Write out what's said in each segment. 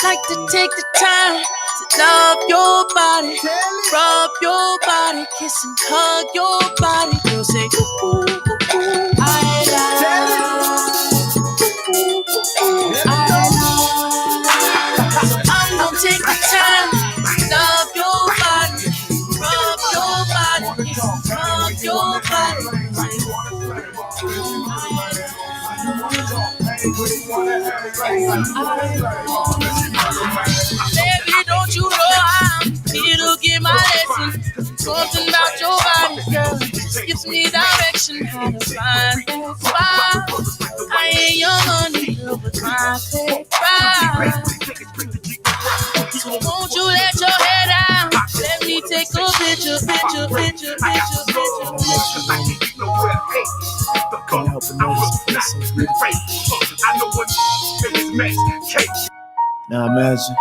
Like to take the time to love your body, rub your body, kiss and hug your body. Girl, say ooh, ooh, ooh, ooh. I love. So I'm gonna take the time to love your body, rub your body, kiss and hug your body. Say baby, don't you know I'm here to get my lesson? Something about your body, girl, gives me direction how to find that spot. I ain't your money, girl, but my favorite. So won't you let your hair down? Let me take a picture. Can't help but notice it feels so good. Now imagine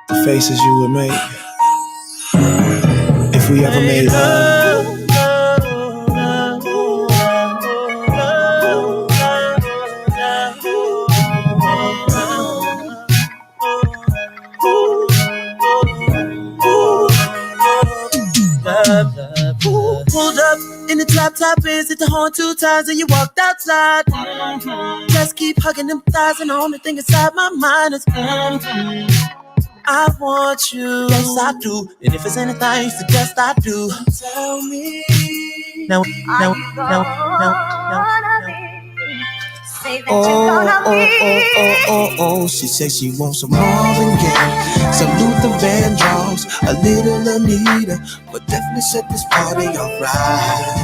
the faces you would make if we ever made love. Pulled up in the top Benz, hit the horn 2 times and you walked outside. Just keep hugging them thighs and the only thing inside my mind is I want you. Yes, I do. And if it's anything you suggest, I do. Tell me. Now. Oh, she says she wants some Marvin Gaye, some Luther Vandross, a little Anita, but definitely set this party alright.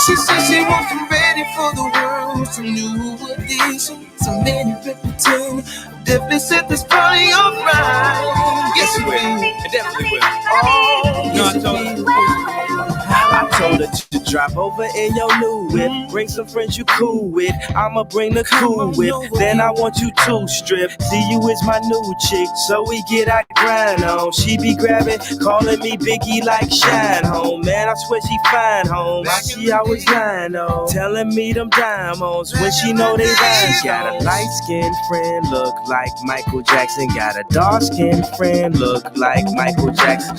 She says she wants some ready for the world, some new edition, some many Repton, definitely set this party alright. Yes, it will. It definitely will. Oh, no, I told her to drop over over in your new whip. Bring some friends you cool with. I'ma bring the cool whip. Then I want you to strip. See you is my new chick, so we get our grind on. She be grabbing, calling me Biggie like Shine Home. Man, I swear she fine home. She always lying on, telling me them diamonds when she know they lying. Got a light-skinned friend, look like Michael Jackson. Got a dark-skinned friend, look like Michael Jackson.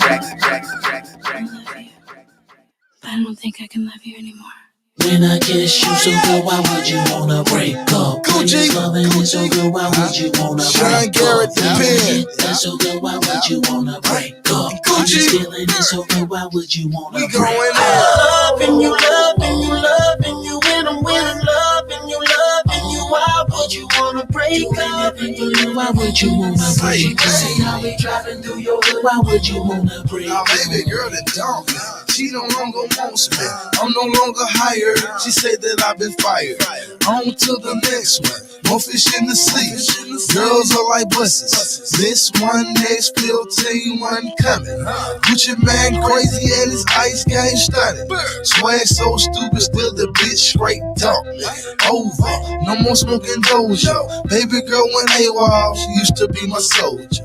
I don't think I can love you anymore. When I kiss you so good, why would you wanna break up? When it's loving it so good, why would you wanna break up? That's so good, why would you wanna break up? I'm just feeling it so good, why would you wanna break up? Loving you, loving you, loving you, when I'm winning, loving you, loving you, why would you wanna break up? Why would you wanna break up? See how we driving through your hood, why would you wanna break up? Baby girl, the dog. She no longer wants me. I'm no longer hired. She said that I've been fired. On to the next one. More fish in the sea. Girls are like buses. This one, next pill, tell you one coming. Gucci man crazy and his ice game stunning. Swag so stupid, still the bitch straight talk. Over, no more smoking dojo. Baby girl went AWOL. She used to be my soldier.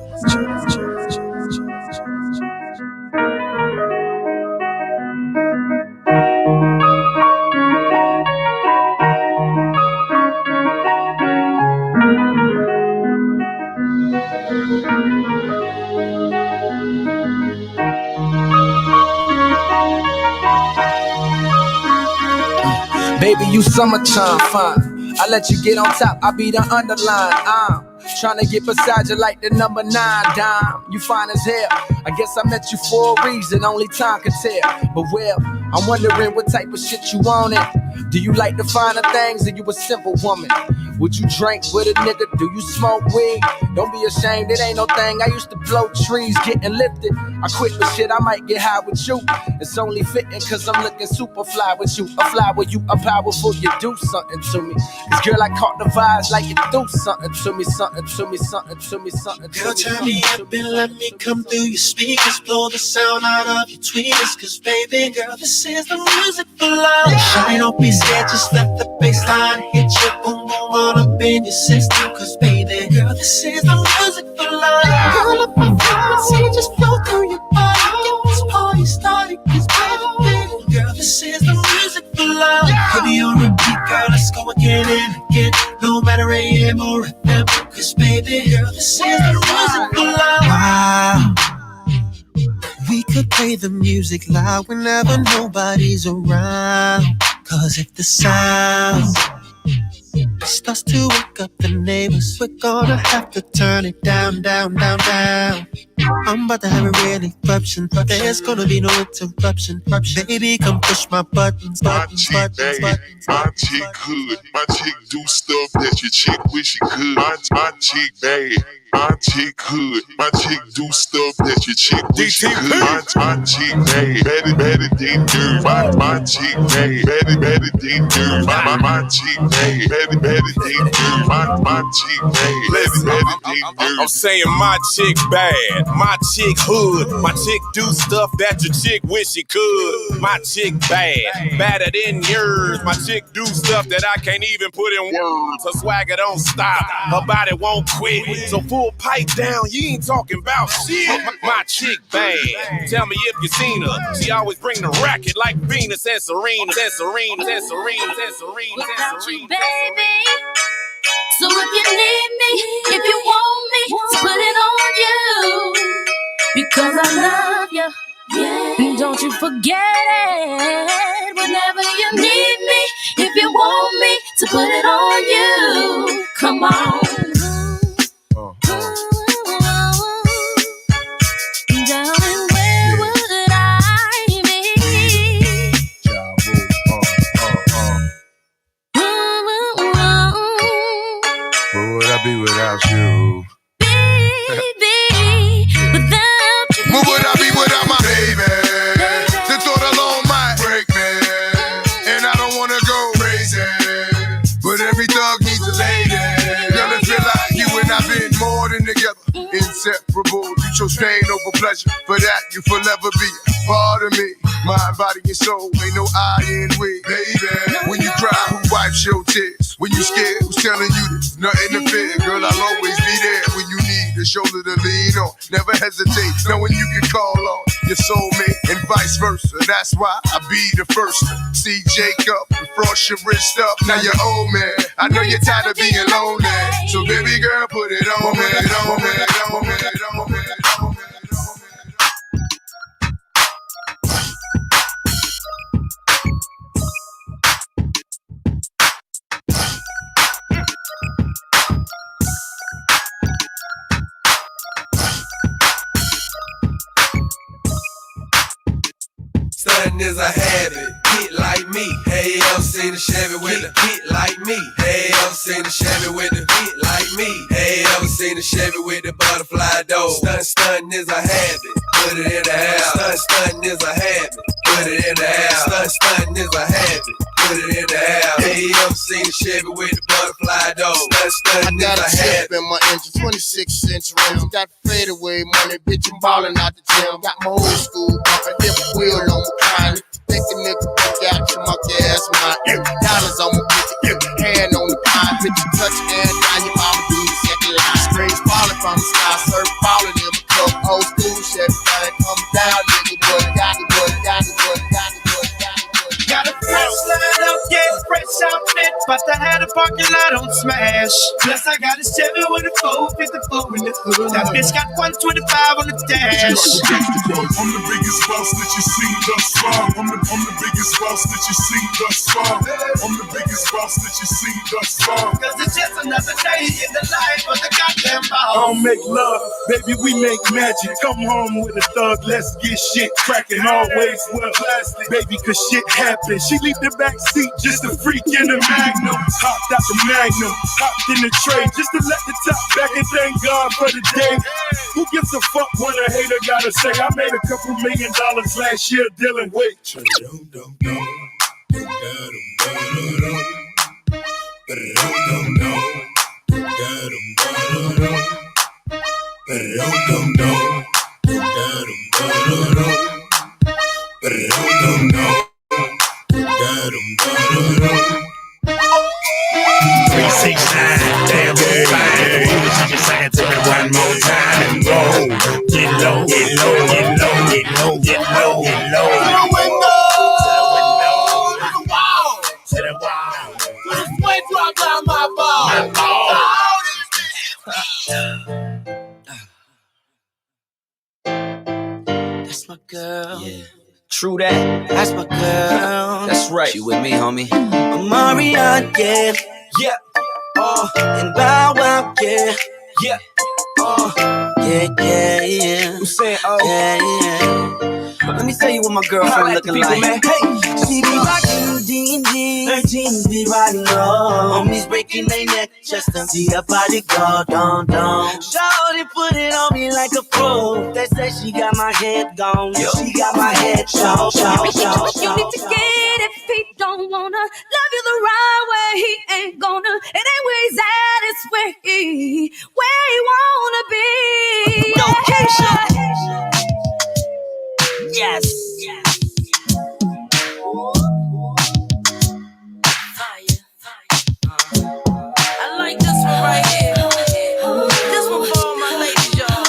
Baby, you summertime fine. I let you get on top, I be the underline. I'm tryna get beside you like the number 9 dime. You fine as hell. I guess I met you for a reason, only time can tell. But well, I'm wondering what type of shit you want it. Do you like the finer things or you a simple woman? Would you drink with a nigga? Do you smoke weed? Don't be ashamed, it ain't no thing. I used to blow trees, getting lifted. I quit, but shit, I might get high with you. It's only fitting cause I'm looking super fly with you. A fly with you, a powerful, you do something to me. Cause girl, I caught the vibes like you do something to me, something to me, something to me, something to me. Girl, turn me up and let me come through your speakers. Blow the sound out of your tweeters. Cause baby girl, this is the music for love. Shine, don't be scared, just let the bass line hit you. Boom, boom, all up in your system. Cause baby girl, this is the music for love. Girl, up my frequency, just flow through your body. Get this party started. Cause baby girl, this is the music for love. Put me on repeat, girl, let's go again and again. No matter AM or FM. Cause baby girl, this is the music for love. Wow. We could play the music loud whenever nobody's around. Cause if the sound starts to wake up the neighbors, we're gonna have to turn it down, down, down, down. I'm about to have a real eruption. There's gonna be no interruption. Baby, come push my buttons, buttons, buttons, buttons. My chick good. My chick do stuff that your chick wish she could. My chick bad. My chick good. My chick do stuff that your chick wish she could. My chick bad. Better than dirt. My chick bad. Better than dirt. My chick bad. Better than dirt. My chick bad. Better than dirt. I'm saying my chick bad. My chick hood. My chick do stuff that your chick wish she could. My chick bad. Badder than yours. My chick do stuff that I can't even put in words. Her swagger don't stop. Her body won't quit. So full pipe down, you ain't talking about shit. My chick bad. Tell me if you seen her. She always bring the racket like Venus and Serena. Without you, baby. So if you need me, if you want me, so put it on you. Because I love you. Yeah. And don't you forget it. Whenever you need me, if you want me, to put it on you. Come on. Darling, where would I be? Where would I be without you? Baby, without you. Where would I be without my baby? The thought alone might break me, and I don't wanna go crazy. But every thug needs a lady. Girl, it feel like you and I've been more than together. Inseparable, you chose pain over pleasure. For that, you forever be Part of me, mind, body, and soul, ain't no I in we. Baby, when you cry, who wipes your tears? When you scared, who's telling you this? Nothing to fear, girl, I'll always be there when you need a shoulder to lean on. Never hesitate, knowing you can call on your soulmate and vice versa. That's why I be the first to see Jacob and frost your wrist up. Now you're old man, I know you're tired of being lonely. So baby girl, put it on me, on me, on me, on me, on me. Stunting is a habit, hit like me. Hey, ever seen a Chevy with a hit like me? Hey, ever seen a Chevy with a hit like me? Hey, ever seen a Chevy with the butterfly door? Stunting is a habit, put it in the house. Stunting is a habit, put it in the house. Stunting is a habit, put it in the house. Hey, ever seen a Chevy with the butterfly door? Stunting is a habit. In my engine, 26-inch rims. Got fadeaway money, bitch, I'm ballin' out the gym. Got my old school, a different wheel on my kind. Think a nigga pick out your monkey ass my dollars on my bitch, hand on the pine. Bitch, you touch and now your mama do the second line. Straight falling from the sky, surf falling in my cup. Old school shit, come down, nigga, but got it, but got it, but got it, but got it, but Got a fresh line up, yeah, fresh outfit, but I had a parking lot on smash. Plus I got a Chevy with a 454 in the hood. That bitch got 125 on the dash. I'm the biggest boss that you seen thus far. I'm the biggest boss that you seen thus far. I'm the biggest boss that you seen thus far. Cause it's just another day in the life of the goddamn I ball. don't make love, baby, we make magic. Come home with a thug, let's get shit cracking. Always wear plastic, baby, cause shit happens. She leave the back seat just a freak in the Magnum. Hopped out the Magnum, hopped in the tray just to let the top back and thank God for the day. Who gives a fuck what a hater gotta say? I made a couple $1 million last year dealing weight. Damn, it's fine. She just sang it to me one more time and go. Get low, get low, get low, get low, get low, get low. To the window, to the wall, to the wall. To the sweat drop down my ball. My ball. That's my girl. Yeah. True that. That's my girl. That's right. You with me, homie? Marion, yeah. Yeah. And Bow Wow, yeah. Yeah. Yeah, yeah, yeah. I'm saying, Yeah, yeah. Let me tell you what my girlfriend looking people, like. man. Hey, she be rockin' D&D, her jeans be riding low. Homies breaking their neck just to see her body go down, down. Shawty put it on me like a pro. They say she got my head gone. She got my head show. You need to get it if he don't wanna love you the right way. He ain't gonna. It ain't where he's at. It's where he wanna be. No, Keisha. Yes. I like this one right here. This one for all my ladies, y'all.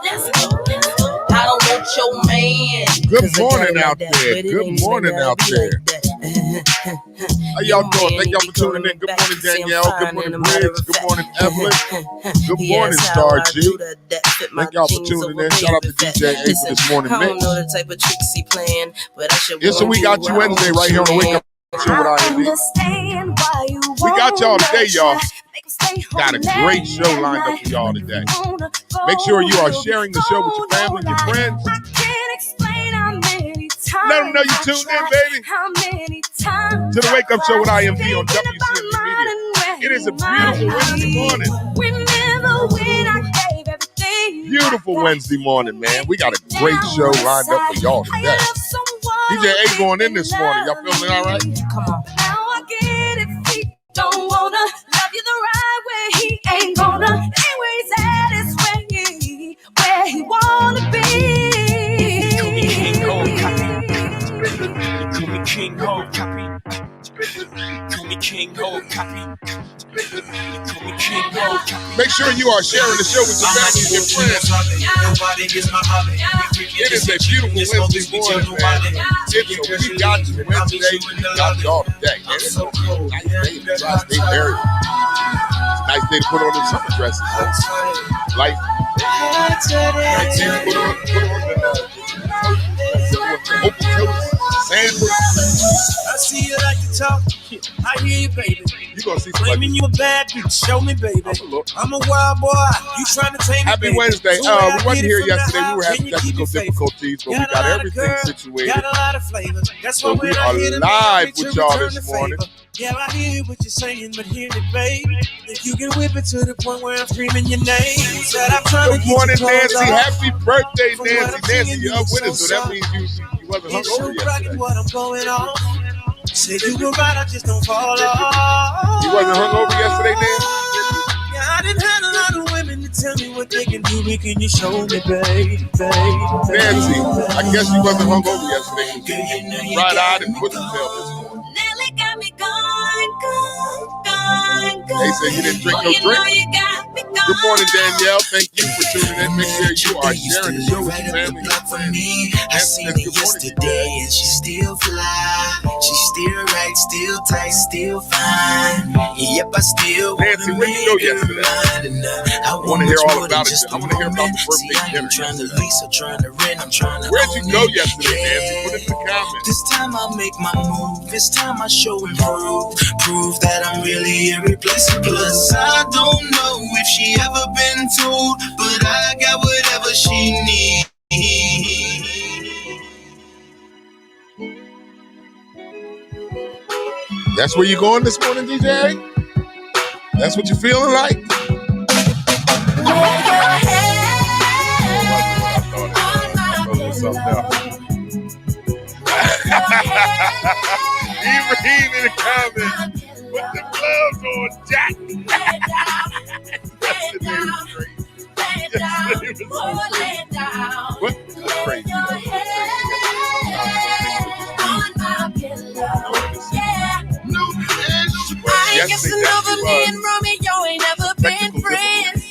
Let's go. I don't want your man. Good morning out there. Good morning out there. How y'all doing? Thank y'all for tuning in. Good morning, Danielle. Good morning, Briggs. Good morning, Evelyn. Good morning, Star G. Thank y'all for tuning in. Shout out to DJ A for this morning I don't mix. know the type of tricks he playing, but I should. Yeah, so we got you Wednesday right here on the Wake Up Show with IMD. We got y'all today, y'all. Got a great show lined up for y'all today. Make sure you are sharing the show with your family and your friends. Let them know you tuned in, baby. To the Wake Up Show with IMD on WCMD Media. It is a beautiful Wednesday morning. Beautiful Wednesday morning, man. We got a great show lined up for y'all today. DJ A going in this morning. Y'all feeling all right? Come on. Now I get it. He don't wanna love you the right way. He ain't gonna. Ain't where he's at. It's where he Make sure you are sharing the show with your family and your friends. It is a beautiful Wednesday morning, man. We got you Wednesday. We got y'all today. Man, it's a nice day in the Tri-State area. It's a nice day to put on the summer dresses. Like, nice day to put on the open toes, sandals. I see you like to talk. I hear you, baby. You gonna see claiming you a bad bitch. Show me, baby. I'm a wild boy. You trying to take me? Happy Wednesday. We wasn't here yesterday. We were having technical difficulties, but we got everything situated. Got a lot of flavor. That's so we are live with y'all this morning. Yeah, I hear what you're saying, but hear it, babe. If you can whip it to the point where I'm screaming your name. Good morning, Nancy. Happy birthday, Nancy. Nancy, you're up with us, so that means you wasn't hungover yesterday. What I'm going on. Say you were right, I just don't fall off. You wasn't hungover yesterday, Nancy? Yeah, I didn't have a lot of women to tell me what they can do. Can you show me, babe? Nancy, I guess you wasn't hungover yesterday. Right-eyed and put your tail this morning. Nelly got me gone. They say you didn't drink no drink. Good morning, Danielle. Thank you for tuning in. Make sure you are sharing the show with your family and friends. I seen her yesterday and she still fly. She still right, still tight, still fine. Yep, I still Nancy, where you go yesterday? I want to hear all about it. I want to hear about the birthday dinner. Where'd you go yesterday, Nancy? Put it in the comments. This time I'll make my move. This time I show and prove that I'm really irreplaceable. Plus, I don't know if she ever been told, but I got whatever she needs. That's where you going this morning, DJ? That's what you feeling like? Ibrahim in the comments. Put the gloves on, Jack. Yesterday was great. Yesterday was great. What? That's crazy. I ain't guessing over me and Romeo ain't never been friends.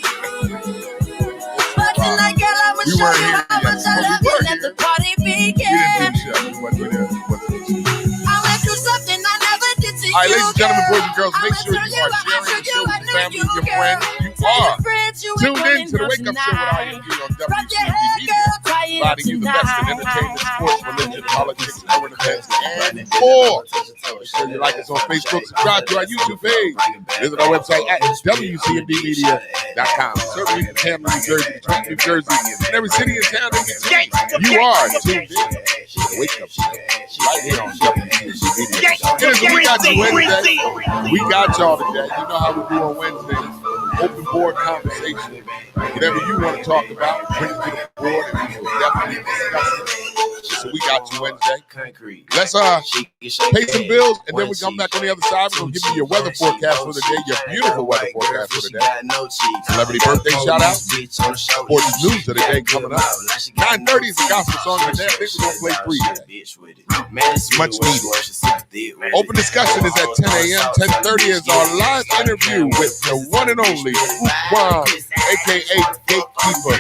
But tonight, girl, I will show you how much I love you. Let the party begin. I went through something I never did to you. All right, ladies and gentlemen, boys and girls, make sure you are sharing the show with your family and your friends. You are tuned in to the Wake Up Show with IMG on WCB Media, providing you the best in entertainment, sports, religion, politics, current events, and more. Make sure you like us on Facebook, subscribe to our YouTube page, visit our website at WCMDmedia.com. Certainly from Camden, New Jersey, Trenton, New Jersey, and every city and town in between. You are tuned in to the Wake Up Show right here on WCB Media. We got you Wednesday. We got y'all today. You know how we do on Wednesdays. Open board conversation. Whatever you want to talk about, bring it to the board and we will definitely discuss it. So we got you Wednesday. Let's pay some bills and then we come back on the other side. We're going to give you your weather forecast for the day, your beautiful weather forecast for the day. Celebrity birthday shout out. Sports news of the day coming up. 9:30 is the gospel song of the day. I think we're going to play free today. Much needed. Open discussion is at 10 a.m. 10:30 is our live interview with the one and only Fuquan, a.k.a. Gatekeeper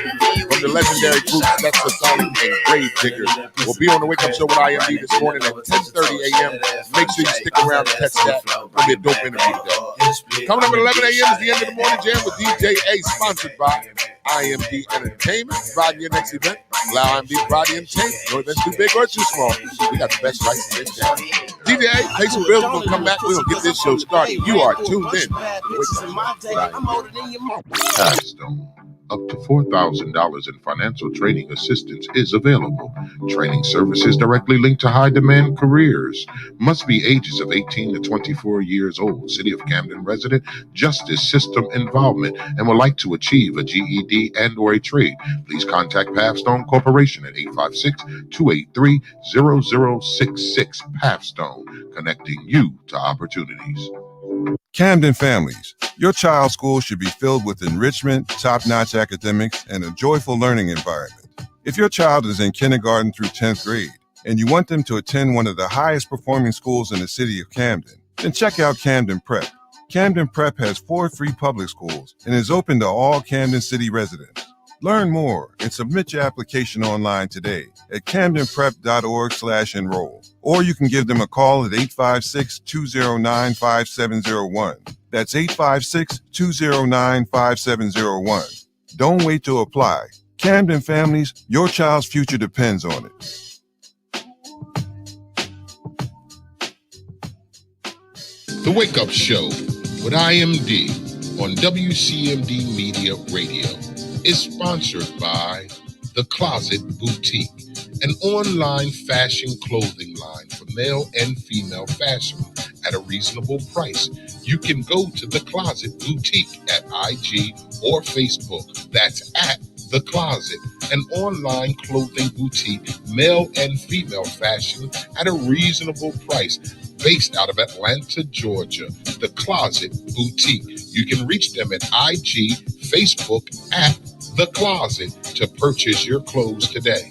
from the legendary group Sexasonic and Grave Digger. We'll be on the Wake Up Show with IMD this morning at 10:30 a.m. Make sure you stick around and catch that. It'll be a dope interview today. Coming up at 11 a.m. is the end of the morning jam with DJ A, sponsored by IMD Entertainment. Providing your next event. Allow IMD to provide the entertainment. No events too big or too small. We got the best prices in this town. DJ A, pay some bills. We're going to come back. We're going to get this show started. You are tuned in. Capstone. Up to $4,000 in financial training assistance is available. Training services directly linked to high-demand careers. Must be ages of 18 to 24 years old. City of Camden resident, justice system involvement, and would like to achieve a GED and or a trade. Please contact Pathstone Corporation at 856-283-0066. Pathstone, connecting you to opportunities. Camden families, your child's school should be filled with enrichment, top-notch academics, and a joyful learning environment. If your child is in kindergarten through 10th grade and you want them to attend one of the highest performing schools in the city of Camden, then check out Camden Prep. Camden Prep has 4 free public schools and is open to all Camden City residents. Learn more and submit your application online today at camdenprep.org/enroll. Or you can give them a call at 856-209-5701. That's 856-209-5701. Don't wait to apply. Camden families, your child's future depends on it. The Wake Up Show with IMD on WCMD Media Radio is sponsored by The Closet Boutique, an online fashion clothing line for male and female fashion at a reasonable price. You can go to The Closet Boutique at IG or Facebook. That's at The Closet, an online clothing boutique, male and female fashion at a reasonable price. Based out of Atlanta, Georgia, The Closet Boutique. You can reach them at IG, Facebook at The Closet to purchase your clothes today.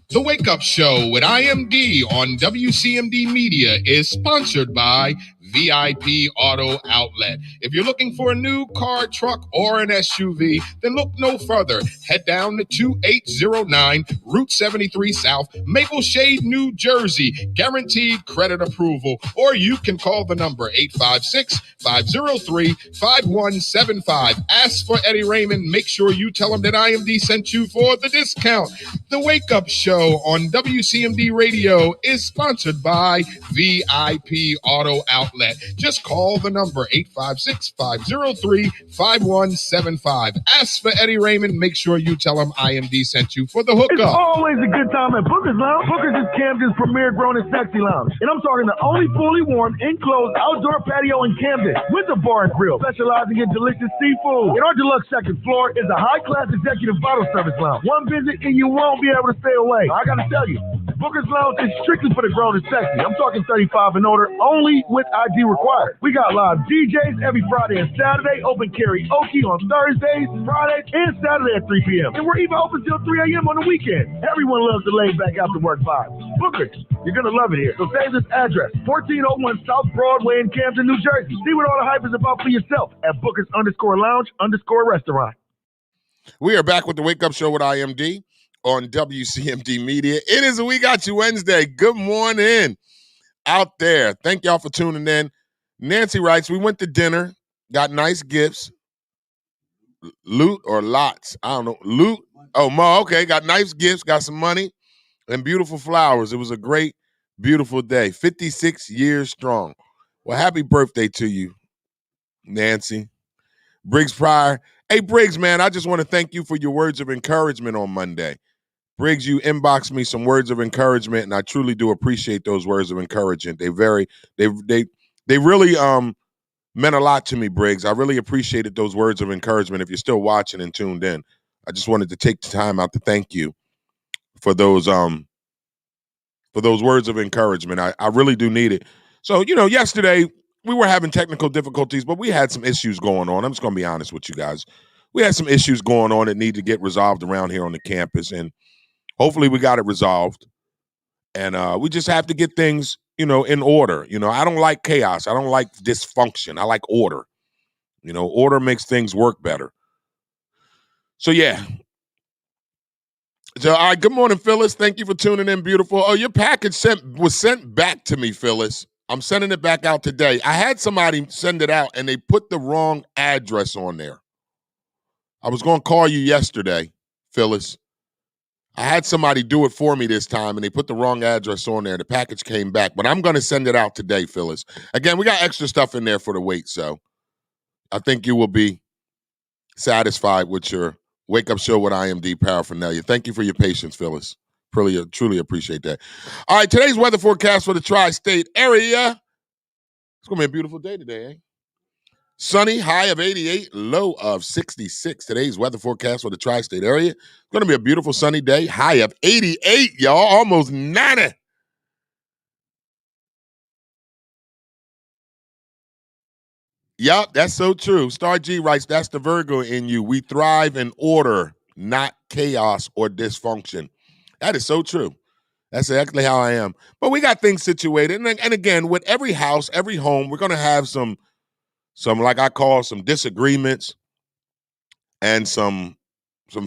The Wake Up Show with IMD on WCMD Media is sponsored by VIP Auto Outlet. If you're looking for a new car, truck, or an SUV, then look no further. Head down to 2809 Route 73 South, Maple Shade, New Jersey. Guaranteed credit approval. Or you can call the number 856-503-5175. Ask for Eddie Raymond. Make sure you tell him that IMD sent you for the discount. The Wake Up Show on WCMD Radio is sponsored by VIP Auto Outlet. Just call the number 856-503-5175. Ask for Eddie Raymond. Make sure you tell him IMD sent you for the hookup. It's always a good time at Booker's Lounge. Booker's is Camden's premier grown and sexy lounge. And I'm talking the only fully warm, enclosed outdoor patio in Camden with a bar and grill, specializing in delicious seafood. And our deluxe second floor is a high-class executive bottle service lounge. One visit and you won't be able to stay away. I gotta tell you, Booker's Lounge is strictly for the grown and sexy. I'm talking 35 and older, only with ID required. We got live DJs every Friday and Saturday, open karaoke on Thursdays, Fridays, and Saturday at 3 p.m. And we're even open till 3 a.m. on the weekend. Everyone loves the laid back after work vibe. Bookers, you're going to love it here. So save this address, 1401 South Broadway in Camden, New Jersey. See what all the hype is about for yourself at Bookers_Lounge_restaurant. We are back with the Wake Up Show with IMD on WCMD Media. It is a We Got You Wednesday. Good morning out there. Thank y'all for tuning in. Nancy writes, we went to dinner, got nice gifts. Loot or lots? I don't know. Loot. Oh, Ma, okay. Got nice gifts, got some money, and beautiful flowers. It was a great, beautiful day. 56 years strong. Well, happy birthday to you, Nancy. Briggs Pryor. Hey, Briggs, man, I just want to thank you for your words of encouragement on Monday. Briggs, you inboxed me some words of encouragement, and I truly do appreciate those words of encouragement. They really meant a lot to me, Briggs. I really appreciated those words of encouragement. If you're still watching and tuned in, I just wanted to take the time out to thank you for those words of encouragement. I really do need it. So, yesterday we were having technical difficulties, but we had some issues going on. I'm just going to be honest with you guys. We had some issues going on that need to get resolved around here on the campus, and hopefully we got it resolved. And we just have to get things, in order. I don't like chaos. I don't like dysfunction. I like order. Order makes things work better. So, yeah. So, all right, good morning, Phyllis. Thank you for tuning in, beautiful. Oh, your package was sent back to me, Phyllis. I'm sending it back out today. I had somebody send it out, and they put the wrong address on there. I was going to call you yesterday, Phyllis. I had somebody do it for me this time, and they put the wrong address on there. The package came back, but I'm going to send it out today, Phyllis. Again, we got extra stuff in there for the wait, so I think you will be satisfied with your Wake Up Show with IMD paraphernalia. Thank you for your patience, Phyllis. Truly appreciate that. All right, today's weather forecast for the tri-state area. It's going to be a beautiful day today, eh? Sunny, high of 88, low of 66. Today's weather forecast for the tri-state area. It's going to be a beautiful sunny day, high of 88, y'all, almost 90. Yup, that's so true. Star G writes, that's the Virgo in you. We thrive in order, not chaos or dysfunction. That is so true. That's exactly how I am. But we got things situated. And again, with every house, every home, we're going to have some, like I call, some disagreements and some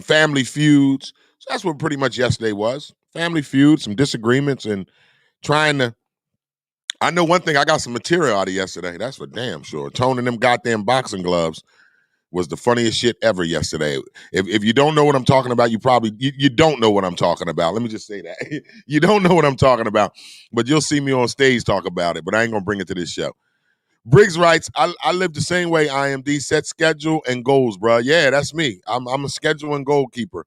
family feuds. So that's what pretty much yesterday was. Family feuds, some disagreements, and trying to, I know one thing, I got some material out of yesterday. That's for damn sure. Toning them goddamn boxing gloves was the funniest shit ever yesterday. If you don't know what I'm talking about, you probably, you don't know what I'm talking about. Let me just say that. You don't know what I'm talking about, but you'll see me on stage talk about it, but I ain't going to bring it to this show. Briggs writes, I live the same way, IMD, set schedule and goals, bro. Yeah, that's me. I'm a schedule and goal keeper.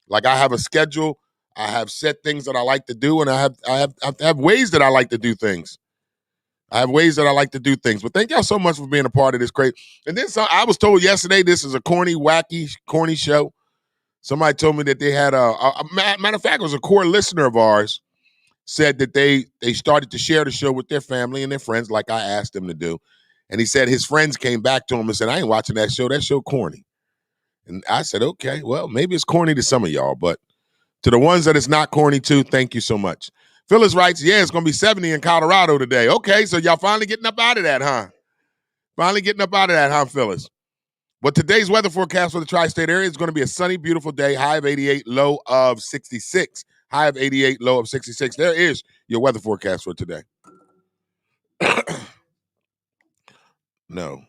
Like, I have a schedule. I have set things that I like to do, and I have ways that I like to do things. But thank y'all so much for being a part of this crate. And then I was told yesterday this is a corny show. Somebody told me that they had a matter of fact, it was a core listener of ours, said that they started to share the show with their family and their friends like I asked them to do. And he said his friends came back to him and said, I ain't watching that show. That show corny. And I said, okay, well, maybe it's corny to some of y'all, but to the ones that it's not corny to, thank you so much. Phyllis writes, yeah, it's going to be 70 in Colorado today. Okay, so y'all finally getting up out of that, huh? Phyllis? But today's weather forecast for the tri-state area is going to be a sunny, beautiful day, high of 88, low of 66. High of 88, low of 66. There is your weather forecast for today. No.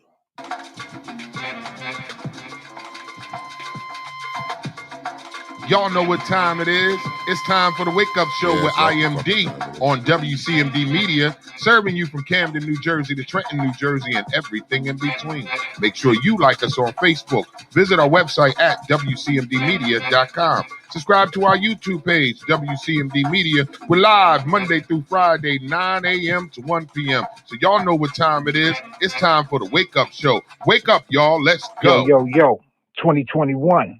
Y'all know what time it is. It's time for the Wake Up Show with IMD on WCMD Media, serving you from Camden, New Jersey to Trenton, New Jersey, and everything in between. Make sure you like us on Facebook. Visit our website at WCMDmedia.com. Subscribe to our YouTube page, WCMD Media. We're live Monday through Friday, 9 a.m. to 1 p.m. So y'all know what time it is. It's time for the Wake Up Show. Wake up, y'all. Let's go. Yo. 2021.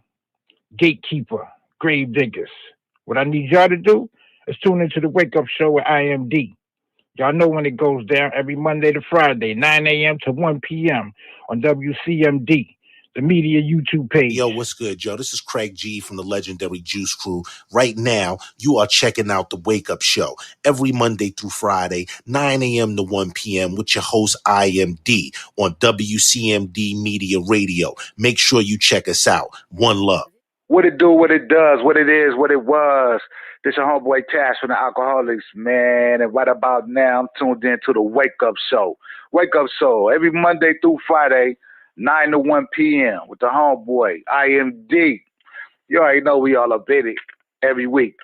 Gatekeeper. Grave diggers. What I need y'all to do is tune into the Wake Up Show with IMD. Y'all know when it goes down every Monday to Friday, 9 a.m. to 1 p.m. on WCMD, the media YouTube page. Yo, what's good, yo? This is Craig G from the legendary Juice Crew. Right now, you are checking out the Wake Up Show every Monday through Friday, 9 a.m. to 1 p.m. with your host, IMD, on WCMD Media Radio. Make sure you check us out. One love. What it do, what it does, what it is, what it was. This your homeboy Tash from the Alcoholics, man. And right about now, I'm tuned in to the Wake Up Show. Wake Up Show, every Monday through Friday, 9 to 1 p.m. with the homeboy, IMD. You already know we all up in it every week,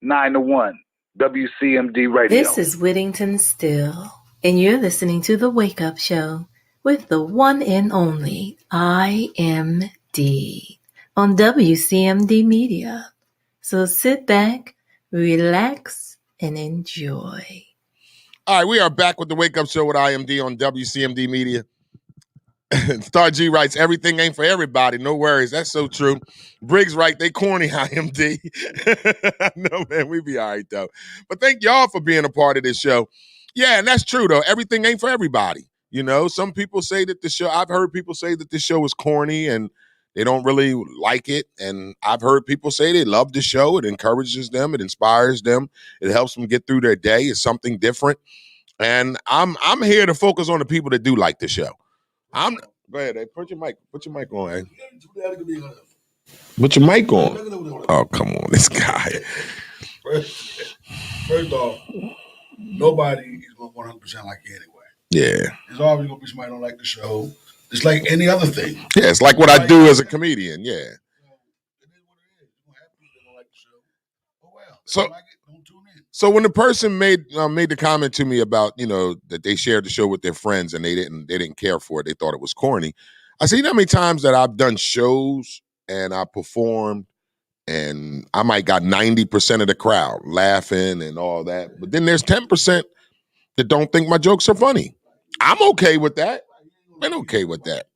9 to 1, WCMD Radio. This is Whittington Still, and you're listening to the Wake Up Show with the one and only IMD. On WCMD Media. So sit back, relax, and enjoy. All right, we are back with the Wake Up Show with IMD on WCMD Media. Star G writes, everything ain't for everybody. No worries. That's so true. Briggs right, they corny, IMD. No, man, we be all right, though. But thank y'all for being a part of this show. Yeah, and that's true, though. Everything ain't for everybody. You know, some people say that the show, I've heard people say that the show is corny and they don't really like it. And I've heard people say they love the show. It encourages them. It inspires them. It helps them get through their day. It's something different. And I'm here to focus on the people that do like the show. Go ahead, hey, put your mic on, hey. Put your mic on. Oh, come on, this guy. First off, nobody is going to 100% like you anyway. Yeah. There's always going to be somebody who don't like the show. It's like any other thing. Yeah, it's like what I do as a comedian. Yeah. So when the person made the comment to me about, you know, that they shared the show with their friends and they didn't care for it, they thought it was corny. I see how many times that I've done shows and I performed and I might got 90% of the crowd laughing and all that, but then there's 10% that don't think my jokes are funny. I'm okay with that. Been okay with that.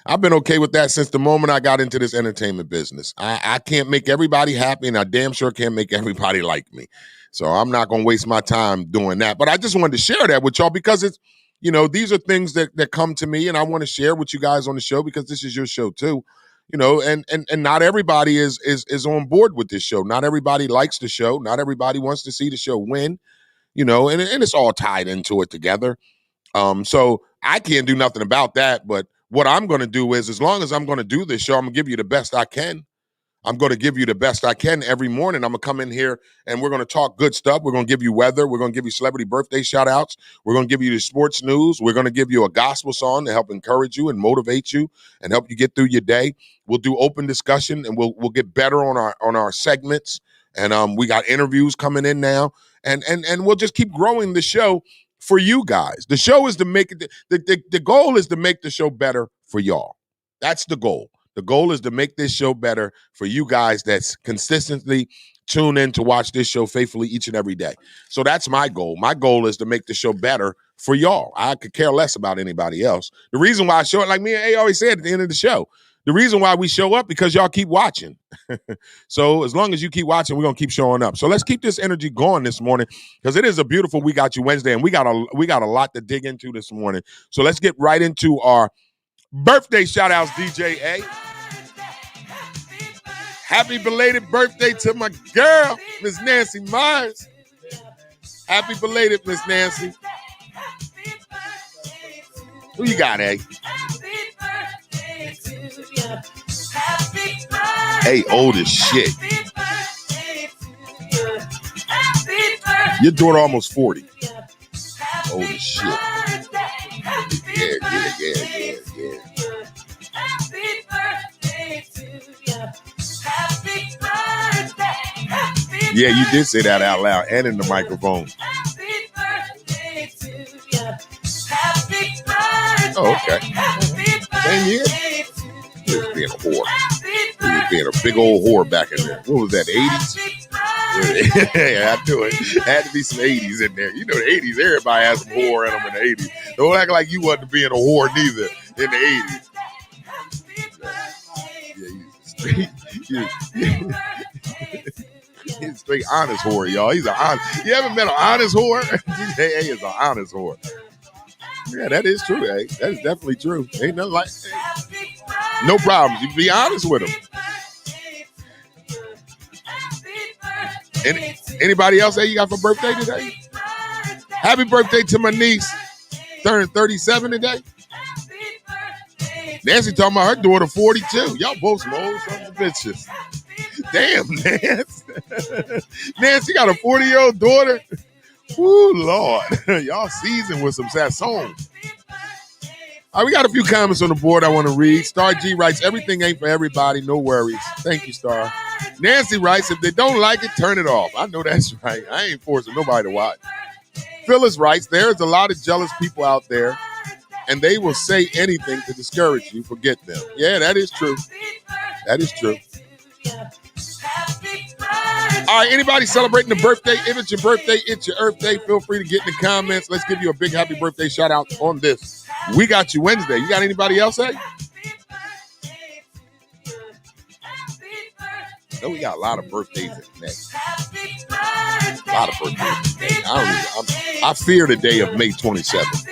I've been okay with that since the moment I got into this entertainment business. I can't make everybody happy, and I damn sure can't make everybody like me. So I'm not going to waste my time doing that. But I just wanted to share that with y'all because it's, you know, these are things that come to me, and I want to share with you guys on the show because this is your show too. You know, and not everybody is on board with this show. Not everybody likes the show. Not everybody wants to see the show win, you know, and it's all tied into it together. So I can't do nothing about that. But what I'm going to do is, as long as I'm going to do this show, I'm going to give you the best I can. I'm going to give you the best I can every morning. I'm going to come in here and we're going to talk good stuff. We're going to give you weather. We're going to give you celebrity birthday shout outs. We're going to give you the sports news. We're going to give you a gospel song to help encourage you and motivate you and help you get through your day. We'll do open discussion and we'll get better on our segments. And we got interviews coming in now. And we'll just keep growing the show for you guys. The show is to make it, the goal is to make the show better for y'all. That's the goal. The goal is to make this show better for you guys that's consistently tune in to watch this show faithfully each and every day. So that's my goal. My goal is to make the show better for y'all. I could care less about anybody else. The reason why I show it, like me and A always said at the end of the show, the reason why we show up because y'all keep watching. So as long as you keep watching, we're going to keep showing up. So let's keep this energy going this morning because it is a beautiful We Got You Wednesday, and we got a lot to dig into this morning. So let's get right into our birthday shout outs, DJ A. Happy belated birthday to my girl, Miss Nancy Myers. Happy belated, Miss Nancy. Who you got, A? Hey, old as shit. Your daughter almost 40. Old as shit. Yeah. Yeah, you did say that out loud and in the microphone. Oh, okay. Same year? He was being a whore. He was being a big old whore back in there. What was that, 80s? Yeah, I knew it. Had to be some 80s in there. You know, the 80s, everybody has some whore in them in the 80s. Don't act like you wasn't being a whore neither in the 80s. He's a straight honest whore, y'all. He's an honest. You ever met an honest whore? DJ A is an honest whore. Yeah, that is true, eh? That is definitely true. Ain't nothing like no problems. You be honest with him. Anybody else that you got for birthday today? Happy birthday to my niece. Turning 37 today. Nancy talking about her daughter 42. Y'all both some old sons of bitches. Damn, Nancy. Nancy got a 40-year-old daughter. Ooh, Lord. Y'all seasoned with some sasson. All right, we got a few comments on the board I want to read. Star G writes, everything ain't for everybody. No worries. Thank you, Star. Nancy writes, if they don't like it, turn it off. I know that's right. I ain't forcing nobody to watch. Phyllis writes, there's a lot of jealous people out there, and they will say anything to discourage you. Forget them. Yeah, that is true. That is true. All right, anybody celebrating a birthday? If it's your birthday, it's your Earth Day. Feel free to get in the comments. Let's give you a big happy birthday shout out on this We Got You Wednesday. You got anybody else, eh? I know we got a lot of birthdays in next. A lot of birthdays today. I fear the day of May 27th.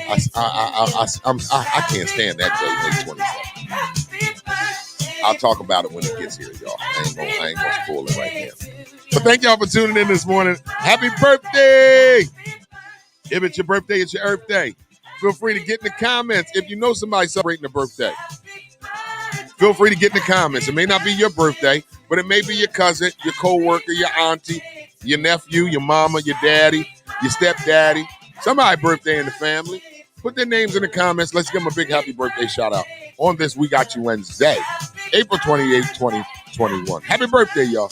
I can't stand that day, May 27th. I'll talk about it when it gets here, y'all. I ain't gonna spoil it right now. But thank y'all for tuning in this morning. Happy birthday! If it's your birthday, it's your Earth Day. Feel free to get in the comments if you know somebody celebrating a birthday. Feel free to get in the comments. It may not be your birthday, but it may be your cousin, your coworker, your auntie, your nephew, your mama, your daddy, your stepdaddy, somebody's birthday in the family. Put their names in the comments. Let's give them a big happy birthday shout out on this We Got You Wednesday, April 28th, 2021. Happy birthday, y'all.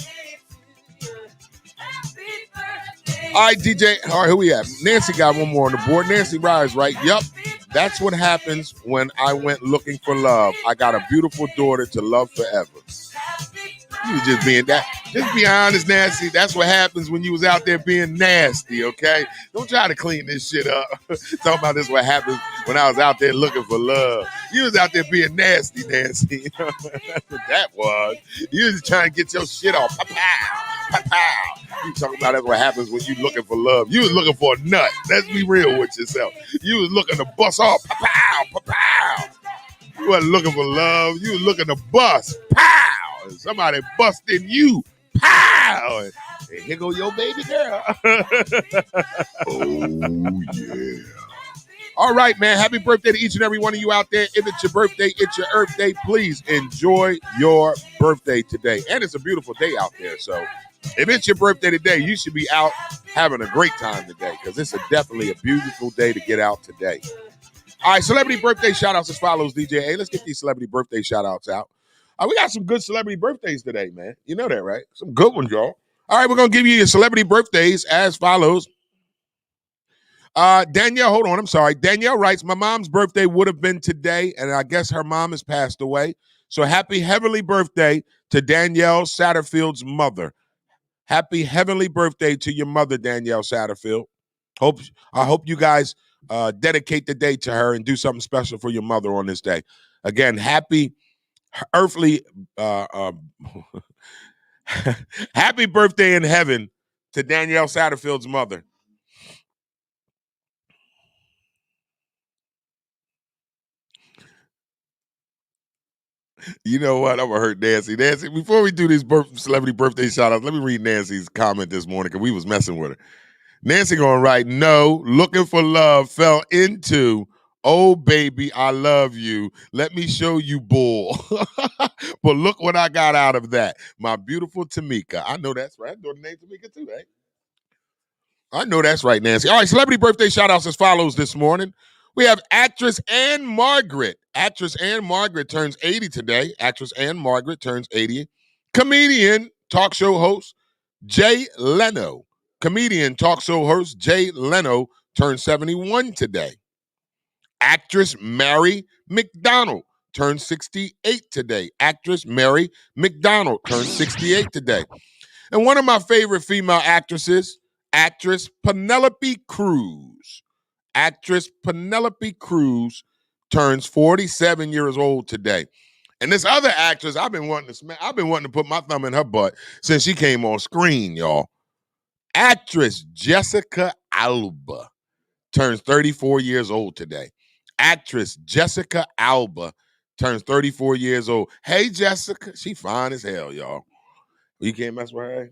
All right, DJ. All right, who we at? Nancy got one more on the board. Nancy Rise, right? Yup. That's what happens when I went looking for love. I got a beautiful daughter to love forever. You was just being that. Just be honest, Nancy. That's what happens when you was out there being nasty, okay? Don't try to clean this shit up. Talking about this what happens when I was out there looking for love. You was out there being nasty, Nancy. That's what that was. You was trying to get your shit off. Pow, pow, pow. You talking about that's what happens when you looking for love. You was looking for a nut. Let's be real with yourself. You was looking to bust off. Pow, pow, pow. You wasn't looking for love. You was looking to bust. Pow! And somebody busting you. Pow! And here go your baby girl. Oh, yeah. All right, man. Happy birthday to each and every one of you out there. If it's your birthday, it's your Earth Day. Please enjoy your birthday today. And it's a beautiful day out there. So if it's your birthday today, you should be out having a great time today because it's definitely a beautiful day to get out today. All right, celebrity birthday shout-outs as follows, DJ. Hey, let's get these celebrity birthday shout-outs out. We got some good celebrity birthdays today, man. You know that, right? Some good ones, y'all. All right, we're going to give you your celebrity birthdays as follows. Danielle, hold on. I'm sorry. Danielle writes, my mom's birthday would have been today, and I guess her mom has passed away. So happy heavenly birthday to Danielle Satterfield's mother. Happy heavenly birthday to your mother, Danielle Satterfield. I hope you guys dedicate the day to her and do something special for your mother on this day. Again, happy earthly happy birthday in heaven to Danielle Satterfield's mother. You know what? I'm going to hurt Nancy. Nancy, before we do these celebrity birthday shout-outs, let me read Nancy's comment this morning because we was messing with her. Nancy going to write, no, looking for love fell into, oh, baby, I love you. Let me show you bull. But look what I got out of that. My beautiful Tamika. I know that's right. I know the name Tamika too, right? I know that's right, Nancy. All right, celebrity birthday shout-outs as follows this morning. We have actress Ann Margaret. Actress Ann Margaret turns 80 today. Actress Ann Margaret turns 80. Comedian, talk show host Jay Leno. Comedian, talk show host Jay Leno turns 71 today. Actress Mary McDonald turns 68 today. Actress Mary McDonald turns 68 today. And one of my favorite female actresses, actress Penelope Cruz. Actress Penelope Cruz turns 47 years old today. And this other actress, I've been wanting to put my thumb in her butt since she came on screen, y'all. Actress Jessica Alba turns 34 years old today. Actress Jessica Alba turns 34 years old. Hey, Jessica. She fine as hell, y'all. You can't mess with her?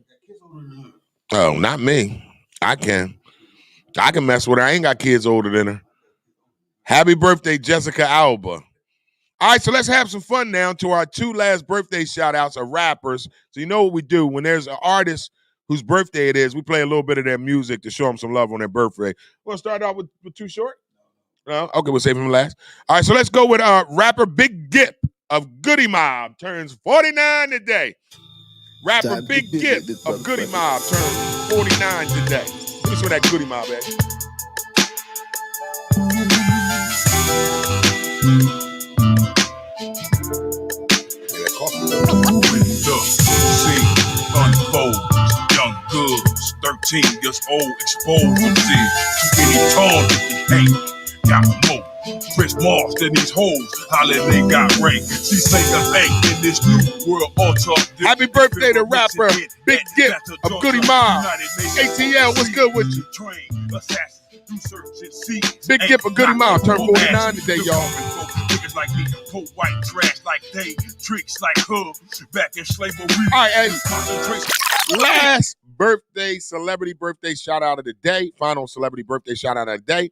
Oh, not me. I can mess with her. I ain't got kids older than her. Happy birthday, Jessica Alba. All right, so let's have some fun now to our two last birthday shout-outs of rappers. So you know what we do. When there's an artist whose birthday it is, we play a little bit of their music to show them some love on their birthday. We'll start off with Too Short? No? Okay, we'll save him last. All right, so let's go with rapper Big Gip of Goody Mob. Turns 49 today. Rapper Big Gip of Goody Mob turns 49 today. Let me show that Goody Mob, baby. When the scene unfolds, young goods, 13 years old, exposed. See, any tall if you hate, got more. Chris Moss than these hoes, holla they got rank. She say the ain't in this new world altar. Happy birthday to rapper Big Gip of Goody Mob. ATL, what's good with you? Big Gip of Goody Mob turned 49 today, y'all. Niggas like me, pull white trash like they, tricks like her, back in slavery. All right, hey. Last birthday, celebrity birthday shout out of the day. Final celebrity birthday shout out of the day.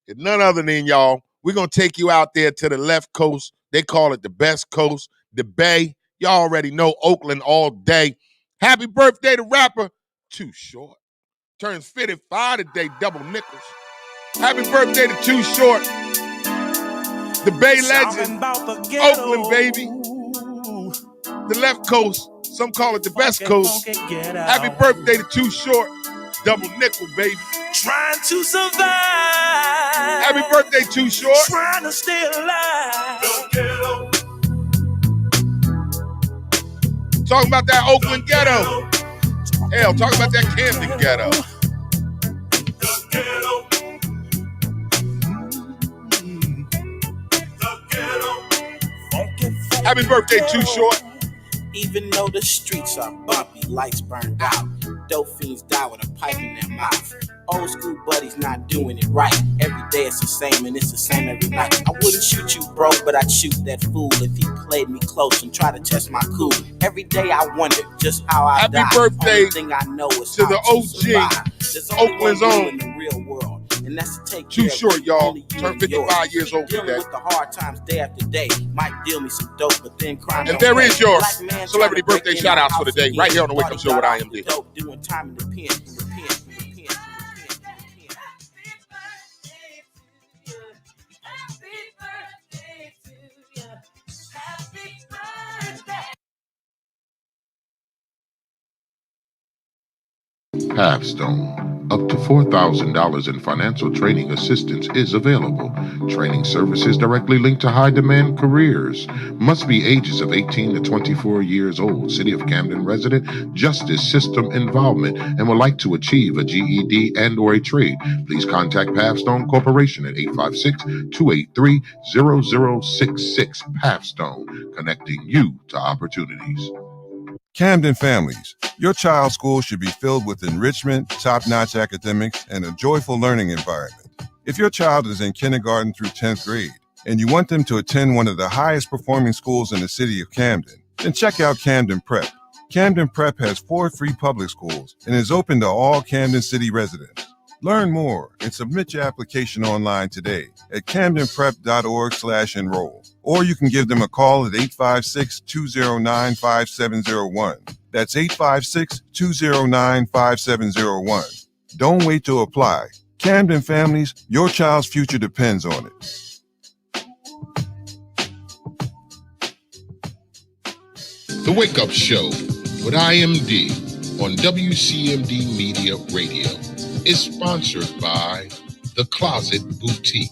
It's none other than y'all. We're going to take you out there to the left coast. They call it the best coast, the Bay. Y'all already know Oakland all day. Happy birthday to rapper Too Short. Turns 55 today, double nickels. Happy birthday to Too Short. The Bay legend, Oakland, baby. The left coast, some call it the best coast. Happy birthday to Too Short. Double nickel, baby. Trying to survive. Happy birthday, Too Short. Trying to stay alive. Talking about that Oakland ghetto. Hell, talking about that Camden ghetto. Happy birthday, Too Short. Even though the streets are bumpy, lights burned out, dope fiends die with a pipe in their mouth. Old school buddies not doing it right. Every day it's the same and it's the same every night. I wouldn't shoot you, bro, but I'd shoot that fool if he played me close and tried to test my cool. Every day I wonder just how I die. Happy birthday Only thing I know is to how the to OG, survive. There's only Oakland's one rule own. in the real world, and that's to take Too care short, of y'all. only you Turned and 55 yours. years old Dealing today. with the hard times day after day. Might deal me some dope, but then crime. And there is your celebrity birthday shout outs for the day, right here on the Wake Up Show with IMD. Doing time in the pen. Pathstone. Up to $4,000 in financial training assistance is available. Training services directly linked to high-demand careers. Must be ages of 18 to 24 years old. City of Camden resident, justice system involvement, and would like to achieve a GED and or a trade. Please contact Pathstone Corporation at 856-283-0066. Pathstone, connecting you to opportunities. Camden families, your child's school should be filled with enrichment, top-notch academics, and a joyful learning environment. If your child is in kindergarten through 10th grade and you want them to attend one of the highest performing schools in the city of Camden, then check out Camden Prep. Camden Prep has 4 free public schools and is open to all Camden City residents. Learn more and submit your application online today at camdenprep.org/enroll. Or you can give them a call at 856-209-5701. That's 856-209-5701. Don't wait to apply. Camden families, your child's future depends on it. The Wake Up Show with IMD on WCMD Media Radio is sponsored by The Closet Boutique,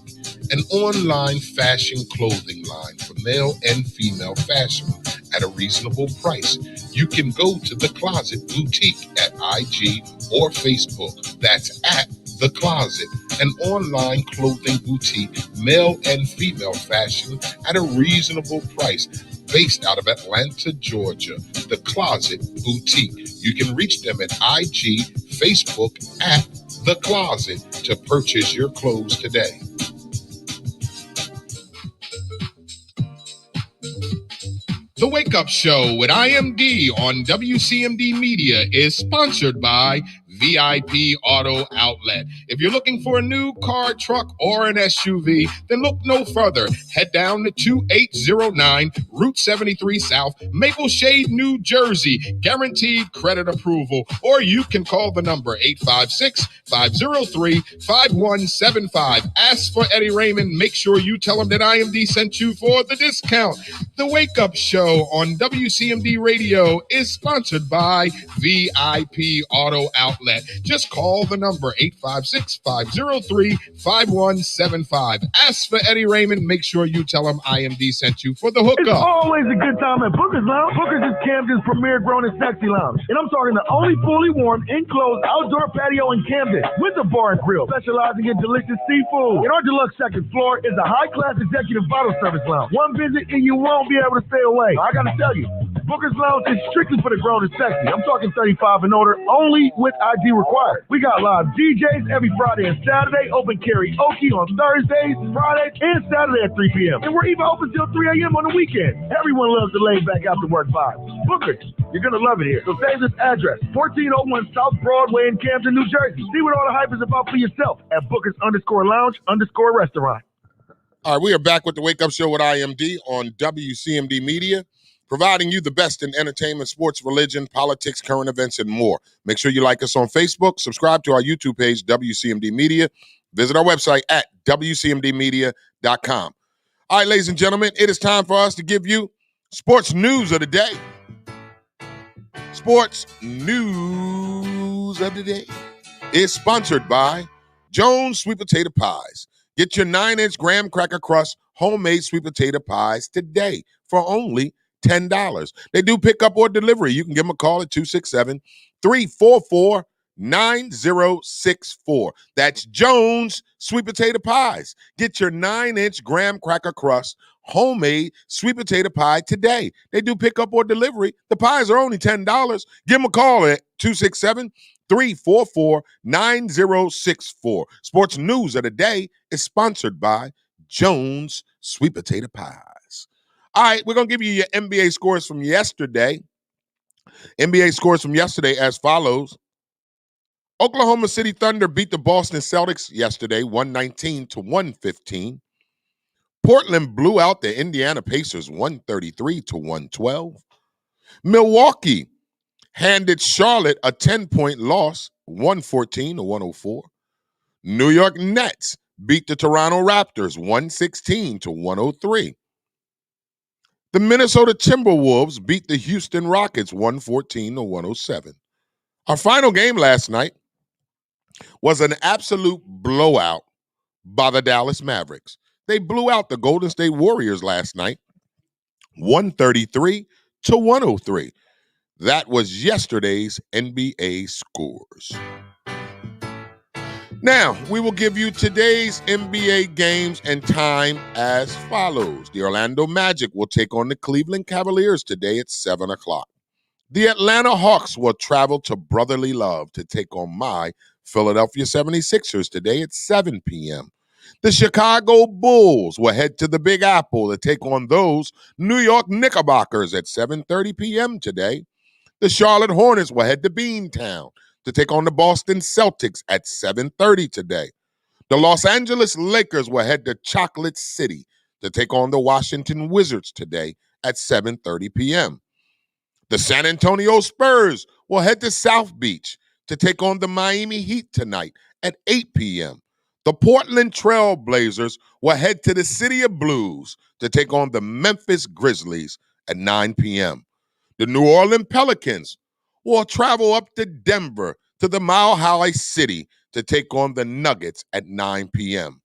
an online fashion clothing line for male and female fashion at a reasonable price. You can go to The Closet Boutique at IG or Facebook. That's at The Closet, an online clothing boutique, male and female fashion at a reasonable price. Based out of Atlanta, Georgia, The Closet Boutique. You can reach them at IG, Facebook at The Closet to purchase your clothes today. The Wake Up Show with IMD on WCMD Media is sponsored by VIP Auto Outlet. If you're looking for a new car, truck, or an SUV, then look no further. Head down to 2809 Route 73 South, Maple Shade, New Jersey. Guaranteed credit approval. Or you can call the number 856-503-5175. Ask for Eddie Raymond. Make sure you tell him that IMD sent you for the discount. The Wake Up Show on WCMD Radio is sponsored by VIP Auto Outlet. Just call the number 856-503-5175. Ask for Eddie Raymond. Make sure you tell him IMD sent you for the hookup. It's always a good time at Booker's Lounge. Booker's is Camden's premier grown and sexy lounge. And I'm talking the only fully warm, enclosed outdoor patio in Camden with a bar and grill, specializing in delicious seafood. And our deluxe second floor is a high-class executive bottle service lounge. One visit and you won't be able to stay away. I gotta tell you, Booker's Lounge is strictly for the grown and sexy. I'm talking 35 and older, only with ID required. We got live DJs every Friday and Saturday, open karaoke on Thursdays, Fridays, and Saturday at 3 p.m. And we're even open till 3 a.m. on the weekend. Everyone loves the laid-back after-work vibe. Booker's, you're going to love it here. So save this address, 1401 South Broadway in Camden, New Jersey. See what all the hype is about for yourself at Booker's_Lounge_restaurant. All right, we are back with the Wake Up Show with IMD on WCMD Media, providing you the best in entertainment, sports, religion, politics, current events, and more. Make sure you like us on Facebook, subscribe to our YouTube page, WCMD Media. Visit our website at WCMDmedia.com. All right, ladies and gentlemen, it is time for us to give you sports news of the day. Sports news of the day is sponsored by Jones Sweet Potato Pies. Get your 9-inch graham cracker crust homemade sweet potato pies today for only $10. They do pick up or delivery. You can give them a call at 267-344-9064. That's Jones Sweet Potato Pies. Get your 9-inch graham cracker crust homemade sweet potato pie today. They do pick up or delivery. The pies are only $10. Give them a call at 344-9064. Sports News of the Day is sponsored by Jones Sweet Potato Pies. All right, we're going to give you your NBA scores from yesterday. NBA scores from yesterday as follows. Oklahoma City Thunder beat the Boston Celtics yesterday, 119-115. Portland blew out the Indiana Pacers, 133-112. Milwaukee handed Charlotte a 10-point loss, 114-104. New York Nets beat the Toronto Raptors, 116-103. The Minnesota Timberwolves beat the Houston Rockets, 114-107. Our final game last night was an absolute blowout by the Dallas Mavericks. They blew out the Golden State Warriors last night, 133-103. That was yesterday's NBA scores. Now, we will give you today's NBA games and time as follows. The Orlando Magic will take on the Cleveland Cavaliers today at 7 o'clock. The Atlanta Hawks will travel to Brotherly Love to take on my Philadelphia 76ers today at 7 p.m. The Chicago Bulls will head to the Big Apple to take on those New York Knickerbockers at 7:30 p.m. today. The Charlotte Hornets will head to Beantown to take on the Boston Celtics at 7:30 today. The Los Angeles Lakers will head to Chocolate City to take on the Washington Wizards today at 7:30 p.m. The San Antonio Spurs will head to South Beach to take on the Miami Heat tonight at 8 p.m. The Portland Trail Blazers will head to the City of Blues to take on the Memphis Grizzlies at 9 p.m. The New Orleans Pelicans will travel up to Denver to the Mile High City to take on the Nuggets at 9 p.m.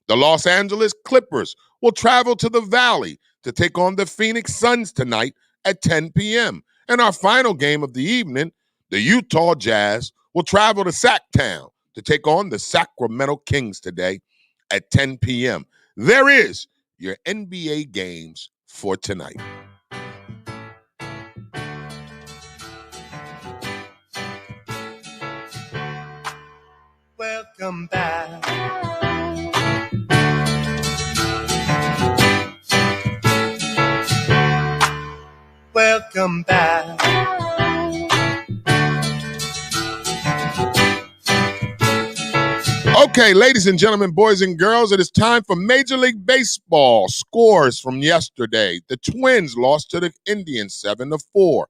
The Los Angeles Clippers will travel to the Valley to take on the Phoenix Suns tonight at 10 p.m. And our final game of the evening, the Utah Jazz will travel to Sacktown to take on the Sacramento Kings today at 10 p.m. There is your NBA games for tonight. Welcome back. Welcome back. Okay, ladies and gentlemen, boys and girls, it is time for Major League Baseball scores from yesterday. The Twins lost to the Indians 7-4.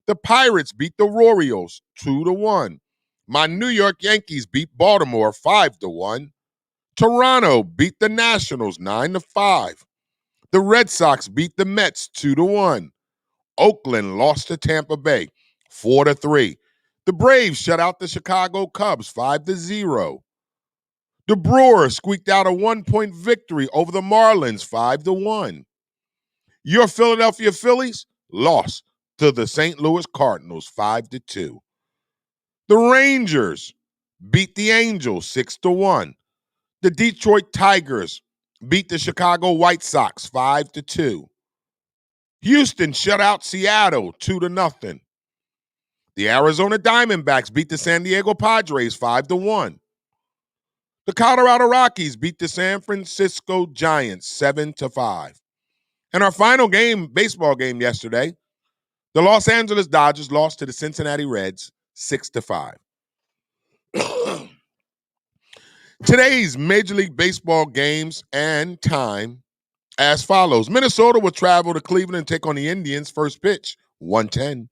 The Pirates beat the Royals 2-1. My New York Yankees beat Baltimore 5-1. Toronto beat the Nationals 9-5. The Red Sox beat the Mets 2-1. Oakland lost to Tampa Bay 4-3. The Braves shut out the Chicago Cubs 5-0. The Brewers squeaked out a 1-point victory over the Marlins 5-1. Your Philadelphia Phillies lost to the St. Louis Cardinals 5-2. The Rangers beat the Angels 6-1. The Detroit Tigers beat the Chicago White Sox 5-2. Houston shut out Seattle 2-0. The Arizona Diamondbacks beat the San Diego Padres 5-1. The Colorado Rockies beat the San Francisco Giants 7-5. And our final game, baseball game yesterday, the Los Angeles Dodgers lost to the Cincinnati Reds 6-5. Today's Major League Baseball games and time as follows. Minnesota will travel to Cleveland and take on the Indians first pitch, 1:10.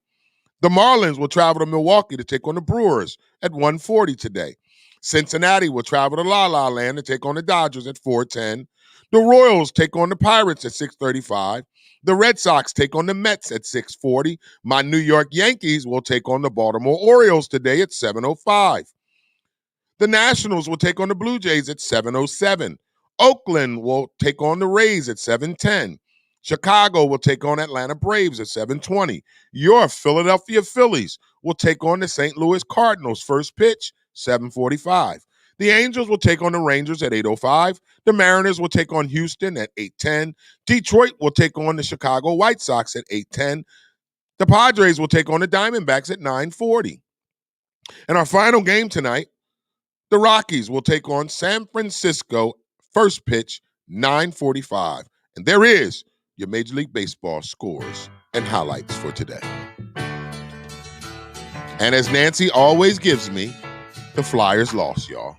The Marlins will travel to Milwaukee to take on the Brewers at 1:40 today. Cincinnati will travel to La La Land to take on the Dodgers at 4:10. The Royals take on the Pirates at 6:35. The Red Sox take on the Mets at 6:40. My New York Yankees will take on the Baltimore Orioles today at 7:05. The Nationals will take on the Blue Jays at 7:07. Oakland will take on the Rays at 7:10. Chicago will take on Atlanta Braves at 7:20. Your Philadelphia Phillies will take on the St. Louis Cardinals first pitch, 7:45. The Angels will take on the Rangers at 8:05. The Mariners will take on Houston at 8:10. Detroit will take on the Chicago White Sox at 8:10. The Padres will take on the Diamondbacks at 9:40. And our final game tonight, the Rockies will take on San Francisco. First pitch, 9:45. And there is your Major League Baseball scores and highlights for today. And as Nancy always gives me, the Flyers lost, y'all.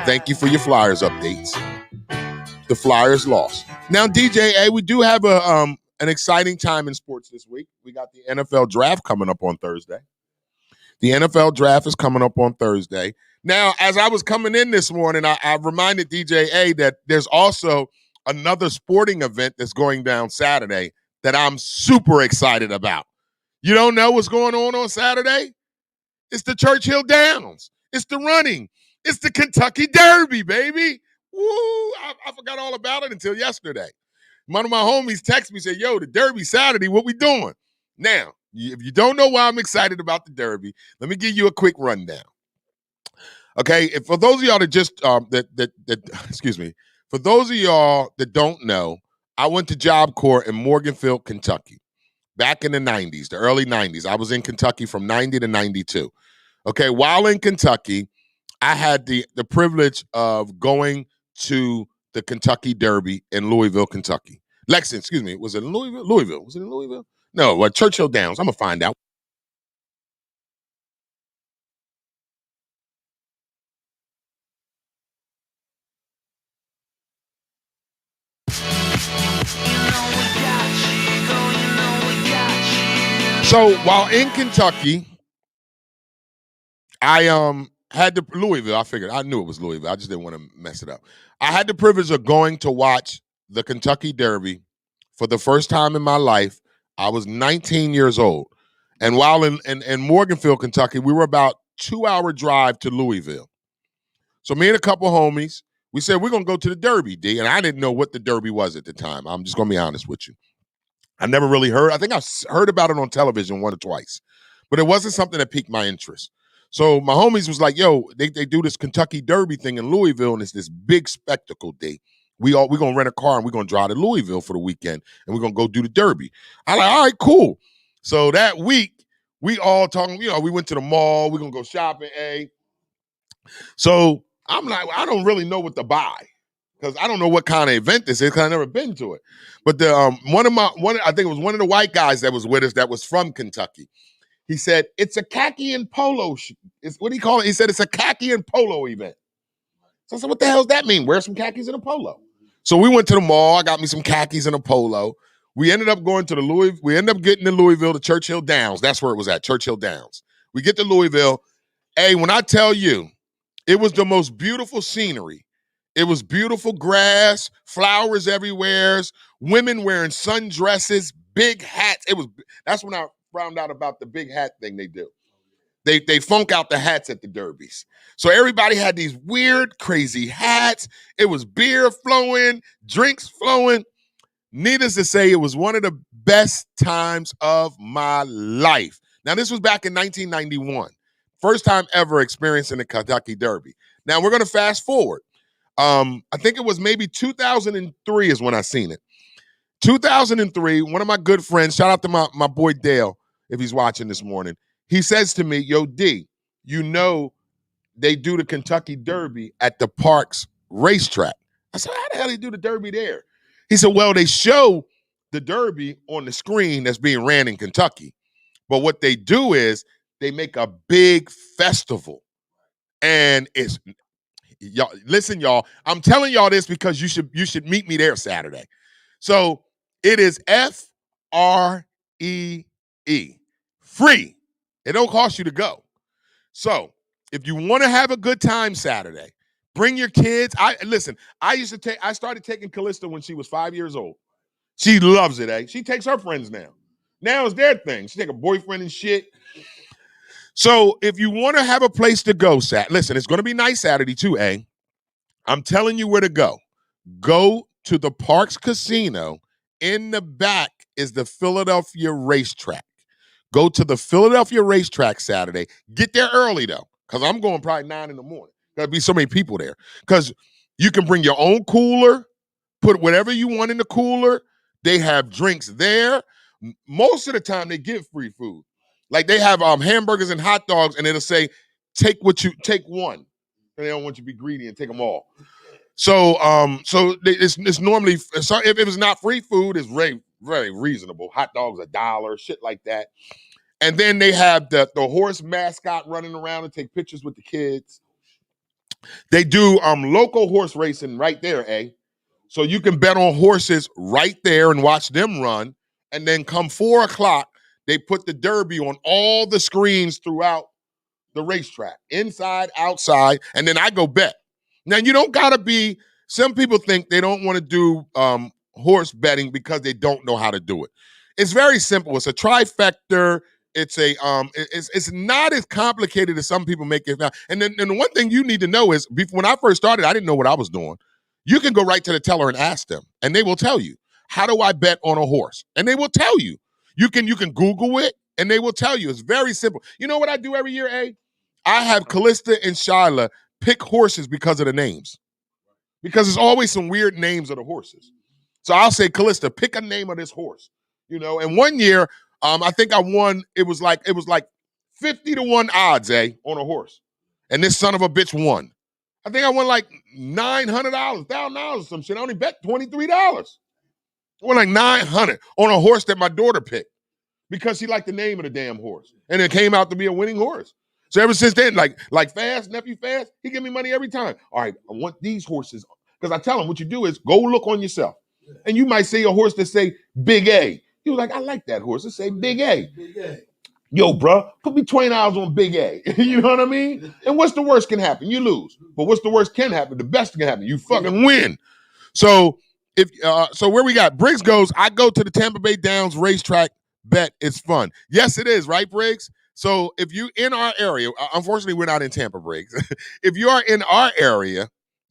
Thank you for your Flyers updates. The Flyers lost. Now, DJ, we do have an exciting time in sports this week. We got the NFL draft coming up on Thursday. The NFL draft is coming up on Thursday. Now, as I was coming in this morning, I reminded DJ that there's also another sporting event that's going down Saturday that I'm super excited about. You don't know what's going on Saturday? It's the Churchill Downs. It's the running. It's the Kentucky Derby, baby. Woo! I forgot all about it until yesterday. One of my homies texted me and said, yo, the Derby Saturday, what we doing? Now, if you don't know why I'm excited about the Derby, let me give you a quick rundown. Okay, and for those of y'all that just excuse me, for those of y'all that don't know, I went to Job Corps in Morganfield, Kentucky, back in the 90s, the early 90s. I was in Kentucky from 90 to 92. Okay, while in Kentucky, I had the privilege of going to the Kentucky Derby in Louisville, Kentucky. Lexington, excuse me, was it in Louisville? Louisville, was it in Louisville? No, Churchill Downs. I'm gonna find out. So while in Kentucky, I had the Louisville. I figured I knew it was Louisville. I just didn't want to mess it up. I had the privilege of going to watch the Kentucky Derby for the first time in my life. I was 19 years old, and while in Morganfield, Kentucky, we were about 2-hour drive to Louisville. So me and a couple homies, we said we're gonna go to the Derby, D. And I didn't know what the Derby was at the time. I'm just gonna be honest with you. I never really heard. I think I heard about it on television once or twice, but it wasn't something that piqued my interest. So my homies was like, yo, they do this Kentucky Derby thing in Louisville, and it's this big spectacle day. We're going to rent a car, and we're going to drive to Louisville for the weekend, and we're going to go do the Derby. I'm like, all right, cool. So that week, we all talking, we went to the mall. We're going to go shopping, So I'm like, I don't really know what to buy because I don't know what kind of event this is because I've never been to it. But I think it was one of the white guys that was with us that was from Kentucky. He said, it's a khaki and polo. What do you call it? He said, it's a khaki and polo event. So I said, what the hell does that mean? Wear some khakis and a polo. So we went to the mall. I got me some khakis and a polo. We ended up going to we ended up getting to Louisville, to Churchill Downs. That's where it was at, Churchill Downs. We get to Louisville. Hey, when I tell you, it was the most beautiful scenery. It was beautiful grass, flowers everywhere, women wearing sundresses, big hats. That's when I found out about the big hat thing they do. They funk out the hats at the derbies. So everybody had these weird, crazy hats. It was beer flowing, drinks flowing. Needless to say, it was one of the best times of my life. Now, this was back in 1991. First time ever experiencing the Kentucky Derby. Now, we're going to fast forward. I think it was maybe 2003 is when I seen it. 2003, one of my good friends, shout out to my boy Dale, if he's watching this morning, he says to me, yo, D, they do the Kentucky Derby at the Parks racetrack. I said, how the hell do they do the Derby there? He said, well, they show the Derby on the screen that's being ran in Kentucky. But what they do is they make a big festival. And it's, y'all, listen, y'all, I'm telling y'all this because you should meet me there Saturday. So it is FREE, free. It don't cost you to go. So if you want to have a good time Saturday, bring your kids. I started taking Callista when she was 5 years old. She loves it, She takes her friends now. Now it's their thing. She take a boyfriend and shit. So if you want to have a place to go, listen, it's going to be nice Saturday too, I'm telling you where to go. Go to the Parks Casino. In the back is the Philadelphia racetrack. Go to the Philadelphia racetrack Saturday. Get there early, though, because I'm going probably 9 in the morning. There'll be so many people there. Because you can bring your own cooler, put whatever you want in the cooler. They have drinks there. Most of the time, they give free food. Like they have hamburgers and hot dogs, and it'll say, take one. And they don't want you to be greedy and take them all. So it's normally, so if it's not free food, it's very, very reasonable. Hot dogs $1, shit like that. And then they have the horse mascot running around and take pictures with the kids. They do local horse racing right there, So you can bet on horses right there and watch them run. And then come 4 o'clock, they put the Derby on all the screens throughout the racetrack, inside, outside, and then I go bet. Now, you don't gotta be, some people think they don't want to do horse betting because they don't know how to do it. It's very simple. It's a trifecta. It's it's not as complicated as some people make it now. And then the one thing you need to know is, when I first started, I didn't know what I was doing. You can go right to the teller and ask them, and they will tell you, how do I bet on a horse? And they will tell you. You can Google it, and they will tell you. It's very simple. You know what I do every year, I have Callista and Shyla pick horses because of the names. Because there's always some weird names of the horses. So I'll say, Callista, pick a name of this horse. And one year, I think I won, it was like 50-1 odds, on a horse. And this son of a bitch won. I think I won like $900, $1,000 or some shit. I only bet $23. I won like $900 on a horse that my daughter picked because she liked the name of the damn horse. And it came out to be a winning horse. So ever since then, like Fast, nephew Fast, he give me money every time. All right, I want these horses. Because I tell him, what you do is go look on yourself. And you might see a horse that say Big A. He was like, I like that horse. It say Big A. Big A. Yo, bro, put me $20 on Big A. You know what I mean? And what's the worst can happen? You lose. But what's the worst can happen? The best can happen. You fucking win. So so where we got? Briggs goes, I go to the Tampa Bay Downs racetrack bet. It's fun. Yes, it is, right, Briggs? So if you in our area, unfortunately, we're not in Tampa, Briggs. If you are in our area,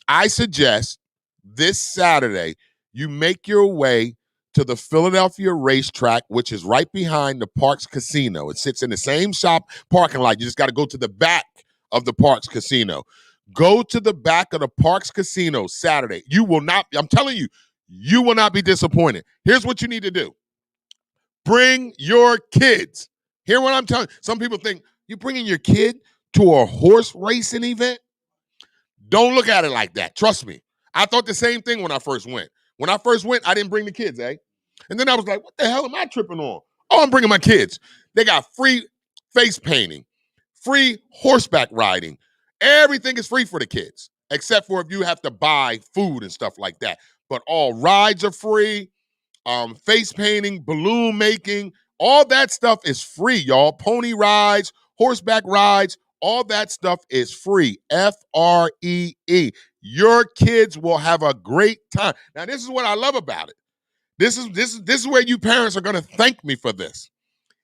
I suggest this Saturday you make your way to the Philadelphia racetrack, which is right behind the Parks Casino. It sits in the same shop parking lot. You just got to go to the back of the Parks Casino. Go to the back of the Parks Casino Saturday. You will not, I'm telling you, you will not be disappointed. Here's what you need to do. Bring your kids. Hear what I'm telling you. Some people think, you bringing your kid to a horse racing event? Don't look at it like that. Trust me. I thought the same thing when I first went. When I first went, I didn't bring the kids, And then I was like, what the hell am I tripping on? Oh, I'm bringing my kids. They got free face painting, free horseback riding. Everything is free for the kids, except for if you have to buy food and stuff like that. But all rides are free, face painting, balloon making, all that stuff is free, y'all. Pony rides, horseback rides, all that stuff is free. Free. Your kids will have a great time. Now, this is what I love about it. This is where you parents are going to thank me for this.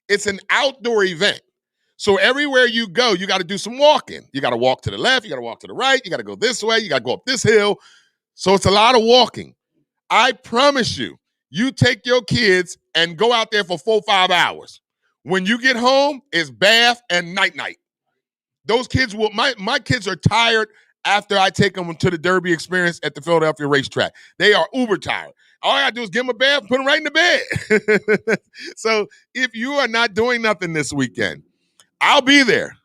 It's an outdoor event. So everywhere you go, you got to do some walking. You got to walk to the left. You got to walk to the right. You got to go this way. You got to go up this hill. So it's a lot of walking. I promise you, you take your kids and go out there for 4-5 hours. When you get home, it's bath and night-night. Those kids will, my kids are tired after I take them to the Derby experience at the Philadelphia racetrack. They are uber tired. All I got to do is give them a bath and put them right in the bed. So if you are not doing nothing this weekend, I'll be there.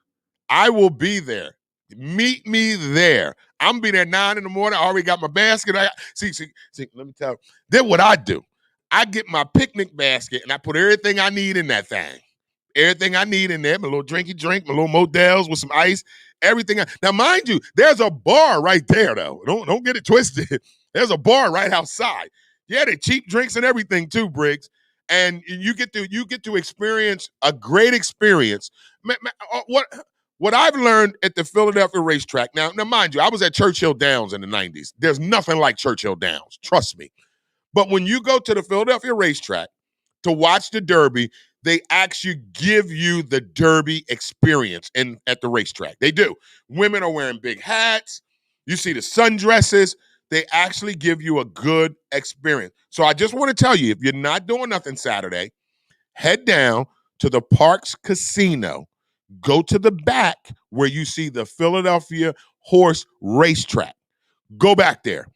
I will be there. Meet me there. I'm be there 9 in the morning. I already got my basket. See, let me tell you. Then what I do, I get my picnic basket and I put everything I need in that thing. Everything I need in there, my little drinky drink, my little Models with some ice, everything. Now, mind you, there's a bar right there, though. Don't get it twisted. There's a bar right outside. Yeah, they cheap drinks and everything too, Briggs. And you get to experience a great experience. What I've learned at the Philadelphia racetrack, now mind you, I was at Churchill Downs in the 90s. There's nothing like Churchill Downs, trust me. But when you go to the Philadelphia racetrack to watch the Derby, they actually give you the Derby experience at the racetrack. They do. Women are wearing big hats. You see the sundresses. They actually give you a good experience. So I just want to tell you, if you're not doing nothing Saturday, head down to the Parks Casino. Go to the back where you see the Philadelphia Horse Racetrack. Go back there.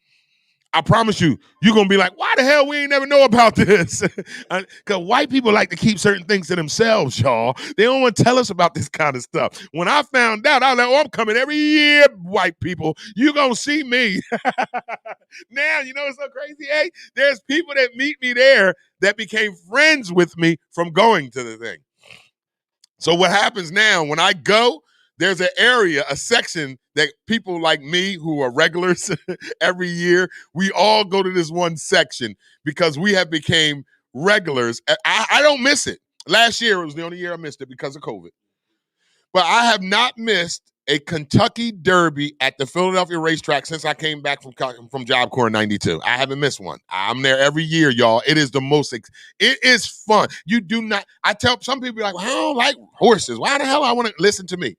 I promise you, you're going to be like, why the hell we ain't never know about this? Because white people like to keep certain things to themselves, y'all. They don't want to tell us about this kind of stuff. When I found out, I was like, oh, I'm coming every year, white people. You're going to see me. Now, you know what's so crazy, eh? There's people that meet me there that became friends with me from going to the thing. So what happens now, when I go, there's an area, a section that people like me who are regulars every year, we all go to this one section because we have became regulars. I don't miss it. Last year, it was the only year I missed it because of COVID. But I have not missed a Kentucky Derby at the Philadelphia racetrack since I came back from Job Corps in 92. I haven't missed one. I'm there every year, y'all. It is the most, it is fun. You do not, I tell some people like, well, I don't like horses. Why the hell I want to listen to me?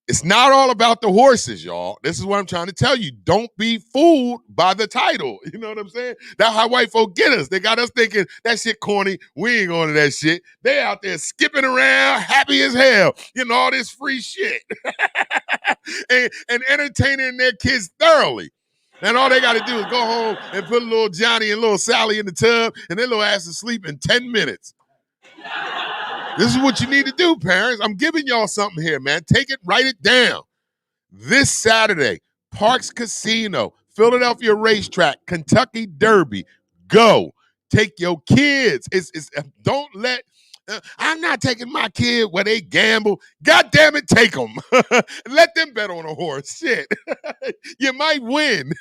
It's not all about the horses, y'all. This is what I'm trying to tell you. Don't be fooled by the title. You know what I'm saying? That's how white folk get us. They got us thinking that shit corny. We ain't going to that shit. They out there skipping around, happy as hell, getting all this free shit and entertaining their kids thoroughly. And all they got to do is go home and put little Johnny and little Sally in the tub and their little ass to sleep in 10 minutes. This is what you need to do, parents. I'm giving y'all something here, man. Take it, write it down. This Saturday, Parks Casino, Philadelphia Racetrack, Kentucky Derby. Go. Take your kids. Don't let, I'm not taking my kid where they gamble. God damn it, take them. Let them bet on a horse. Shit. You might win.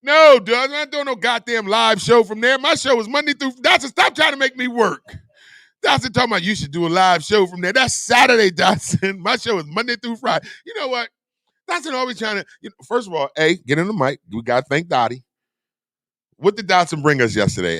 No, dude, I'm not doing no goddamn live show from there. My show is Monday through. Dotson, stop trying to make me work. Dotson talking about you should do a live show from there. That's Saturday, Dotson. My show is Monday through Friday. You know what? Dotson always trying to, first of all, get in the mic. We got to thank Dottie. What did Dotson bring us yesterday,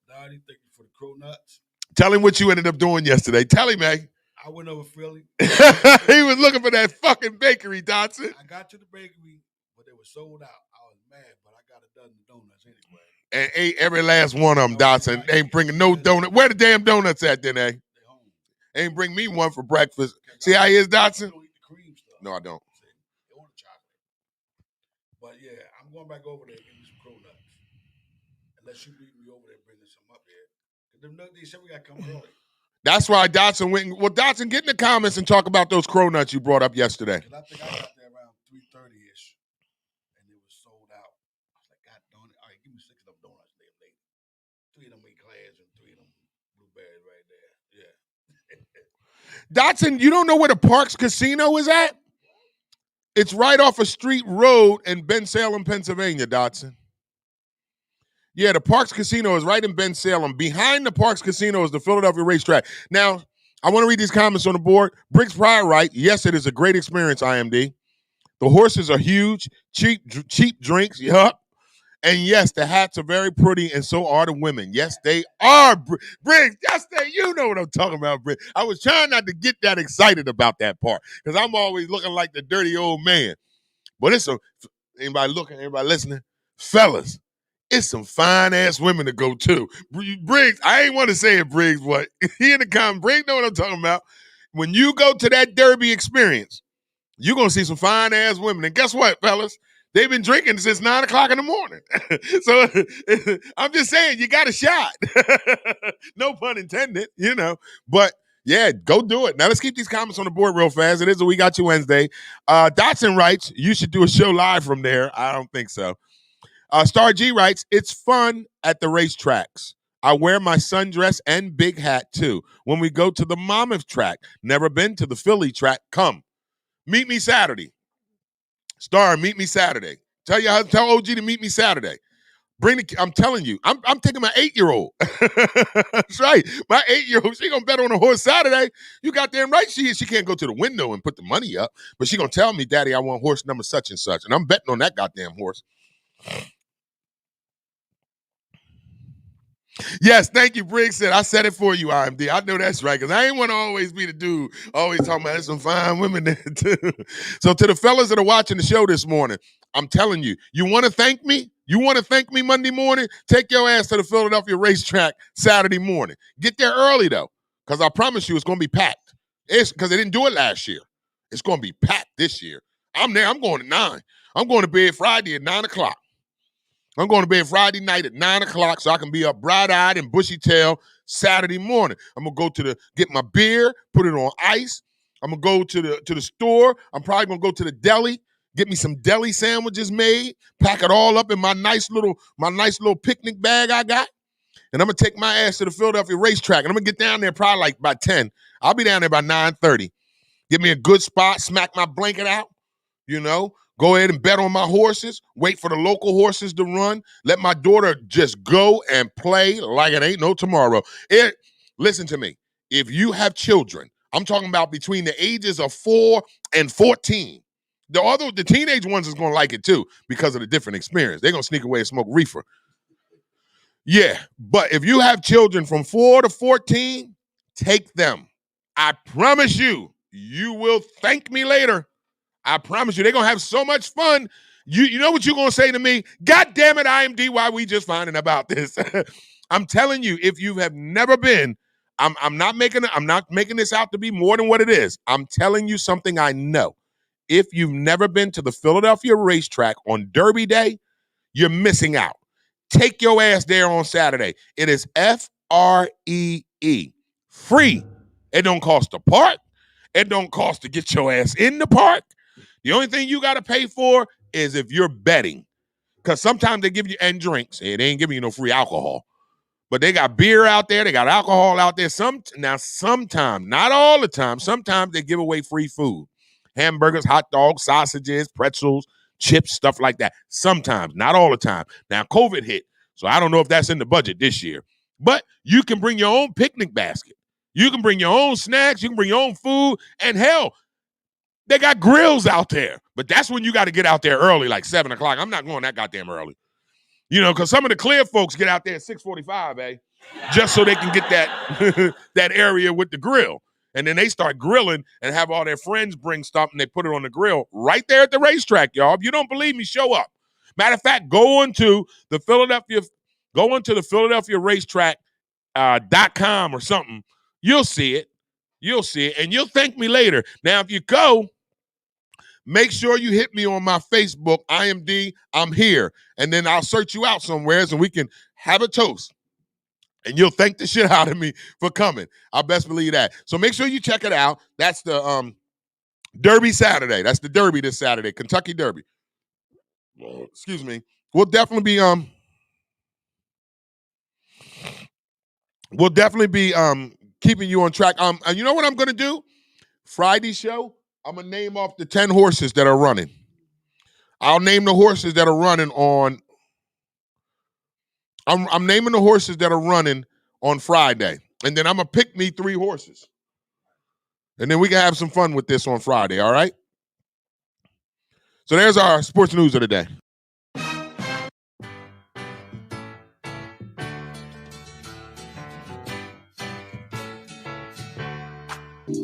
Dottie, thank you for the crow nuts. Tell him what you ended up doing yesterday. Tell him, I went over Philly. He was looking for that fucking bakery, Dotson. I got to the bakery, but they were sold out. I was mad, but I got a dozen donuts anyway. And ate every last one of them, Dotson. Ain't bringing no donut. Where the damn donuts at then, eh? Ain't bring me one for breakfast. See how he is, Dotson? No, I don't. But yeah, I'm going back over there and getting some crow nuts. Unless you meet me over there bringing some up here. Them nuts, they said we got to come early. That's why Dotson went. Well, Dotson, get in the comments and talk about those crow nuts you brought up yesterday. I think I got there around 3:30-ish, and it was sold out. I was like, God darn it. All right, give me 6 of them donuts there, lady. 3 of them eclairs and 3 of them blueberries right there. Yeah. Dotson, you don't know where the Parks Casino is at? It's right off a street road in Bensalem, Pennsylvania, Dotson. Yeah, the Parks Casino is right in Bensalem. Behind the Parks Casino is the Philadelphia racetrack. Now, I want to read these comments on the board. Briggs Pryor right. Yes, it is a great experience, IMD. The horses are huge, cheap drinks, yup. And yes, the hats are very pretty, and so are the women. Yes, they are. Briggs, you know what I'm talking about, Briggs. I was trying not to get that excited about that part because I'm always looking like the dirty old man. But it's anybody looking, everybody listening, fellas, it's some fine-ass women to go to. Briggs, I ain't want to say it, Briggs, but he in the comment, Briggs know what I'm talking about. When you go to that Derby experience, you're going to see some fine-ass women. And guess what, fellas? They've been drinking since 9 o'clock in the morning. So I'm just saying, you got a shot. No pun intended, But, yeah, go do it. Now, let's keep these comments on the board real fast. It is a We Got You Wednesday. Dotson writes, you should do a show live from there. I don't think so. Star G writes, it's fun at the racetracks. I wear my sundress and big hat, too. When we go to the Monmouth track, never been to the Philly track, come. Meet me Saturday. Star, meet me Saturday. Tell OG to meet me Saturday. I'm telling you, I'm taking my 8-year-old. That's right. My 8-year-old, she gonna bet on a horse Saturday. You got damn right she can't go to the window and put the money up, but she gonna tell me, Daddy, I want horse number such and such. And I'm betting on that goddamn horse. Yes, thank you, Briggs said. I said it for you, IMD. I know that's right, because I ain't want to always be the dude always talking about there's some fine women there, too. So to the fellas that are watching the show this morning, I'm telling you, you want to thank me? You want to thank me Monday morning? Take your ass to the Philadelphia racetrack Saturday morning. Get there early, though, because I promise you it's going to be packed. It's because they didn't do it last year. It's going to be packed this year. I'm there. I'm going at 9. I'm going to bed Friday at 9 o'clock. I'm going to bed Friday night at 9 o'clock so I can be up bright-eyed and bushy-tailed Saturday morning. I'm going to go get my beer, put it on ice. I'm going to go to the store. I'm probably going to go to the deli, get me some deli sandwiches made, pack it all up in my nice little picnic bag I got, and I'm going to take my ass to the Philadelphia racetrack, and I'm going to get down there probably like by 10. I'll be down there by 9:30. Get me a good spot, smack my blanket out, go ahead and bet on my horses, wait for the local horses to run, let my daughter just go and play like it ain't no tomorrow. Listen to me. If you have children, I'm talking about between the ages of 4 and 14. The teenage ones is going to like it too because of the different experience. They're going to sneak away and smoke reefer. Yeah, but if you have children from 4 to 14, take them. I promise you, you will thank me later. I promise you, they're going to have so much fun. You know what you're going to say to me? God damn it, IMD, why we just finding about this? I'm telling you, if you have never been, I'm not making this out to be more than what it is. I'm telling you something I know. If you've never been to the Philadelphia racetrack on Derby Day, you're missing out. Take your ass there on Saturday. It is FREE. Free. It don't cost to park. It don't cost to get your ass in the park. The only thing you got to pay for is if you're betting. Because sometimes they give you, and drinks. They ain't giving you no free alcohol. But they got beer out there. They got alcohol out there. Sometimes, not all the time, sometimes they give away free food. Hamburgers, hot dogs, sausages, pretzels, chips, stuff like that. Sometimes, not all the time. Now, COVID hit, so I don't know if that's in the budget this year. But you can bring your own picnic basket. You can bring your own snacks. You can bring your own food. And hell, they got grills out there. But that's when you got to get out there early, like 7 o'clock. I'm not going that goddamn early. Because some of the clear folks get out there at 6:45, just so they can get that that area with the grill. And then they start grilling and have all their friends bring stuff and they put it on the grill right there at the racetrack, y'all. If you don't believe me, show up. Matter of fact, go into the Philadelphia racetrack.com or something. You'll see it. And you'll thank me later. Now, if you go, make sure you hit me on my Facebook, IMD, I'm here. And then I'll search you out somewhere and we can have a toast. And you'll thank the shit out of me for coming. I best believe that. So make sure you check it out. That's the Derby Saturday. That's the Derby this Saturday, Kentucky Derby. Excuse me. We'll definitely be keeping you on track. And you know what I'm gonna do? Friday show, I'm gonna name off the 10 horses that are running. I'll name the horses that are running on. I'm naming the horses that are running on Friday. And then I'm going to pick me 3 horses. And then we can have some fun with this on Friday, all right? So there's our sports news of the day.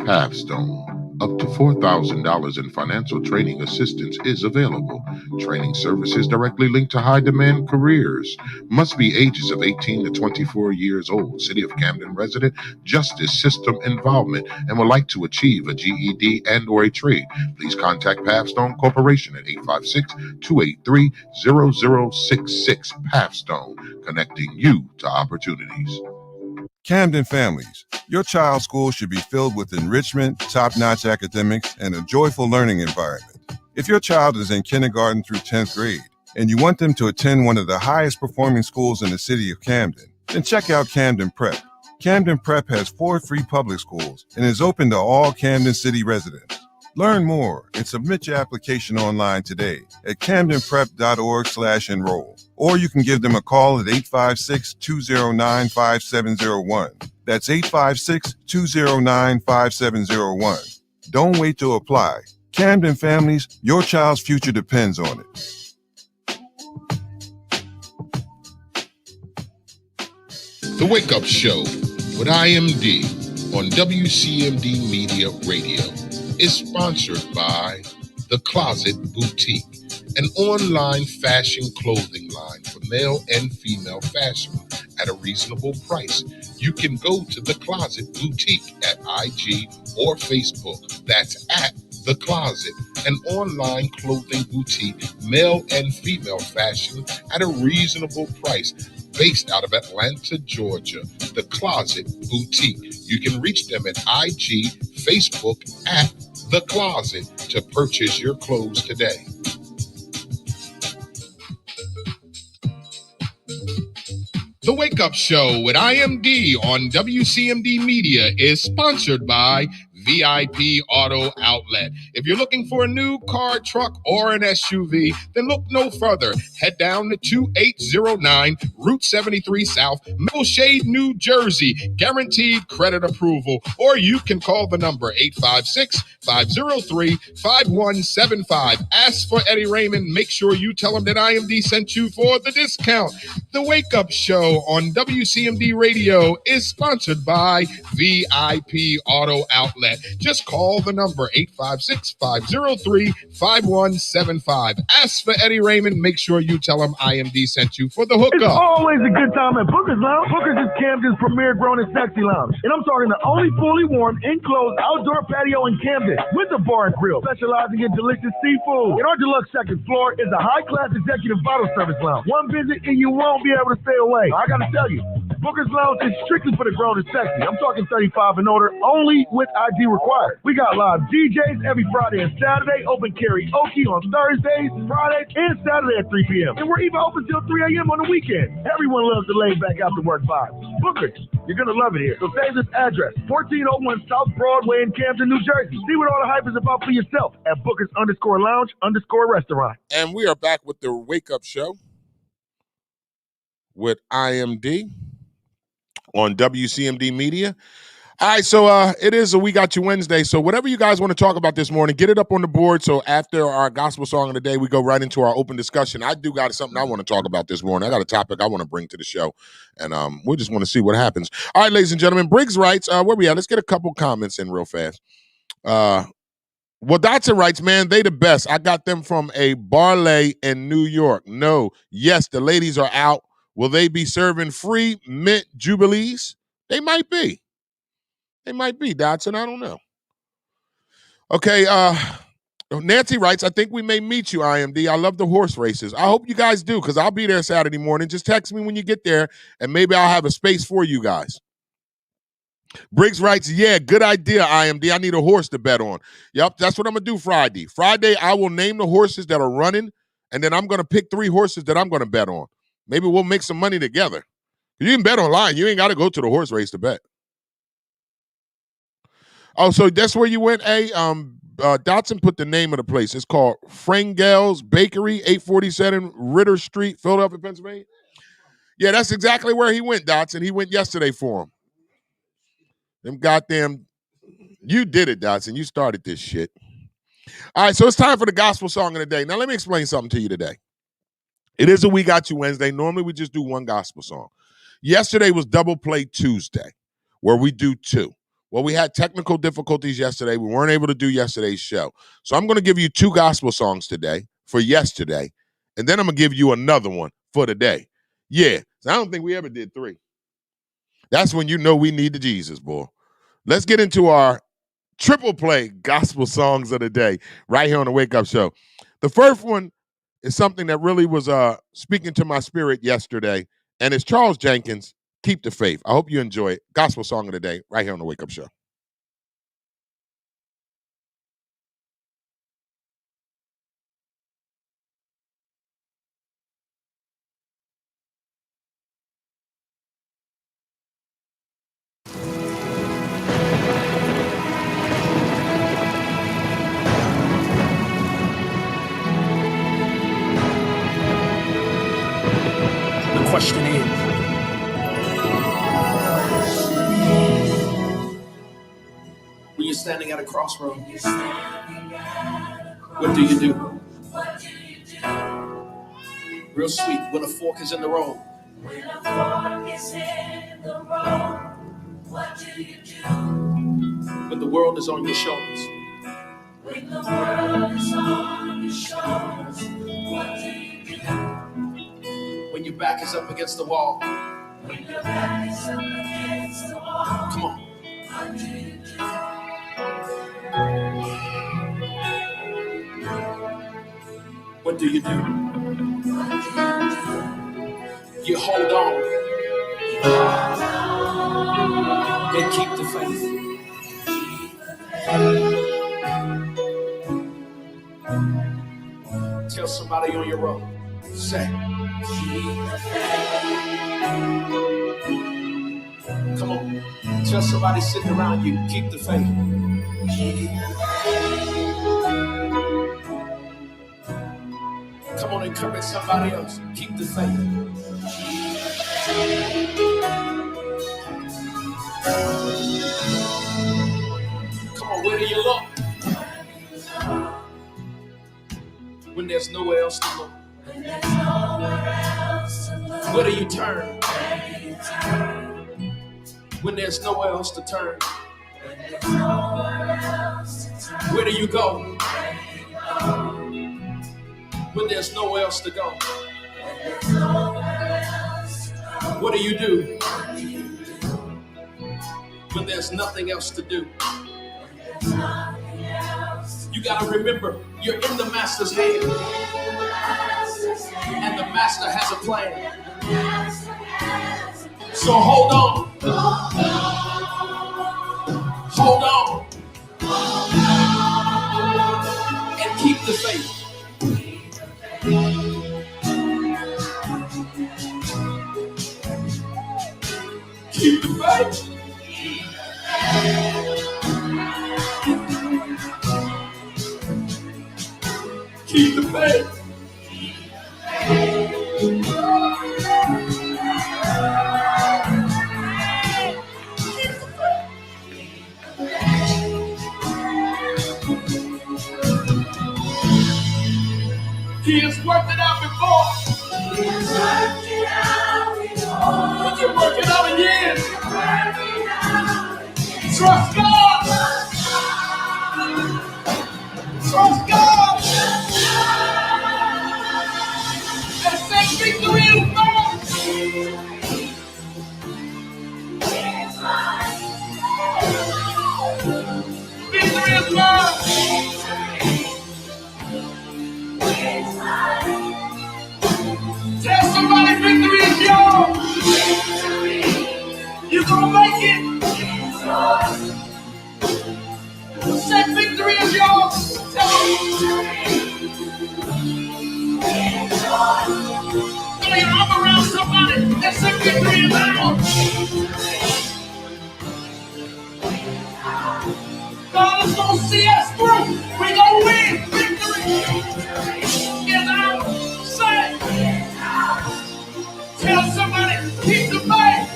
Pathstone. Up to $4,000 in financial training assistance is available. Training services directly linked to high-demand careers. Must be ages of 18 to 24 years old. City of Camden resident, justice system involvement, and would like to achieve a GED and or a trade. Please contact Pathstone Corporation at 856-283-0066. Pathstone, connecting you to opportunities. Camden families, your child's school should be filled with enrichment, top-notch academics, and a joyful learning environment. If your child is in kindergarten through 10th grade and you want them to attend one of the highest performing schools in the city of Camden, then check out Camden Prep. Camden Prep has 4 free public schools and is open to all Camden City residents. Learn more and submit your application online today at camdenprep.org/enroll. Or you can give them a call at 856-209-5701. That's 856-209-5701. Don't wait to apply. Camden families, your child's future depends on it. The Wake Up Show with IMD on WCMD Media Radio is sponsored by The Closet Boutique, an online fashion clothing line for male and female fashion at a reasonable price. You can go to The Closet Boutique at IG or Facebook. That's at The Closet, an online clothing boutique, male and female fashion at a reasonable price, based out of Atlanta, Georgia. The Closet Boutique. You can reach them at IG, Facebook at The Closet to purchase your clothes today. The Wake Up Show with IMD on WCMD Media is sponsored by VIP Auto Outlet. If you're looking for a new car, truck, or an SUV, then look no further. Head down to 2809 Route 73 South, Millshade, New Jersey. Guaranteed credit approval. Or you can call the number 856-503-5175. Ask for Eddie Raymond. Make sure you tell him that IMD sent you for the discount. The Wake Up Show on WCMD Radio is sponsored by VIP Auto Outlet. Just call the number 856-503-5175. Ask for Eddie Raymond. Make sure you tell him IMD sent you for the hookup. It's always a good time at Booker's Lounge. Booker's is Camden's premier grown and sexy lounge. And I'm talking the only fully warm, enclosed outdoor patio in Camden with a bar and grill, specializing in delicious seafood. And our deluxe second floor is a high-class executive bottle service lounge. One visit and you won't be able to stay away. I gotta tell you, Booker's Lounge is strictly for the grown and sexy. I'm talking 35 and older, only with ID required. We got live DJs every Friday and Saturday, open karaoke on Thursdays, Fridays, and Saturday at 3 p.m. And we're even open till 3 a.m. on the weekend. Everyone loves the laid back after work vibe. Bookers, you're gonna love it here. So save this address, 1401 South Broadway in Camden, New Jersey. See what all the hype is about for yourself at Bookers_Lounge_restaurant. And we are back with the Wake Up Show with IMD on WCMD Media. All right, so it is a We Got You Wednesday. So whatever you guys want to talk about this morning, get it up on the board. So after our gospel song of the day, we go right into our open discussion. I do got something I want to talk about this morning. I got a topic I want to bring to the show, and we just want to see what happens. All right, ladies and gentlemen, Briggs writes, where we at? Let's get a couple comments in real fast. Well, Dotson writes, man, they the best. I got them from a barley in New York. No, yes, the ladies are out. Will they be serving free mint jubilees? They might be. They might be, Dotson. I don't know. Okay, Nancy writes, I think we may meet you, IMD. I love the horse races. I hope you guys do, because I'll be there Saturday morning. Just text me when you get there, and maybe I'll have a space for you guys. Briggs writes, yeah, good idea, IMD. I need a horse to bet on. Yep, that's what I'm going to do Friday. Friday, I will name the horses that are running, and then I'm going to pick 3 horses that I'm going to bet on. Maybe we'll make some money together. You can bet online. You ain't got to go to the horse race to bet. Oh, so that's where you went, Dotson put the name of the place. It's called Frangel's Bakery, 847 Ritter Street, Philadelphia, Pennsylvania. Yeah, that's exactly where he went, Dotson. He went yesterday for him. Them goddamn, you did it, Dotson. You started this shit. All right, so it's time for the gospel song of the day. Now, let me explain something to you today. It is a We Got You Wednesday. Normally, we just do one gospel song. Yesterday was Double Play Tuesday, where we do 2. Well, we had technical difficulties yesterday. We weren't able to do yesterday's show. So I'm going to give you 2 gospel songs today for yesterday, and then I'm going to give you another one for today. Yeah, so I don't think we ever did 3. That's when you know we need the Jesus, boy. Let's get into our triple play gospel songs of the day right here on the Wake Up Show. The first one is something that really was speaking to my spirit yesterday, and it's Charles Jenkins, Keep the Faith. I hope you enjoy it. Gospel song of the day right here on the Wake Up Show. The question is, when you're standing at a crossroad, what do you do? Real sweet, when a fork is in the road. When a fork is in the road, what do you do? When the world is on your shoulders. When the world is on your shoulders, what do you do? When your back is up against the wall. When your back is up against the wall. Come on. What do you do? What do? You hold on and keep the faith. Tell somebody on your road. Say, come on. Tell somebody sitting around you, keep the faith. Come on, encourage somebody else. Keep the faith. Come on, where do you look? When there's nowhere else to look. Where do you turn? When there's nowhere else to turn. Where do you go? When there's nowhere else to go. What do you do? When there's nothing else to do. You gotta remember, you're in the master's hand. And the master has a plan. So hold on. Hold on. And keep the faith. Keep the faith. Keep the faith. He has worked it out before. He has worked it out before. He can work it out again. Trust God. Trust God. And say victory is mine. Victory is mine. Tell somebody victory is yours. You're gonna make it. Say victory is yours. Tell them. Throw your arm around somebody and say victory is ours. God is gonna see us through. We're gonna win. Victory is ours. Say it. Tell somebody, keep the faith.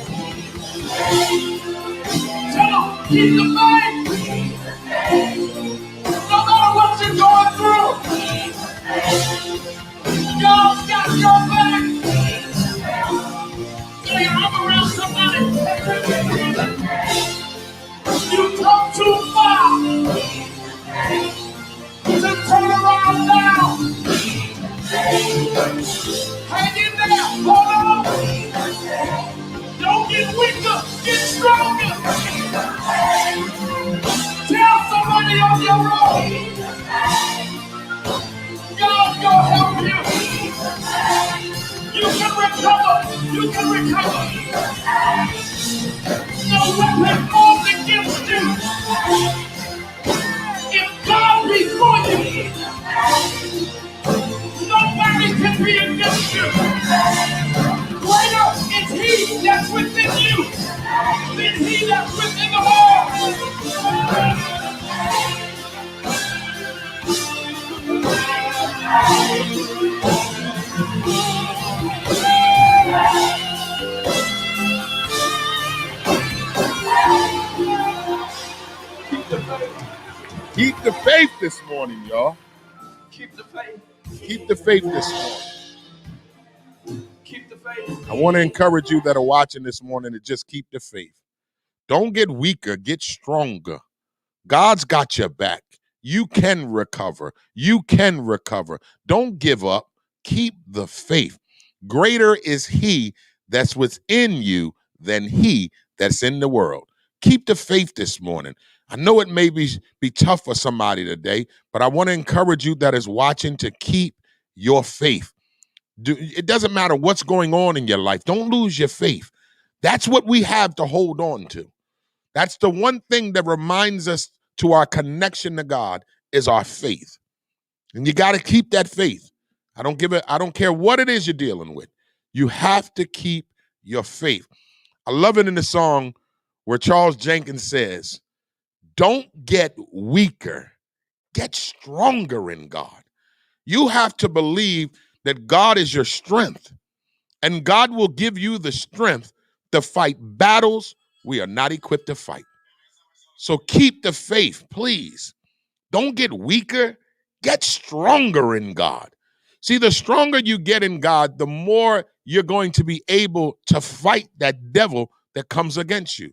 Tell them, keep the faith. No matter what you're going through, God's got your back. Throw your arm around somebody. You come too far to turn around now. Hang in there, hold on. Don't get weaker, get stronger. Tell somebody on your road, God gonna help you. You can recover, you can recover. No weapon formed against you. If God be for you, nobody can be against you. Greater is He that's within you than he that's within the world. Keep the faith this morning, y'all. Keep the faith. Keep the faith this morning. Keep the faith. I want to encourage you that are watching this morning to just keep the faith. Don't get weaker, get stronger. God's got your back. You can recover. You can recover. Don't give up. Keep the faith. Greater is He that's within you than he that's in the world. Keep the faith this morning. I know it may be tough for somebody today, but I want to encourage you that is watching to keep your faith. It doesn't matter what's going on in your life. Don't lose your faith. That's what we have to hold on to. That's the one thing that reminds us to our connection to God is our faith. And you got to keep that faith. I don't care what it is you're dealing with. You have to keep your faith. I love it in the song where Charles Jenkins says, don't get weaker, get stronger in God. You have to believe that God is your strength, and God will give you the strength to fight battles we are not equipped to fight. So keep the faith, please. Don't get weaker, get stronger in God. See, the stronger you get in God, the more you're going to be able to fight that devil that comes against you.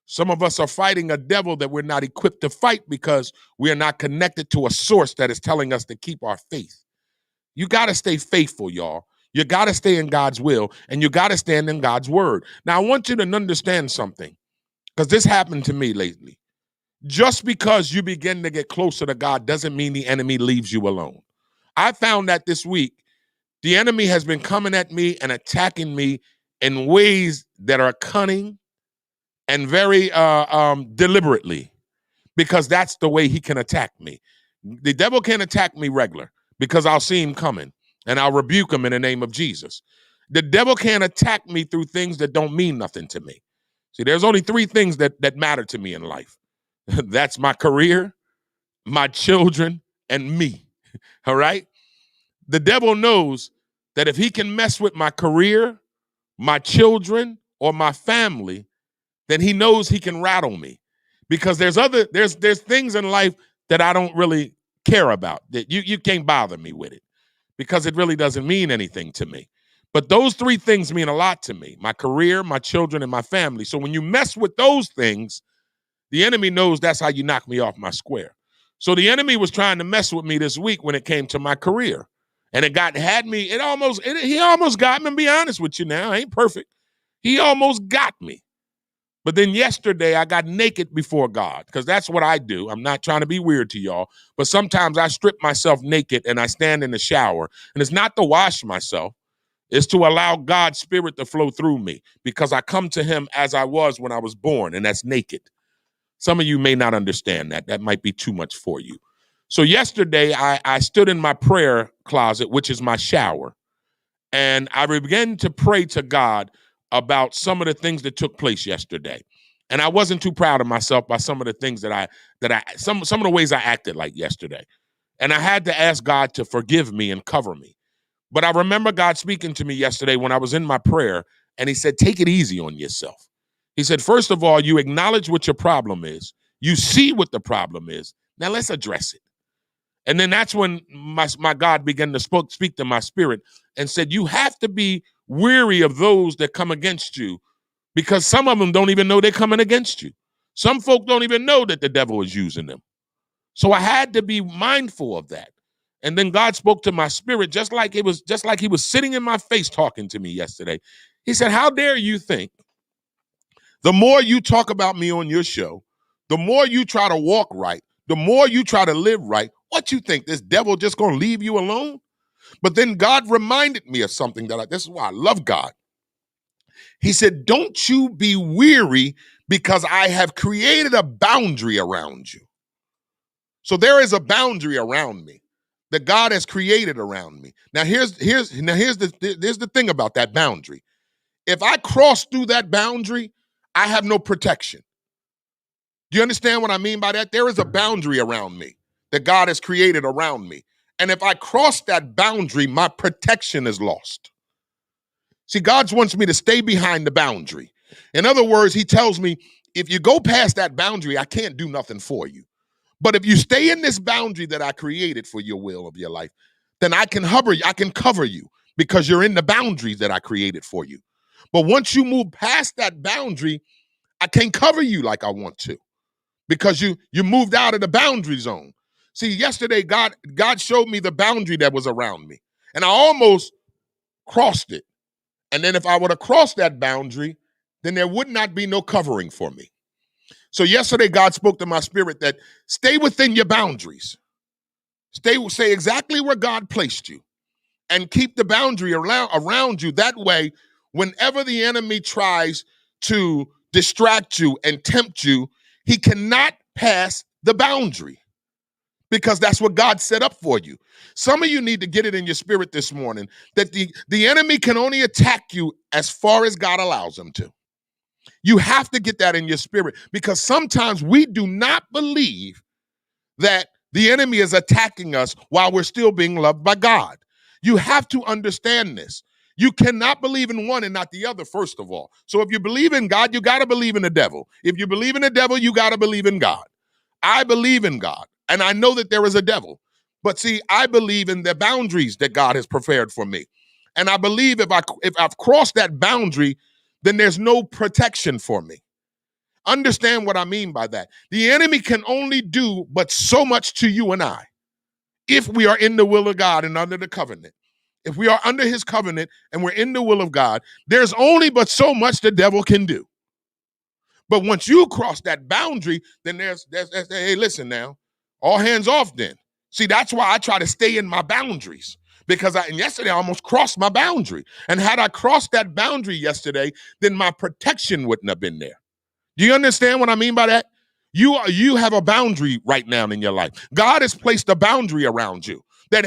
Some of us are fighting a devil that we're not equipped to fight because we are not connected to a source that is telling us to keep our faith. You got to stay faithful, y'all. You got to stay in God's will, and you got to stand in God's word. Now, I want you to understand something, because this happened to me lately. Just because you begin to get closer to God doesn't mean the enemy leaves you alone. I found that this week, the enemy has been coming at me and attacking me in ways that are cunning and very deliberately, because that's the way he can attack me. The devil can't attack me regular, because I'll see him coming and I'll rebuke him in the name of Jesus. The devil can't attack me through things that don't mean nothing to me. See, there's only three things that matter to me in life. That's my career, my children, and me. All right? The devil knows that if he can mess with my career, my children, or my family, then he knows he can rattle me. Because there's things in life that I don't really care about, that you can't bother me with it, because it really doesn't mean anything to me. But those three things mean a lot to me: my career, my children, and my family. So when you mess with those things, the enemy knows that's how you knock me off my square. So the enemy was trying to mess with me this week when it came to my career. And he almost got me, to be honest with you now. I ain't perfect. He almost got me. But then yesterday I got naked before God, because that's what I do. I'm not trying to be weird to y'all, but sometimes I strip myself naked and I stand in the shower. And it's not to wash myself. It's to allow God's spirit to flow through me, because I come to him as I was when I was born, and that's naked. Some of you may not understand that. That might be too much for you. So yesterday I stood in my prayer closet, which is my shower, and I began to pray to God about some of the things that took place yesterday. And I wasn't too proud of myself by some of the things some of the ways I acted like yesterday. And I had to ask God to forgive me and cover me. But I remember God speaking to me yesterday when I was in my prayer, and he said, take it easy on yourself. He said, first of all, you acknowledge what your problem is. You see what the problem is. Now let's address it. And then that's when my God began to speak to my spirit and said, you have to be weary of those that come against you, because some of them don't even know they're coming against you. Some folk don't even know that the devil is using them. So I had to be mindful of that. And then God spoke to my spirit just like he was sitting in my face talking to me yesterday. He said, how dare you think the more you talk about me on your show, the more you try to walk right, the more you try to live right, what you think, this devil just going to leave you alone? But then God reminded me of something this is why I love God. He said, don't you be weary, because I have created a boundary around you. So there is a boundary around me that God has created around me. Now here's the thing about that boundary. If I cross through that boundary, I have no protection. Do you understand what I mean by that? There is a boundary around me that God has created around me. And if I cross that boundary, my protection is lost. See, God wants me to stay behind the boundary. In other words, he tells me, if you go past that boundary, I can't do nothing for you. But if you stay in this boundary that I created for your will of your life, then I can cover you, because you're in the boundaries that I created for you. But once you move past that boundary, I can't cover you like I want to, because you moved out of the boundary zone. See, yesterday, God showed me the boundary that was around me, and I almost crossed it. And then if I would have crossed that boundary, then there would not be no covering for me. So yesterday, God spoke to my spirit that stay within your boundaries. Stay exactly where God placed you. and keep the boundary around you. That way, whenever the enemy tries to distract you and tempt you, he cannot pass the boundary, because that's what God set up for you. Some of you need to get it in your spirit this morning that the enemy can only attack you as far as God allows him to. You have to get that in your spirit, because sometimes we do not believe that the enemy is attacking us while we're still being loved by God. You have to understand this. You cannot believe in one and not the other, first of all. So if you believe in God, you got to believe in the devil. If you believe in the devil, you got to believe in God. I believe in God, and I know that there is a devil. But see, I believe in the boundaries that God has prepared for me. And I believe if I've crossed that boundary, then there's no protection for me. Understand what I mean by that. The enemy can only do but so much to you and I if we are in the will of God and under the covenant. If we are under his covenant and we're in the will of God, there's only but so much the devil can do. But once you cross that boundary, then there's hey, listen now, all hands off then. See, that's why I try to stay in my boundaries, because yesterday I almost crossed my boundary. And had I crossed that boundary yesterday, then my protection wouldn't have been there. Do you understand what I mean by that? You have a boundary right now in your life. God has placed a boundary around you that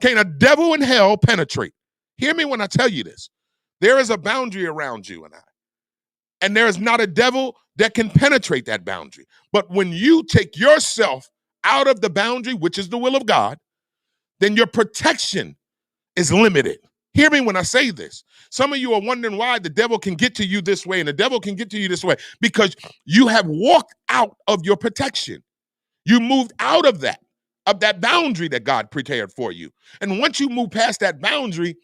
can a devil in hell penetrate. Hear me when I tell you this. There is a boundary around you and I. And there is not a devil that can penetrate that boundary. But when you take yourself out of the boundary, which is the will of God, then your protection is limited. Hear me when I say this. Some of you are wondering why the devil can get to you this way and the devil can get to you this way, because you have walked out of your protection. You moved out of that boundary that God prepared for you. And once you move past that boundary,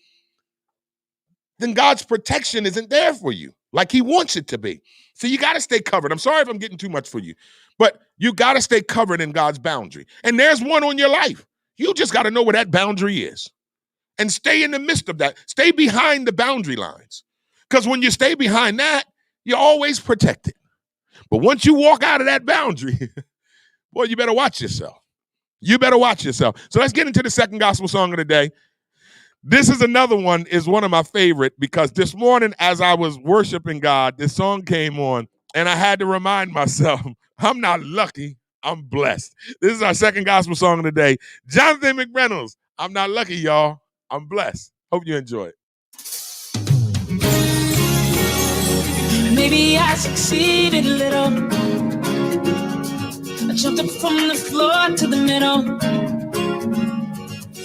then God's protection isn't there for you like he wants it to be. So you got to stay covered. I'm sorry if I'm getting too much for you, but you got to stay covered in God's boundary. And there's one on your life. You just got to know where that boundary is and stay in the midst of that. Stay behind the boundary lines, because when you stay behind that, you're always protected. But once you walk out of that boundary, boy, you better watch yourself. You better watch yourself. So let's get into the second gospel song of the day. This is another one, is one of my favorite, because this morning as I was worshiping God, this song came on and I had to remind myself, I'm not lucky, I'm blessed. This is our second gospel song of the day. Jonathan McReynolds, I'm not lucky, y'all, I'm blessed. Hope you enjoy it. Maybe I succeeded a little. I jumped up from the floor to the middle.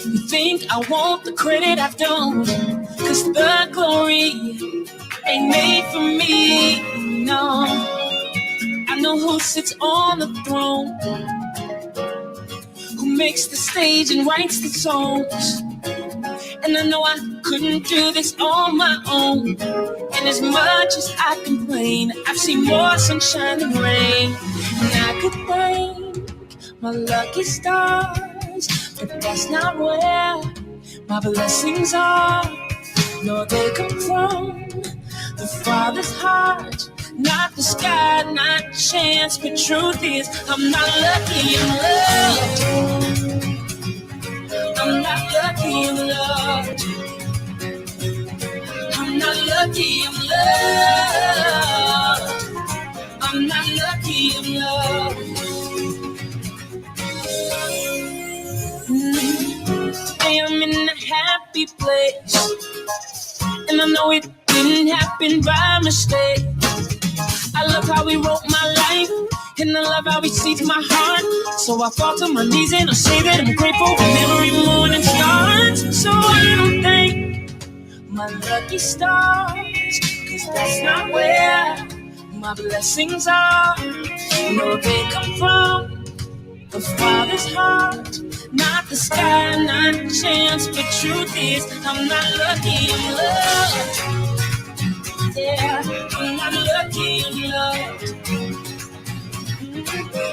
You think I want the credit, I don't, 'cause the glory ain't made for me, no. I know who sits on the throne, who makes the stage and writes the songs. And I know I couldn't do this on my own. And as much as I complain, I've seen more sunshine than rain. And I could thank my lucky stars, but that's not where my blessings are. No, they come from the Father's heart, not the sky, not chance. But truth is, I'm not lucky in love. I'm not lucky in love. I'm not lucky in love. I'm not lucky in love. Today I'm in a happy place, and I know it didn't happen by mistake. I love how he wrote my life, and I love how he sees my heart. So I fall to my knees and I say that I'm grateful when every morning starts. So I don't thank my lucky stars, 'cause that's not where my blessings are. No, they come from the Father's heart, not the sky, not chance. But truth is, I'm not lucky in love. Yeah, I'm not lucky in love.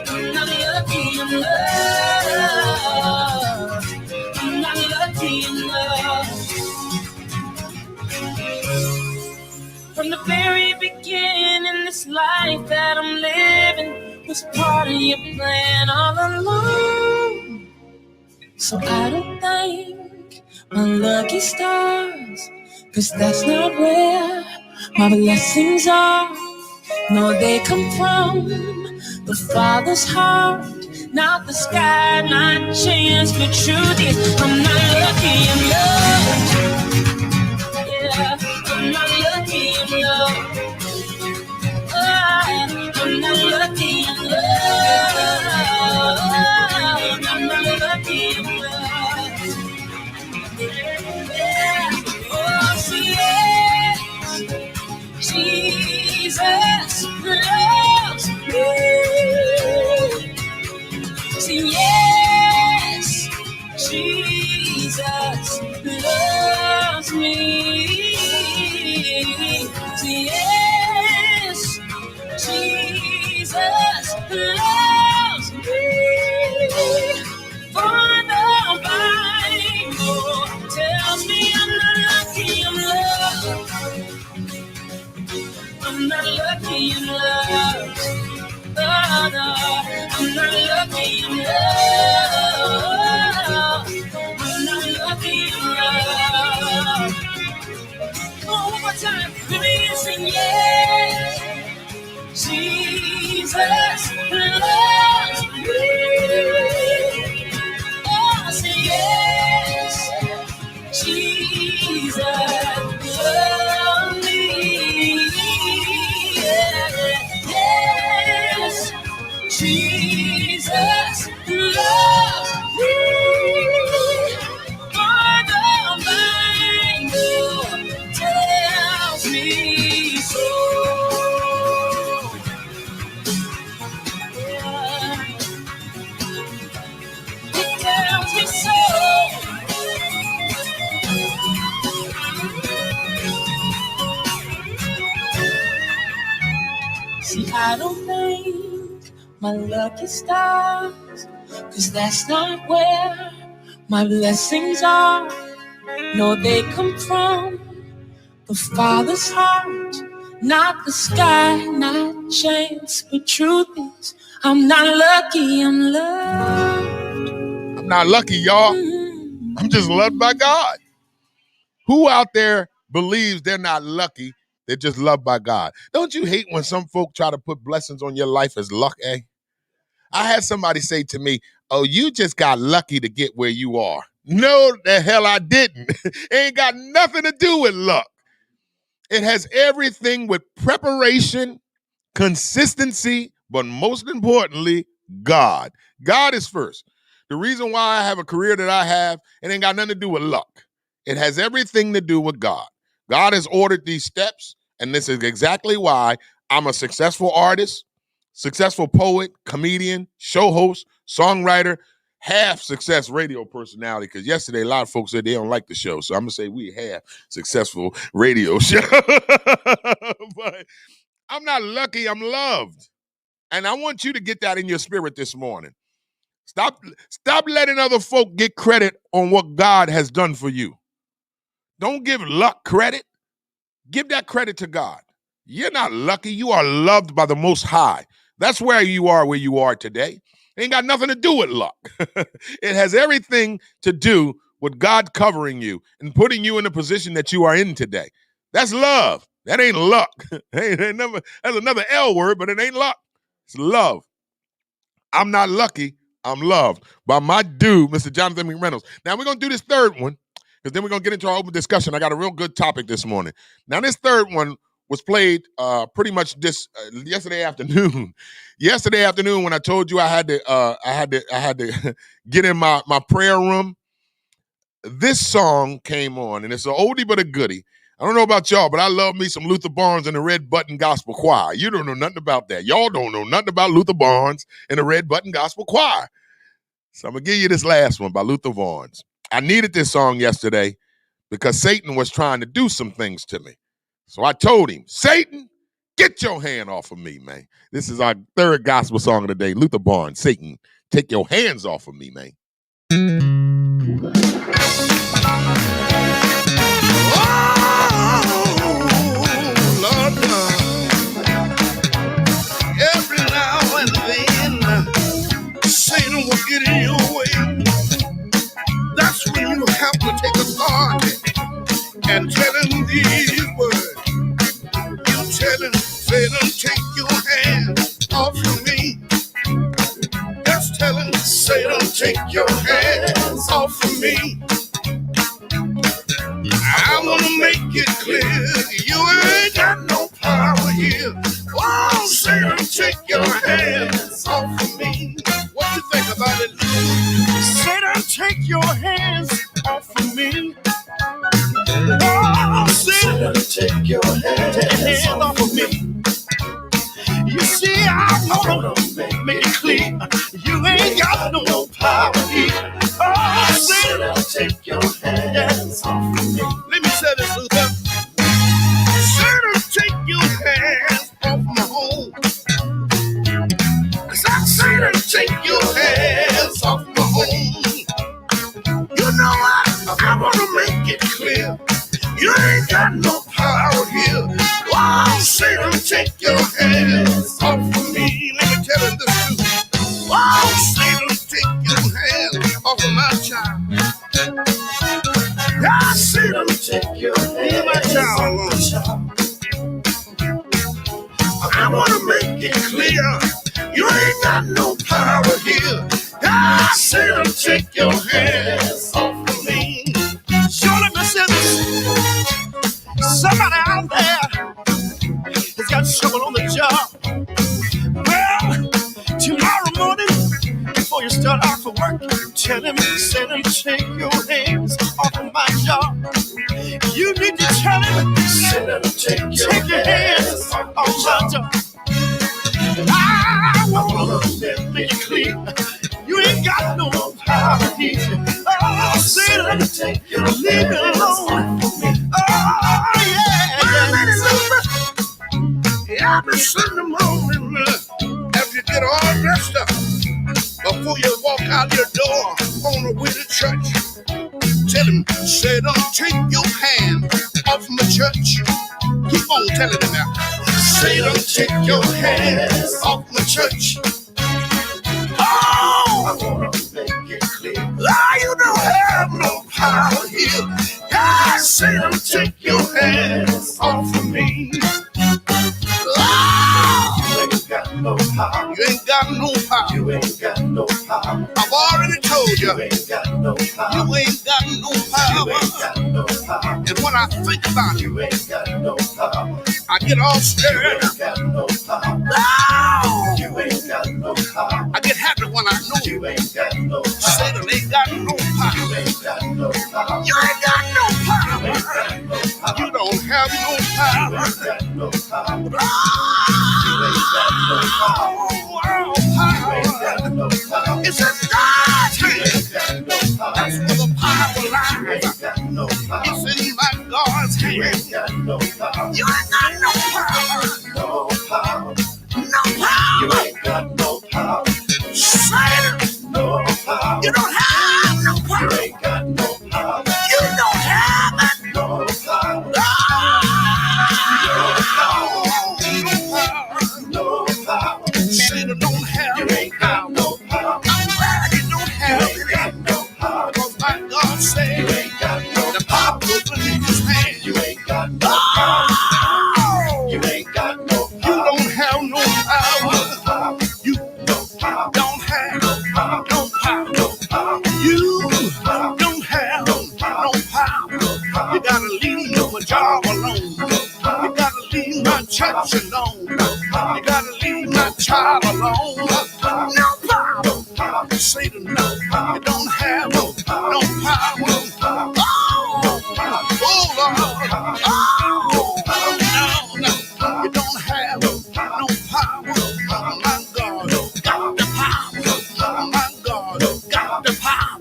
I'm not lucky in love. I'm not lucky in love. From the very beginning, this life that I'm living was part of your plan all along. So I don't thank my lucky stars, 'cause that's not where my blessings are. No, they come from the Father's heart, not the sky, not chance. But truth is, I'm not lucky in love. Yeah, I'm not lucky in love. I'm not lucky in love. I'm not lucky in love. Yeah. Oh, yes, Jesus loves me. See, yes, Jesus loves me. See, yes, Jesus loves me. For the Bible tells me I'm not lucky in love. I'm not lucky in love. Oh, no, I'm not lucky in love. I'm not lucky in love. Oh, one more time. Let me sing, yeah. Jesus loves me. Oh, I say yes. Jesus loves me. Yes, Jesus loves me. For the Bible tells me so. It tells me so. See, I don't thank my lucky stars, 'cause that's not where my blessings are. No, they come from the Father's heart, not the sky, not chance. But truth is, I'm not lucky, I'm loved. I'm not lucky, y'all. I'm just loved by God. Who out there believes they're not lucky? They're just loved by God. Don't you hate when some folk try to put blessings on your life as luck, eh? I had somebody say to me, oh, you just got lucky to get where you are. No, the hell I didn't. It ain't got nothing to do with luck. It has everything with preparation, consistency, but most importantly, God. God is first. The reason why I have a career that I have, it ain't got nothing to do with luck. It has everything to do with God. God has ordered these steps, and this is exactly why I'm a successful artist, successful poet, comedian, show host, songwriter, half success radio personality, because yesterday a lot of folks said they don't like the show, so I'm going to say we have successful radio show. But I'm not lucky, I'm loved. And I want you to get that in your spirit this morning. Stop letting other folk get credit on what God has done for you. Don't give luck credit. Give that credit to God. You're not lucky. You are loved by the Most High. That's where you are today. It ain't got nothing to do with luck. It has everything to do with God covering you and putting you in the position that you are in today. That's love. That ain't luck. That's another L word, but it ain't luck. It's love. I'm not lucky. I'm loved by my dude, Mr. Jonathan McReynolds. Now we're going to do this third one, because then we're going to get into our open discussion. I got a real good topic this morning. Now, this third one was played pretty much yesterday afternoon. Yesterday afternoon, when I told you I had to get in my prayer room, this song came on, and it's an oldie but a goodie. I don't know about y'all, but I love me some Luther Barnes and the Red Button Gospel Choir. You don't know nothing about that. Y'all don't know nothing about Luther Barnes and the Red Button Gospel Choir. So I'm going to give you this last one by Luther Barnes. I needed this song yesterday because Satan was trying to do some things to me. So I told him, Satan, get your hand off of me, man. This is our third gospel song of the day. Luther Barnes, Satan, take your hands off of me, man. Every now and then, Satan will get in your way. That's when you have to take authority and tell him these words. You tell him, Satan, take your hand off of me. Just tell him, Satan, take your hands off of me. I wanna make it clear, you ain't got no power here. Oh, Satan, take your hands off of me. What you think about it? Satan, take your hands off of me. Oh, Satan, take your hands off of me. You see, I wanna make it clear, you ain't got no power here. Oh, Satan, take your hands off of me. Let me say this, Luther. Satan, take your hands off my home. Satan, take your hands off my home. You know what? I wanna make it clear, you ain't got no power here. Wow, Satan, take your hands off of me. Let me tell him this too. Wow, Satan, take your hands off of my child. Yeah, Satan, take your hands off my child. I wanna make it clear, you ain't got no power here. Yeah, Satan, take your hands off of me. Surely, listen, somebody out there has got trouble on the job. Well, tomorrow morning, before you start out for work, tell him, Satan, take your hands off of my job. You need to tell him, Satan, take your hands off my job. I wanna make it clear, you ain't got no power here. Oh, Satan, leave me alone. Oh, yeah. I've been Sunday morning after you get all dressed up, before you walk out your door on the way to church. Tell him, Satan, take your hand off my church. Keep on telling him that. Satan, take your hands off my church. Oh, I wanna make it clear, you don't have no power here. God, Satan, take your hands off of me. You ain't got no power. You ain't got no power. You ain't got no power. I've already told you. You ain't got no power. You ain't got no power. You ain't got no power. And when I think about you ain't got no power, I get all scared. You ain't got no power. No! You ain't got no power. I get happy when I know you ain't got no power. Satan ain't got no power. You ain't got no power. You ain't got no power. You ain't got no power. You don't have no power. You ain't got no power. You ain't got no power. It's in God's hands. That's where the power lies. It's in my God's hands. You ain't got no power. No power. No power. You ain't got no power. Satan. No power. You don't have no power. You ain't got no power. You don't have it. No power. No power. Satan don't have you ain't got no power. I'm glad he don't have you ain't got no power. Because my God said you ain't got no the power was in his hand. You ain't got no power. You ain't got no power. You don't have no power. You don't have no power. No power. You don't have no power. You gotta leave your job alone. You gotta leave my church alone. You gotta leave my child alone. No power. Satan, no. You don't have no power. Oh, Lord. No. You don't have no power. My God got the power. My God got the power.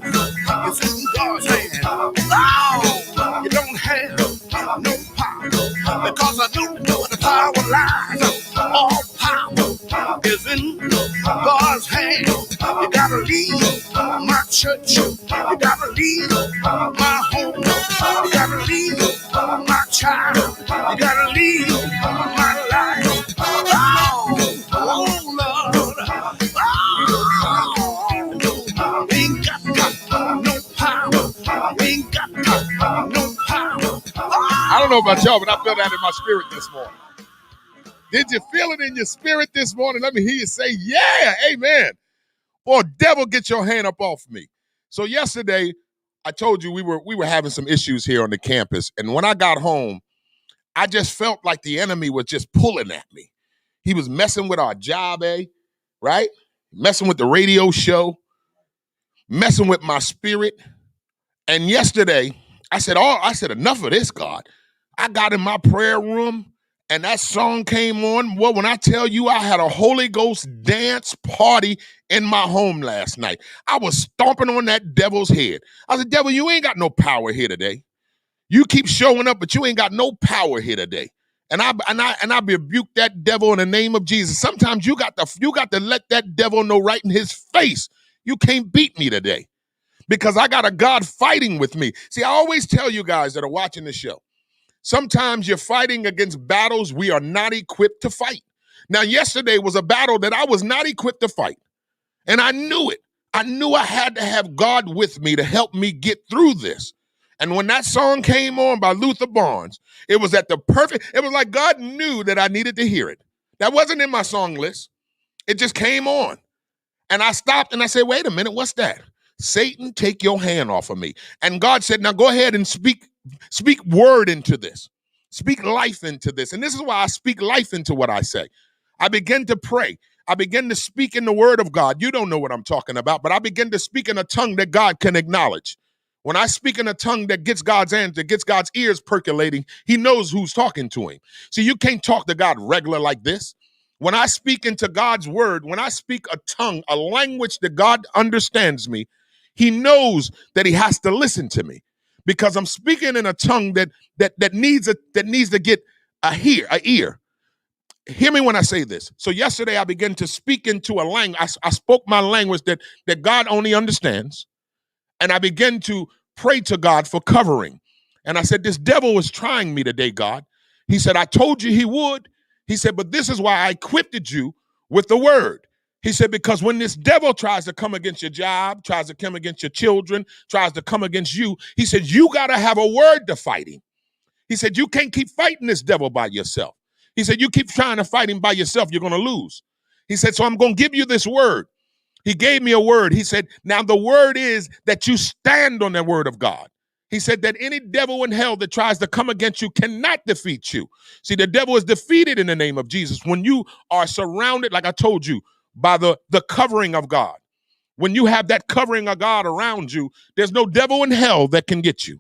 It's in God's hand. Oh, you don't have no power. Because I know where the power lies. All power is in God's hand. You gotta leave my church. You gotta leave my home. You gotta leave my child. You gotta leave my life. Oh Lord. Ain't got no power. Ain't got no power. I don't know about y'all, but I feel that in my spirit this morning. Did you feel it in your spirit this morning? Let me hear you say, yeah, amen. Boy, devil, get your hand up off me. So yesterday, I told you we were having some issues here on the campus. And when I got home, I just felt like the enemy was just pulling at me. He was messing with our job, right? Messing with the radio show, messing with my spirit. And yesterday, I said, enough of this, God. I got in my prayer room and that song came on. Well, when I tell you I had a Holy Ghost dance party in my home last night, I was stomping on that devil's head. I said, devil, you ain't got no power here today. You keep showing up, but you ain't got no power here today. And I rebuke that devil in the name of Jesus. Sometimes you got to let that devil know right in his face, you can't beat me today because I got a God fighting with me. See, I always tell you guys that are watching the show, sometimes you're fighting against battles we are not equipped to fight. Now, yesterday was a battle that I was not equipped to fight, and I knew it. I knew I had to have God with me to help me get through this. And when that song came on by Luther Barnes, it was at the perfect, it was like God knew that I needed to hear it. That wasn't in my song list. It just came on. And I stopped and I said, wait a minute, what's that? Satan, take your hand off of me. And God said, now go ahead and speak word into this. Speak life into this. And this is why I speak life into what I say. I begin to pray. I begin to speak in the word of God. You don't know what I'm talking about, but I begin to speak in a tongue that God can acknowledge. When I speak in a tongue that gets God's answer, gets God's ears percolating, he knows who's talking to him. See, you can't talk to God regular like this. When I speak into God's word, when I speak a tongue, a language that God understands me, he knows that he has to listen to me because I'm speaking in a tongue that needs to get a ear. Hear me when I say this. So yesterday I began to speak into a language. I spoke my language that God only understands. And I began to pray to God for covering. And I said, this devil was trying me today, God. He said, I told you he would. He said, but this is why I equipped you with the word. He said, because when this devil tries to come against your job, tries to come against your children, tries to come against you, he said, you got to have a word to fight him. He said, you can't keep fighting this devil by yourself. He said, you keep trying to fight him by yourself, you're going to lose. He said, so I'm going to give you this word. He gave me a word. He said, now the word is that you stand on the word of God. He said that any devil in hell that tries to come against you cannot defeat you. See, the devil is defeated in the name of Jesus. When you are surrounded, like I told you, by the covering of God. When you have that covering of God around you, there's no devil in hell that can get you.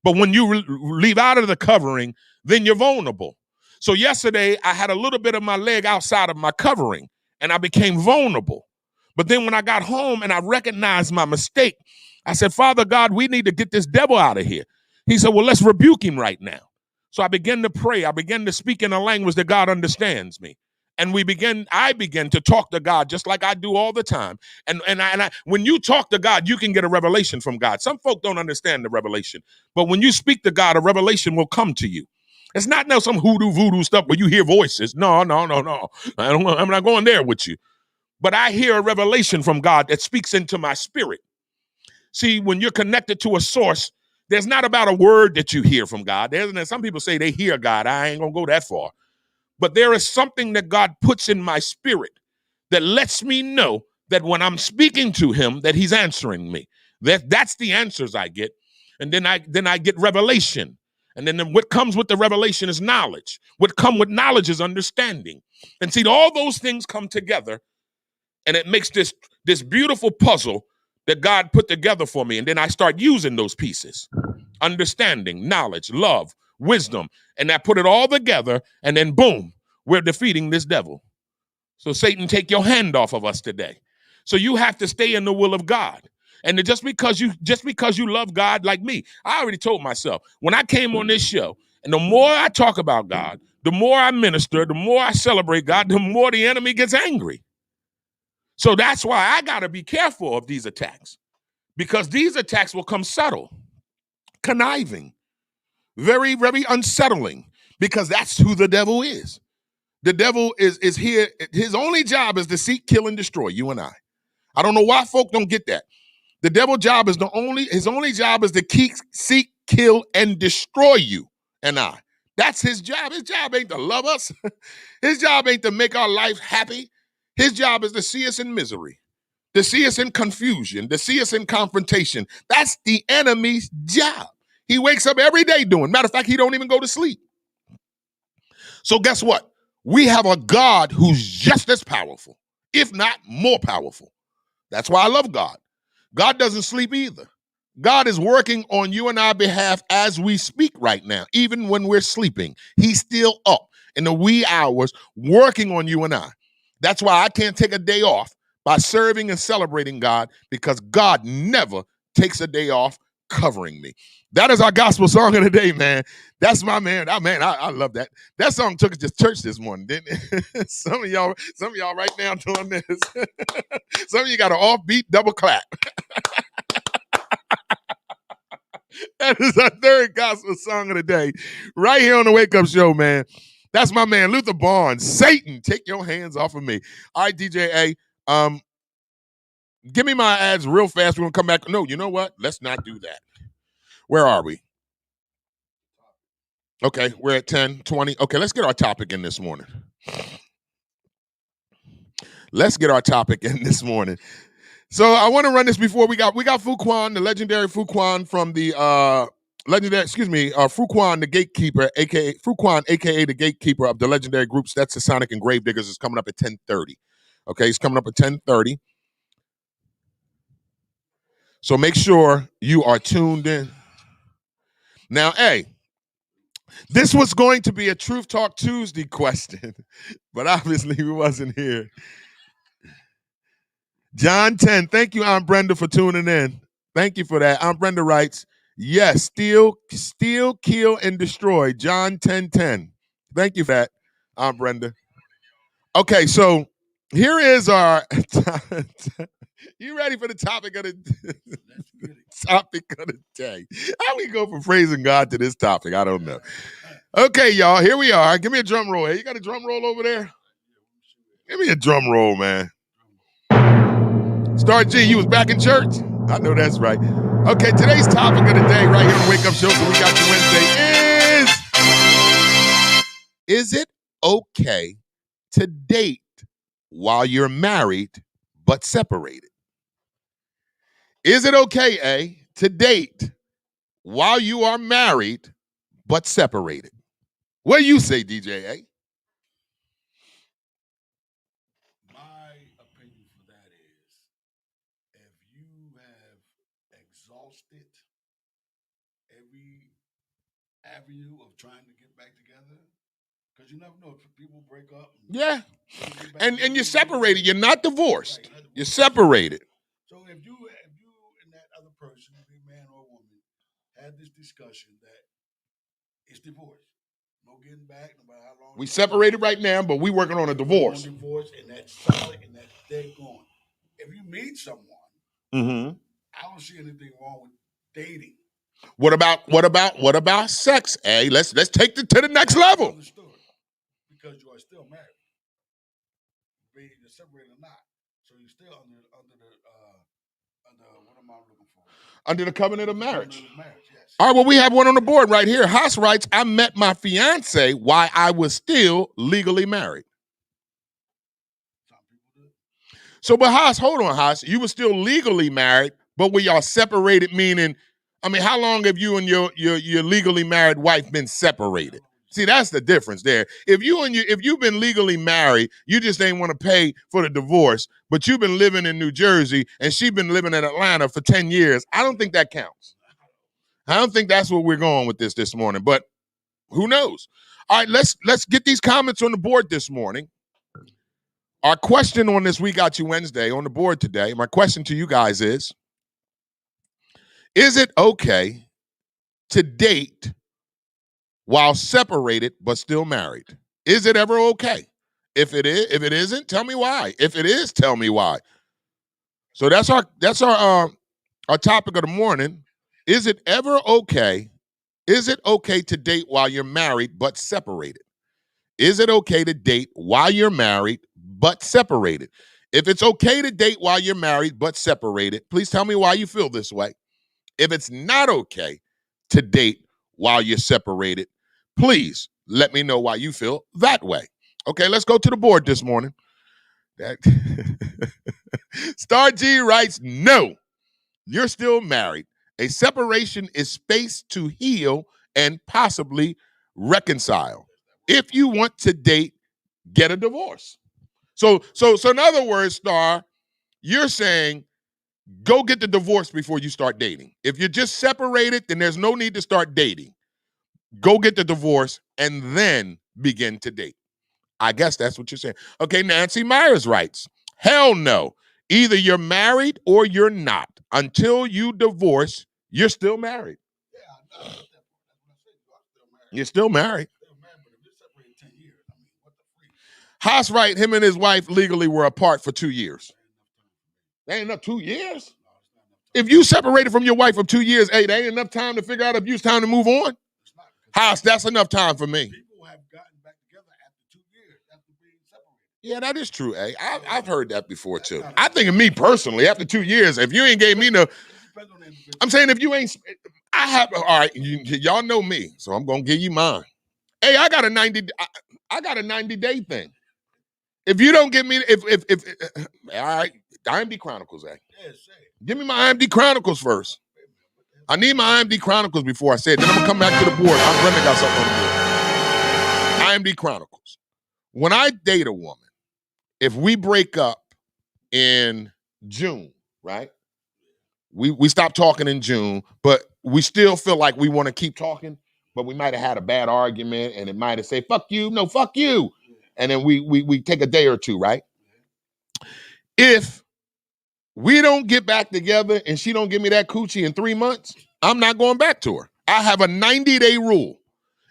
But when you leave out of the covering, then you're vulnerable. So yesterday, I had a little bit of my leg outside of my covering, and I became vulnerable. But then when I got home and I recognized my mistake, I said, Father God, we need to get this devil out of here. He said, well, let's rebuke him right now. So I began to pray. I began to speak in a language that God understands me. And I began to talk to God just like I do all the time. And when you talk to God, you can get a revelation from God. Some folk don't understand the revelation. But when you speak to God, a revelation will come to you. It's not now some hoodoo voodoo stuff where you hear voices. No. I'm not going there with you. But I hear a revelation from God that speaks into my spirit. See, when you're connected to a source, there's not about a word that you hear from God. Some people say they hear God. I ain't going to go that far. But there is something that God puts in my spirit that lets me know that when I'm speaking to him, that he's answering me. That's the answers I get. And then I get revelation. And then what comes with the revelation is knowledge. What comes with knowledge is understanding. And see, all those things come together. And it makes this beautiful puzzle that God put together for me. And then I start using those pieces. Understanding, knowledge, love, wisdom. And I put it all together. And then boom, we're defeating this devil. So Satan, take your hand off of us today. So you have to stay in the will of God. And just because you love God like me, I already told myself, when I came on this show, and the more I talk about God, the more I minister, the more I celebrate God, the more the enemy gets angry. So that's why I got to be careful of these attacks, because these attacks will come subtle, conniving, very, very unsettling, because that's who the devil is. The devil is here. His only job is to seek, kill, and destroy you and I. I don't know why folk don't get that. The devil's job is his only job is to seek, kill, and destroy you and I. That's his job. His job ain't to love us. His job ain't to make our life happy. His job is to see us in misery, to see us in confusion, to see us in confrontation. That's the enemy's job. He wakes up every day doing. Matter of fact, he don't even go to sleep. So guess what? We have a God who's just as powerful, if not more powerful. That's why I love God. God doesn't sleep either. God is working on you and our behalf as we speak right now. Even when we're sleeping, he's still up in the wee hours working on you and I. That's why I can't take a day off by serving and celebrating God, because God never takes a day off covering me. That is our gospel song of the day, man. That's my man. I love that. That song took us to church this morning, didn't it? Some of y'all right now doing this. Some of you got an offbeat double clap. That is our third gospel song of the day, right here on the Wake Up Show, man. That's my man, Luther Barnes. Satan, take your hands off of me. All right, DJ A, give me my ads real fast. We're going to come back. No, you know what? Let's not do that. Where are we? Okay, we're at 10:20. Okay, let's get our topic in this morning. So I want to run this before we got Fuquan, the legendary Fuquan from the Fuquan, the gatekeeper, aka Fuquan, aka the gatekeeper of the legendary groups That's the Sonic and Gravediggers, is coming up at 10:30. Okay, he's coming up at 10:30. So make sure you are tuned in. Now, hey, this was going to be a Truth Talk Tuesday question, but obviously we wasn't here. John 10, thank you, Aunt Brenda, for tuning in. Thank you for that. Aunt Brenda writes, yes, steal, kill, and destroy. John 10:10. Thank you for that, Aunt Brenda. Okay, so here is our you ready for the topic of the day? How we go from praising God to this topic? I don't know. Okay, y'all, here we are. Give me a drum roll. Hey, you got a drum roll over there? Give me a drum roll, man. Star G, you was back in church? I know that's right. Okay, today's topic of the day right here on the Wake Up Show, so we got you Wednesday, is it okay to date while you're married but separated? Is it okay, to date while you are married but separated? What do you say, DJ A? My opinion for that is, if you have exhausted every avenue of trying to get back together, because you never know if people break up. Yeah, and you're separated. You're not divorced. Right, you're separated. So if you and that other person, be man or woman, had this discussion that it's divorce. No getting back, no matter how long. We separated right now, but we working on a divorce. Divorce, and that's solid, and that's dead gone. If you meet someone, I don't see anything wrong with dating. What about sex? Hey, let's take it to the next level. Because you are still married, be you separated or not. So you're still under what am I looking for? Under the covenant of marriage. Yes. All right, well, we have one on the board right here. Haas writes, I met my fiance while I was still legally married. So, but Haas, hold on, Haas. You were still legally married, but were y'all separated, meaning, I mean, how long have you and your legally married wife been separated? See, that's the difference there. If you've been legally married, you just ain't want to pay for the divorce, but you've been living in New Jersey and she's been living in Atlanta for 10 years. I don't think that counts. I don't think that's where we're going with this morning, but who knows? All right, let's get these comments on the board this morning. Our question on this We Got You Wednesday on the board today, my question to you guys is it okay to date while separated but still married? Is it ever okay? If it isn't, tell me why. If it is, tell me why. So that's our topic of the morning. Is it ever okay? Is it okay to date while you're married but separated? Is it okay to date while you're married but separated? If it's okay to date while you're married but separated, please tell me why you feel this way. If it's not okay to date while you're separated, Please let me know why you feel that way. Okay, let's go to the board this morning. Star G writes, no, you're still married. A separation is space to heal and possibly reconcile. If you want to date, get a divorce. So in other words, Star, you're saying go get the divorce before you start dating. If you're just separated, then there's no need to start dating. Go get the divorce and then begin to date. I guess that's what you're saying. Okay, Nancy Myers writes, hell no. Either you're married or you're not. Until you divorce, you're still married. You're still married. Haas writes, him and his wife legally were apart for 2 years. That ain't enough 2 years. If you separated from your wife for 2 years, hey, that ain't enough time to figure out if it's time to move on. Haas, that's enough time for me. Yeah, that is true, eh? I've heard that before, too. I think of me personally, after 2 years, if you ain't gave me I'm saying if you ain't, all right, y'all know me, so I'm going to give you mine. Hey, I got a 90-day thing. If you don't give me, all right, IMD Chronicles, eh? Give me my IMD Chronicles first. I need my IMD Chronicles before I say it. Then I'm going to come back to the board. I'm Brenda got something on the board. IMD Chronicles. When I date a woman, if we break up in June, right? We stop talking in June, but we still feel like we want to keep talking, but we might have had a bad argument and it might have said, fuck you, no, fuck you. And then we take a day or two, right? If we don't get back together and she don't give me that coochie in 3 months, I'm not going back to her. I have a 90-day rule.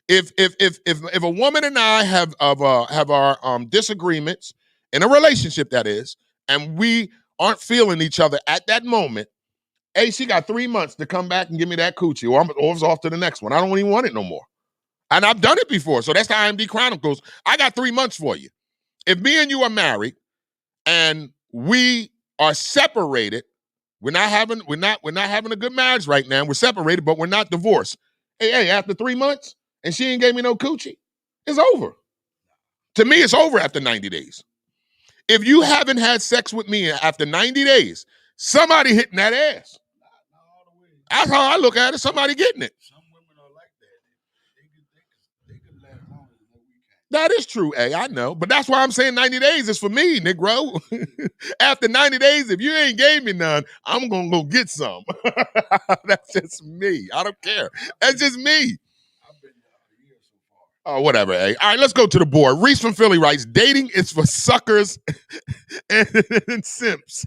If a woman and I have our disagreements in a relationship, that is, and we aren't feeling each other at that moment, hey, she got 3 months to come back and give me that coochie, or it's off to the next one. I don't even want it no more. And I've done it before, so that's the IMD Chronicles. I got 3 months for you. If me and you are married and we are separated, we're not having a good marriage right now. We're separated, but we're not divorced. Hey, after 3 months and she ain't gave me no coochie, it's over. To me, it's over after 90 days. If you haven't had sex with me after 90 days, somebody hitting that ass. That's how I look at it. Somebody getting it. That is true, I know. But that's why I'm saying 90 days is for me, Negro. After 90 days, if you ain't gave me none, I'm going to go get some. That's just me. I don't care. That's just me. Oh, whatever, All right, let's go to the board. Reese from Philly writes, dating is for suckers and simps.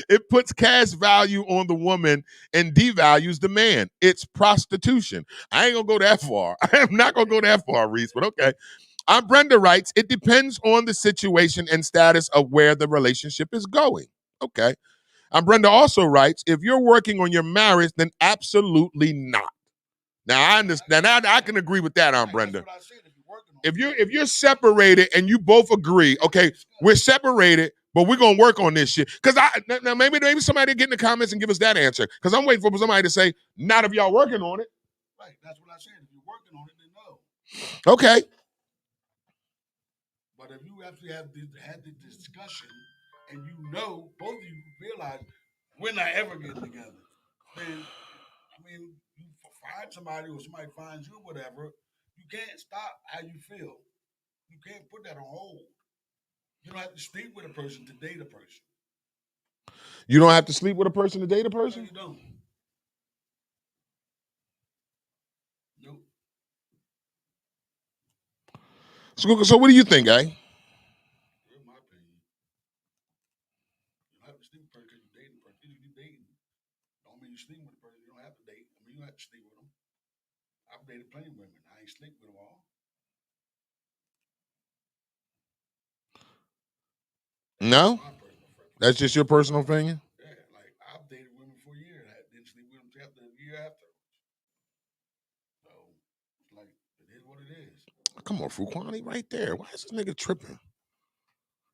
It puts cash value on the woman and devalues the man. It's prostitution. I ain't going to go that far. I am not going to go that far, Reese, but okay. Brenda writes, it depends on the situation and status of where the relationship is going. Okay. Brenda also writes, if you're working on your marriage, then absolutely not. Now I understand. I can agree with that, Aunt Brenda. If you're separated and you both agree, okay, we're separated, but we're gonna work on this shit. Because now maybe somebody get in the comments and give us that answer. Because I'm waiting for somebody to say, not if y'all working on it. Right, that's what I said. If you're working on it, then no. Okay. But if you actually had the discussion and you know, both of you realize we're not ever getting together, then you find somebody or somebody finds you, whatever, you can't stop how you feel. You can't put that on hold. You don't have to sleep with a person to date a person. You don't have to sleep with a person to date a person? No, you don't. Nope. So what do you think, In my opinion, you don't have to sleep with a person because you're dating a person. You're dating. Don't mean you sleep with a person. You don't have to date. You don't have to sleep with them. I've dated plenty of women. I ain't sleep with them all. No? That's just your personal opinion? Yeah, like I've dated women for years. I didn't sleep with them after a year after. So, like, it is what it is. Come on, Fruquani, right there. Why is this nigga tripping?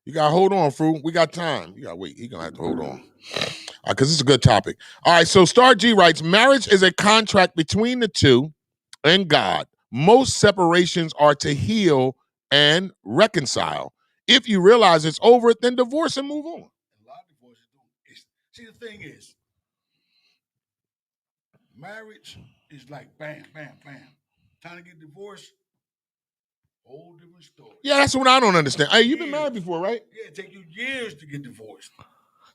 You got to hold on, Fru. We got time. You got to wait. He going to have to hold on. Because it's a good topic. All right, so Star G writes, marriage is a contract between the two and God. Most separations are to heal and reconcile. If you realize it's over, then divorce and move on. A lot of divorces don't. See, the thing is, marriage is like bam, bam, bam. Time to get divorced, whole different story. Yeah, that's what I don't understand. Hey, you've been married before, right? Yeah, it takes you years to get divorced.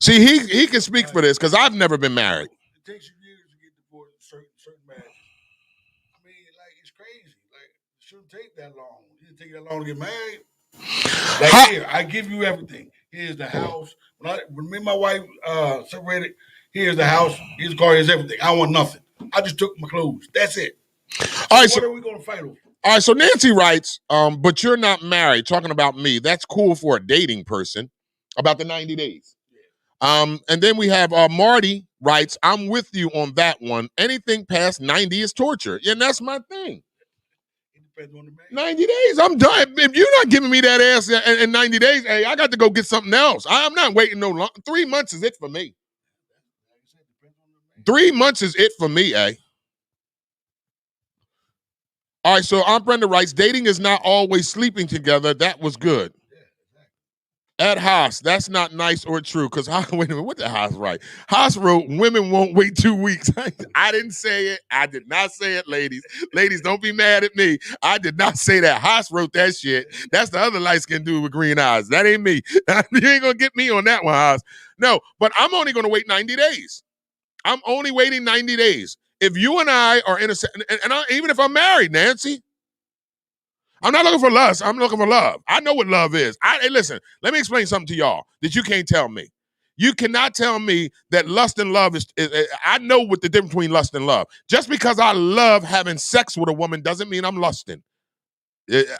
See, he can speak for this because I've never been married. It takes you years to get divorced in certain marriages. I mean, like, it's crazy. Like, it shouldn't take that long. It didn't take that long to get married. Like, here, I give you everything. Here's the house. When me and my wife separated, here's the house, here's the car, here's everything. I want nothing. I just took my clothes. That's it. All right, what are we going to fight over? All right, so Nancy writes, but you're not married, talking about me. That's cool for a dating person, about the 90 days. And then we have Marty writes, I'm with you on that one. Anything past 90 is torture. Yeah, and that's my thing. 90 days, I'm done. If you're not giving me that ass in 90 days, hey, I got to go get something else. I'm not waiting no long. 3 months is it for me. 3 months is it for me, eh? All right, so Aunt Brenda writes, dating is not always sleeping together. That was good. At Haas, that's not nice or true, because wait a minute, what did Haas write? Haas wrote, women won't wait 2 weeks. I didn't say it. I did not say it, ladies. Ladies, don't be mad at me. I did not say that. Haas wrote that shit. That's the other light-skinned dude with green eyes. That ain't me. You ain't going to get me on that one, Haas. No, but I'm only going to wait 90 days. I'm only waiting 90 days. If you and I are in a, even if I'm married, Nancy, I'm not looking for lust. I'm looking for love. I know what love is. Hey, listen, let me explain something to y'all that you can't tell me. You cannot tell me that lust and love is I know what the difference between lust and love. Just because I love having sex with a woman doesn't mean I'm lusting.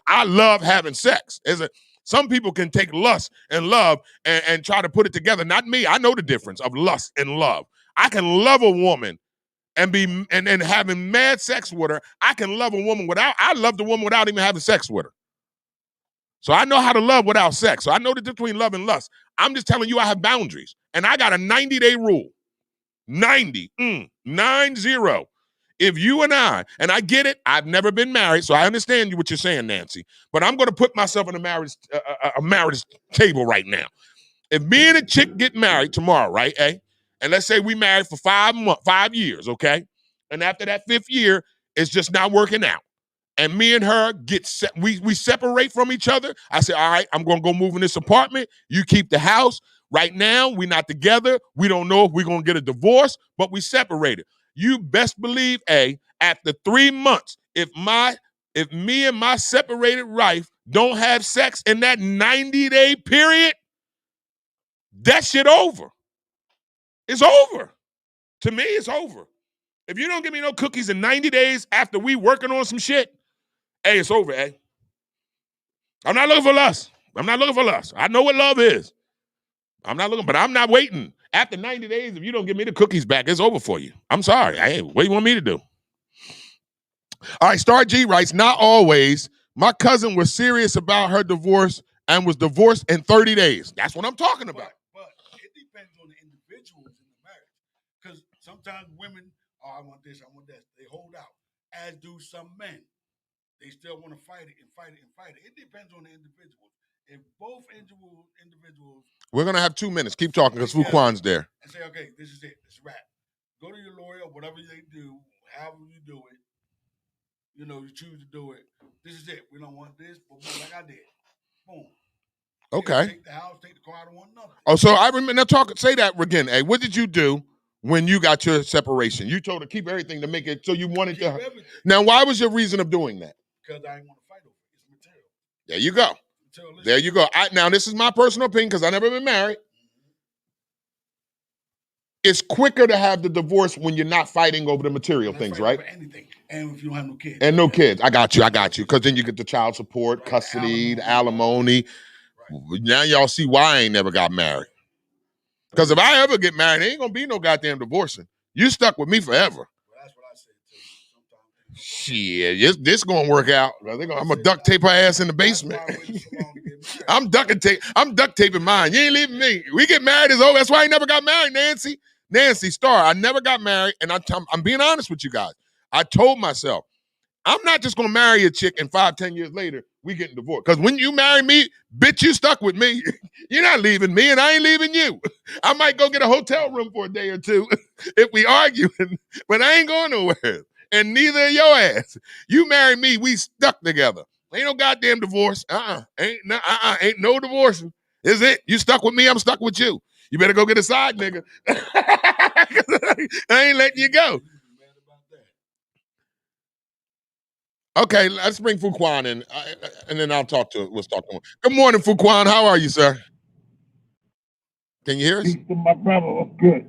I love having sex. Some people can take lust and love and try to put it together. Not me. I know the difference of lust and love. I can love a woman and having mad sex with her. I can love a woman I love the woman without even having sex with her. So I know how to love without sex. So I know the difference between love and lust. I'm just telling you I have boundaries. And I got a 90-day rule. 90. 90. If you and I get it, I've never been married, so I understand what you're saying, Nancy. But I'm going to put myself on a marriage table right now. If me and a chick get married tomorrow, right, and let's say we married for 5 years, okay? And after that 5th year, it's just not working out. And me and her we separate from each other. I say, all right, I'm going to go move in this apartment. You keep the house. Right now, we're not together. We don't know if we're going to get a divorce, but we separated. You best believe, after 3 months, if me and my separated wife don't have sex in that 90-day period, that shit over. It's over. To me, it's over. If you don't give me no cookies in 90 days after we working on some shit, it's over, I'm not looking for lust. I know what love is. I'm not looking, but I'm not waiting. After 90 days, if you don't give me the cookies back, it's over for you. I'm sorry. What do you want me to do? All right, Star G writes, not always. My cousin was serious about her divorce and was divorced in 30 days. That's what I'm talking about. But it depends on the individuals in the marriage. Because sometimes women, I want this, I want that. They hold out, as do some men. They still want to fight it and fight it and fight it. It depends on the individuals. If both individuals... We're going to have 2 minutes. Keep talking because Fuquan's there. And say, okay, this is it. It's a wrap. Go to your lawyer, whatever they do, however you do it. You choose to do it. This is it. We don't want this, but boom, like I did. Boom. Okay. Take the house, take the car, I don't want nothing. Oh, so I remember, now say that again. What did you do when you got your separation? You told her keep everything to make it, so you wanted to. Everything. Now, why was your reason of doing that? Because I didn't want to fight over it. It's material. There you go. There you go. Now, this is my personal opinion because I've never been married. It's quicker to have the divorce when you're not fighting over the material things, right? Over anything. And if you don't have no kids. And no kids. I got you. Because then you get the child support, custody, the alimony. Right. Now y'all see why I ain't never got married. Because if I ever get married, there ain't going to be no goddamn divorcing. You stuck with me forever. Well, that's what I said too. Shit, this going to work out. I'm going to duct tape her ass in the basement. I'm duct taping mine. You ain't leaving me. We get married, it's over. That's why I never got married, Nancy. Nancy, Star, I never got married, and I'm being honest with you guys. I told myself, I'm not just gonna marry a chick and 5-10 years later we getting divorced. Because when you marry me, bitch, you stuck with me. You're not leaving me, and I ain't leaving you. I might go get a hotel room for a day or two if we arguing, but I ain't going nowhere. And neither are your ass. You marry me, we stuck together. Ain't no goddamn divorce. Ain't no divorcing. Is it? You stuck with me, I'm stuck with you. You better go get a side nigga. I ain't letting you go. Okay, let's bring Fuquan in, and then I'll talk to him. Let's talk to him. Good morning, Fuquan. How are you, sir? Can you hear us? My brother, what's good?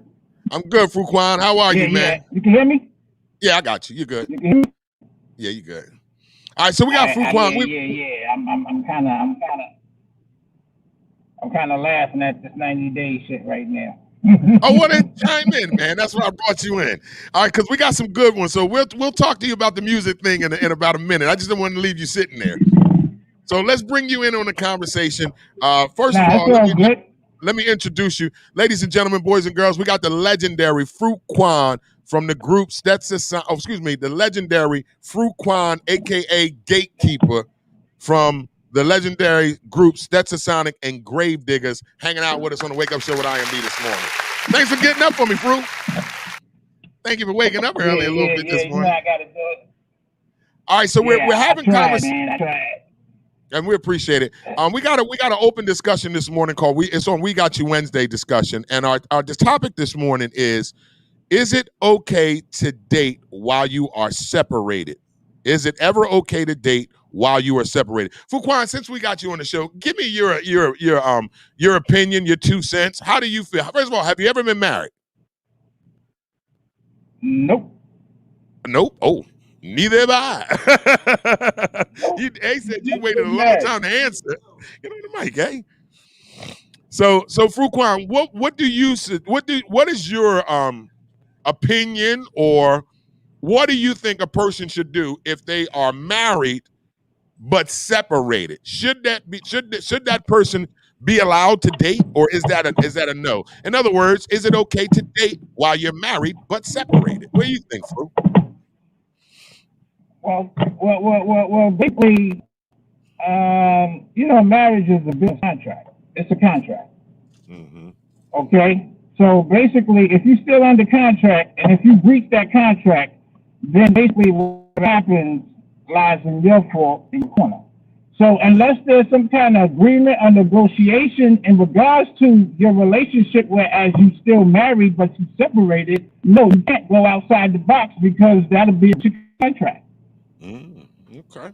I'm good, Fuquan. How are you, man? Yeah. You can hear me? Yeah, I got you. You good? You can hear me? Yeah, you good. All right, so we got Fuquan. I'm kind of laughing at this 90-day shit right now. Oh, well, then chime in, man. That's why I brought you in. All right, because we got some good ones. So we'll talk to you about the music thing in about a minute. I just didn't want to leave you sitting there. So let's bring you in on the conversation. First of all, let me introduce you. Ladies and gentlemen, boys and girls, we got the legendary Fuquan from the group the legendary Fuquan, a.k.a. Gatekeeper, from the legendary group Stetsasonic and Gravediggers, hanging out with us on the Wake Up Show with IMD this morning. Thanks for getting up for me, Fru. Thank you for waking up early a little bit this morning. I gotta do it. All right, so we're having conversation. I tried. And we appreciate it. We got an open discussion this morning called it's on We Got You Wednesday discussion. And our topic this morning is it okay to date while you are separated? Is it ever okay to date while you are separated? Fuquan, since we got you on the show, give me your opinion, your 2 cents. How do you feel? First of all, have you ever been married? Nope. Oh, neither have I. They said you waited a long time to answer. Get on the mic, eh? So Fuquan, what is your opinion, or what do you think a person should do if they are married but separated? Should that person be allowed to date, or is that a no? In other words, is it okay to date while you're married but separated? What do you think, Fru? Well, basically, marriage is a business contract. It's a contract. Mm-hmm. Okay? So basically, if you're still under contract, and if you breach that contract, then basically what happens lies in your fault in your corner. So unless there's some kind of agreement or negotiation in regards to your relationship, whereas you still married but you separated, no, you can't go outside the box, because that'll be a contract. Okay.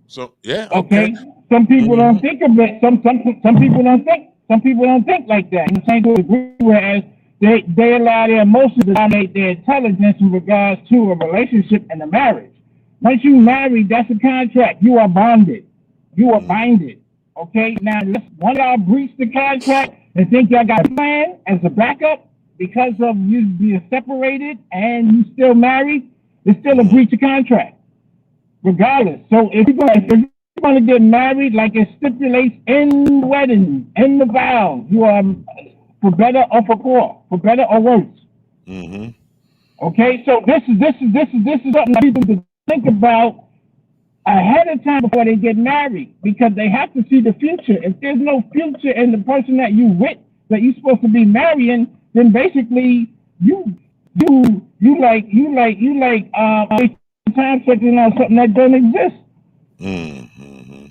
So yeah. Okay. Some people don't think of it. Some people don't think. Some people don't think like that. The same to agree, whereas they allow their emotions to dominate their intelligence in regards to a relationship and a marriage. Once you marry, that's a contract. You are bonded. You are binded. Okay. Now, let's one of y'all breach the contract and think y'all got a plan as a backup because of you being separated and you still married. It's still a breach of contract, regardless. So if you're going to get married, like it stipulates in the wedding, in the vows, you are for better or for poor, for better or worse. Mm-hmm. Okay, so this is something that people can think about ahead of time before they get married, because they have to see the future. If there's no future in the person that you with, that you're supposed to be marrying, then basically you like time checking on something that don't exist. Mm-hmm.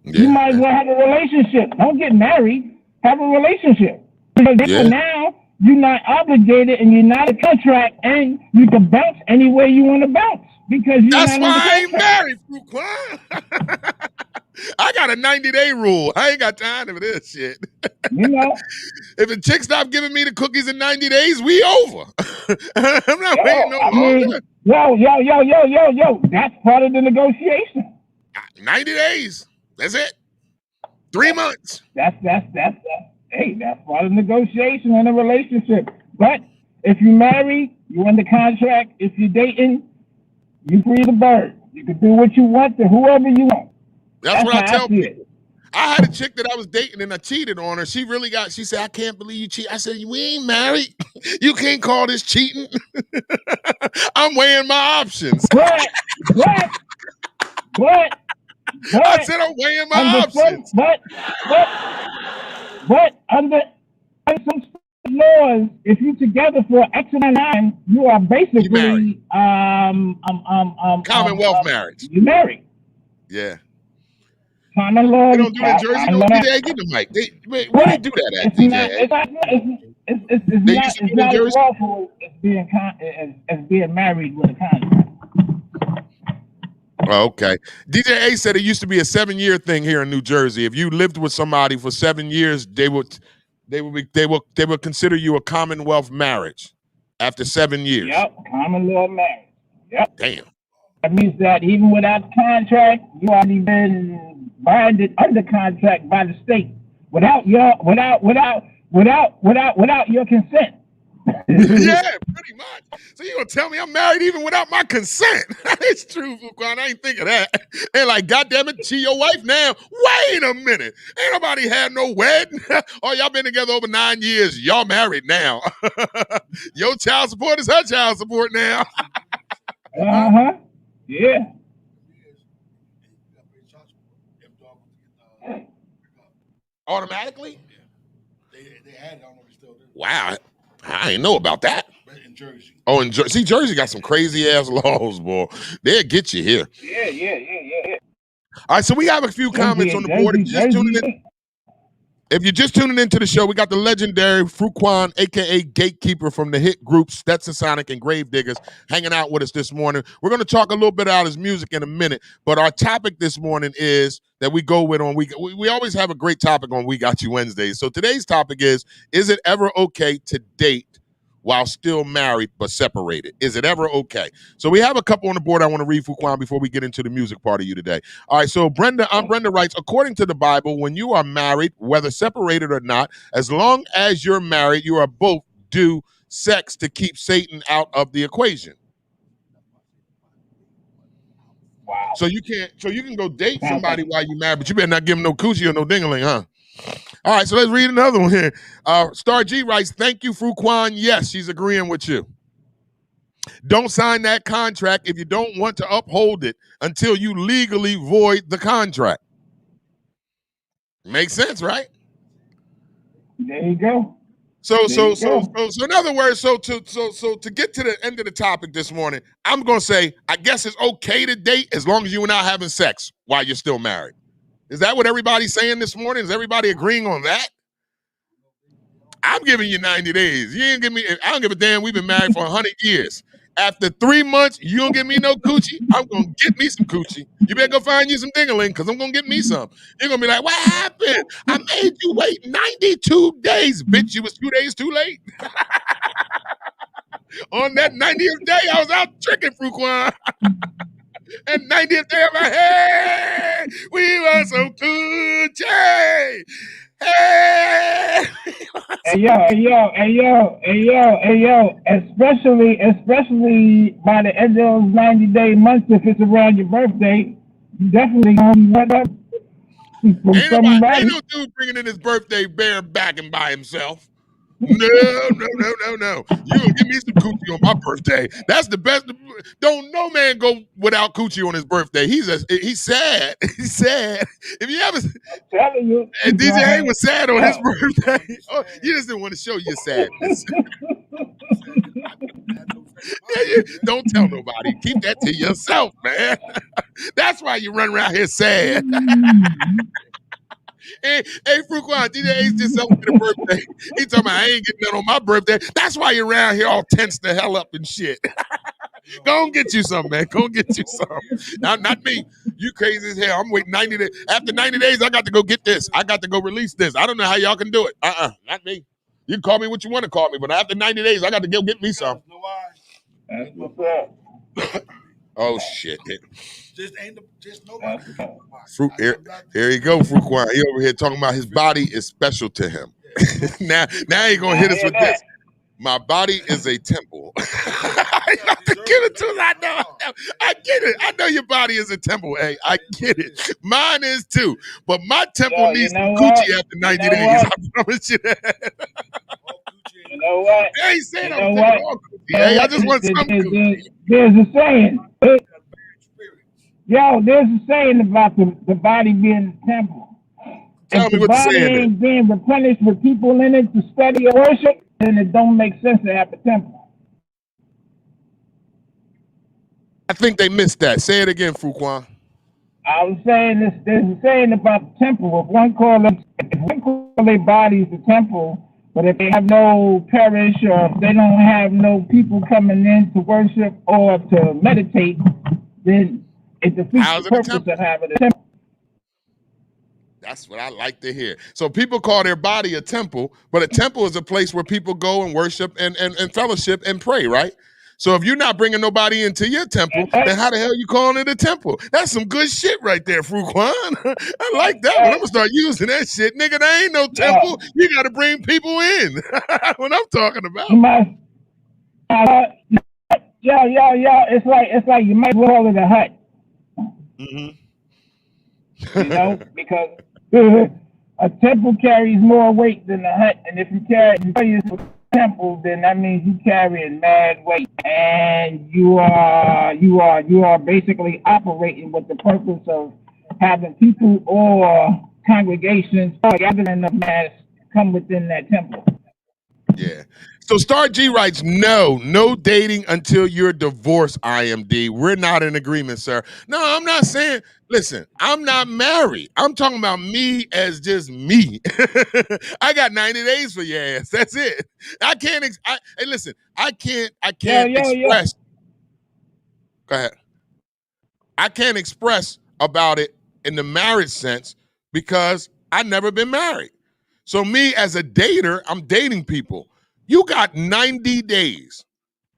You might as well have a relationship. Don't get married. Have a relationship. Because now you're not obligated and you're not a contract, and you can bounce anywhere you want to bounce. Because that's why I ain't married, Fuquan. I got a 90-day rule. I ain't got time for this shit. If a chick stop giving me the cookies in 90 days, we over. I'm not waiting no longer. Yo. That's part of the negotiation. 90 days. That's it. 3 months. That's part of the negotiation in a relationship. But if you're married, you're under contract. If you're dating, you free the bird. You can do what you want to whoever you want. That's what I tell people. I had a chick that I was dating and I cheated on her. She said, I can't believe you cheat. I said, we ain't married. You can't call this cheating. I'm weighing my options. What? I said, I'm weighing my options. But under some laws, if you're together for X amount of time, you are basically Commonwealth marriage. You're married. Yeah. Common law. They don't do it in Jersey. Don't DJ, get the mic. Where they do that at, DJ? It's not as lawful as being married with a contract. Oh, okay. DJ A said it used to be a 7-year thing here in New Jersey. If you lived with somebody for 7 years, they would consider you a Commonwealth marriage after 7 years. Yep, common law marriage. Yep. Damn. That means that even without the contract, you already been binded under contract by the state without your consent. Yeah, pretty much. So you gonna tell me I'm married even without my consent? It's true, Fuquan. I ain't think of that. They're like, goddamn it, she your wife now. Wait a minute. Ain't nobody had no wedding. Oh, y'all been together over 9 years. Y'all married now. Your child support is her child support now. Uh-huh. Yeah. Automatically? They had it. I don't know if they still do. Wow. I ain't know about that. In Jersey. Oh, in Jersey. See, Jersey got some crazy ass laws, boy. They'll get you here. Yeah. All right, so we have a few comments on the board. If you're just tuning into the show, we got the legendary Fuquan, a.k.a. Gatekeeper from the hit group Stetson Sonic and Gravediggers, hanging out with us this morning. We're going to talk a little bit about his music in a minute, but our topic this morning is that we go with on we always have a great topic on We Got You Wednesdays. So today's topic is it ever okay to date while still married but separated? Is it ever okay? So we have a couple on the board I want to read, Fuquan, before we get into the music part of you today. All right, so Brenda writes, according to the Bible, when you are married, whether separated or not, as long as you're married, you are both do sex to keep Satan out of the equation. Wow. So you can go date somebody while you're married, but you better not give them no coochie or no ding-a-ling, huh? All right, so let's read another one here. Star G writes, thank you, Fuquan. Yes, she's agreeing with you. Don't sign that contract if you don't want to uphold it until you legally void the contract. Makes sense, right? There you go. So in other words, so to get to the end of the topic this morning, I'm gonna say, I guess it's okay to date as long as you're not having sex while you're still married. Is that what everybody's saying this morning? Is everybody agreeing on that? I'm giving you 90 days. You ain't give me. I don't give a damn. We've been married for 100 years. After 3 months, you don't give me no coochie. I'm gonna get me some coochie. You better go find you some ding-a-ling, because I'm gonna get me some. You're gonna be like, what happened? I made you wait 92 days, bitch. You was 2 days too late. On that 90th day, I was out tricking, Fuquan. And 90th day of my head, we were so good, Jay. Hey, yo, especially by the end of those 90-day months, if it's around your birthday, you definitely gonna be up. Ain't no dude bringing in his birthday bareback and by himself. No. You gonna give me some coochie on my birthday. That's the best. Don't no man go without coochie on his birthday. He's sad. He's sad. If you ever, I'm telling you, and DJ A was sad on his birthday. Oh, you just didn't want to show your sadness. Don't tell nobody. Keep that to yourself, man. That's why you run around here sad. Hey, Fuquan, DJ Ace just celebrated a birthday. He talking about I ain't getting that on my birthday. That's why you're around here all tense the hell up and shit. Go and get you some, man. Go and get you some. Not me. You crazy as hell. I'm waiting 90 days. After 90 days, I got to go get this. I got to go release this. I don't know how y'all can do it. Not me. You can call me what you want to call me, but after 90 days, I got to go get me some. That's what's up. Oh, shit. Just nobody. Here you go, Fuquan. He over here talking about his body is special to him. now he gonna hit us with this. My body is a temple. Give it to us. I know. I get it. I know your body is a temple. Hey, I get it. Mine is too. But my temple needs some coochie after 90 days. I promise you that. You know what? I ain't saying I'm taking all coochie. Hey, I just want some coochie. There's a saying. There's a saying about the body being the temple. Tell if me the what the body saying ain't being replenished with people in it to study or worship, then it don't make sense to have a temple. I think they missed that. Say it again, Fuquan. I was saying this. There's a saying about the temple. If one call their bodies the temple, but if they have no parish or if they don't have no people coming in to worship or to meditate, then it defeats the purpose of having a temple. That's what I like to hear. So people call their body a temple, but a temple is a place where people go and worship and fellowship and pray, right? So if you're not bringing nobody into your temple, then how the hell you calling it a temple? That's some good shit right there, Fuquan. I like that one. I'm going to start using that shit. Nigga, there ain't no temple. You got to bring people in. What I'm talking about. It's like you might call it a hut. You know, because a temple carries more weight than a hut, and if you carry a temple, then that means you carrying mad weight, and you are basically operating with the purpose of having people or congregations or gathering of mass come within that temple. Yeah. So Star G writes, no dating until you're divorced, IMD. We're not in agreement, sir. No, I'm not saying, listen, I'm not married. I'm talking about me as just me. I got 90 days for your ass. That's it. I can't, hey, listen, I can't express. Go ahead. I can't express about it in the marriage sense because I've never been married. So me as a dater, I'm dating people. You got 90 days.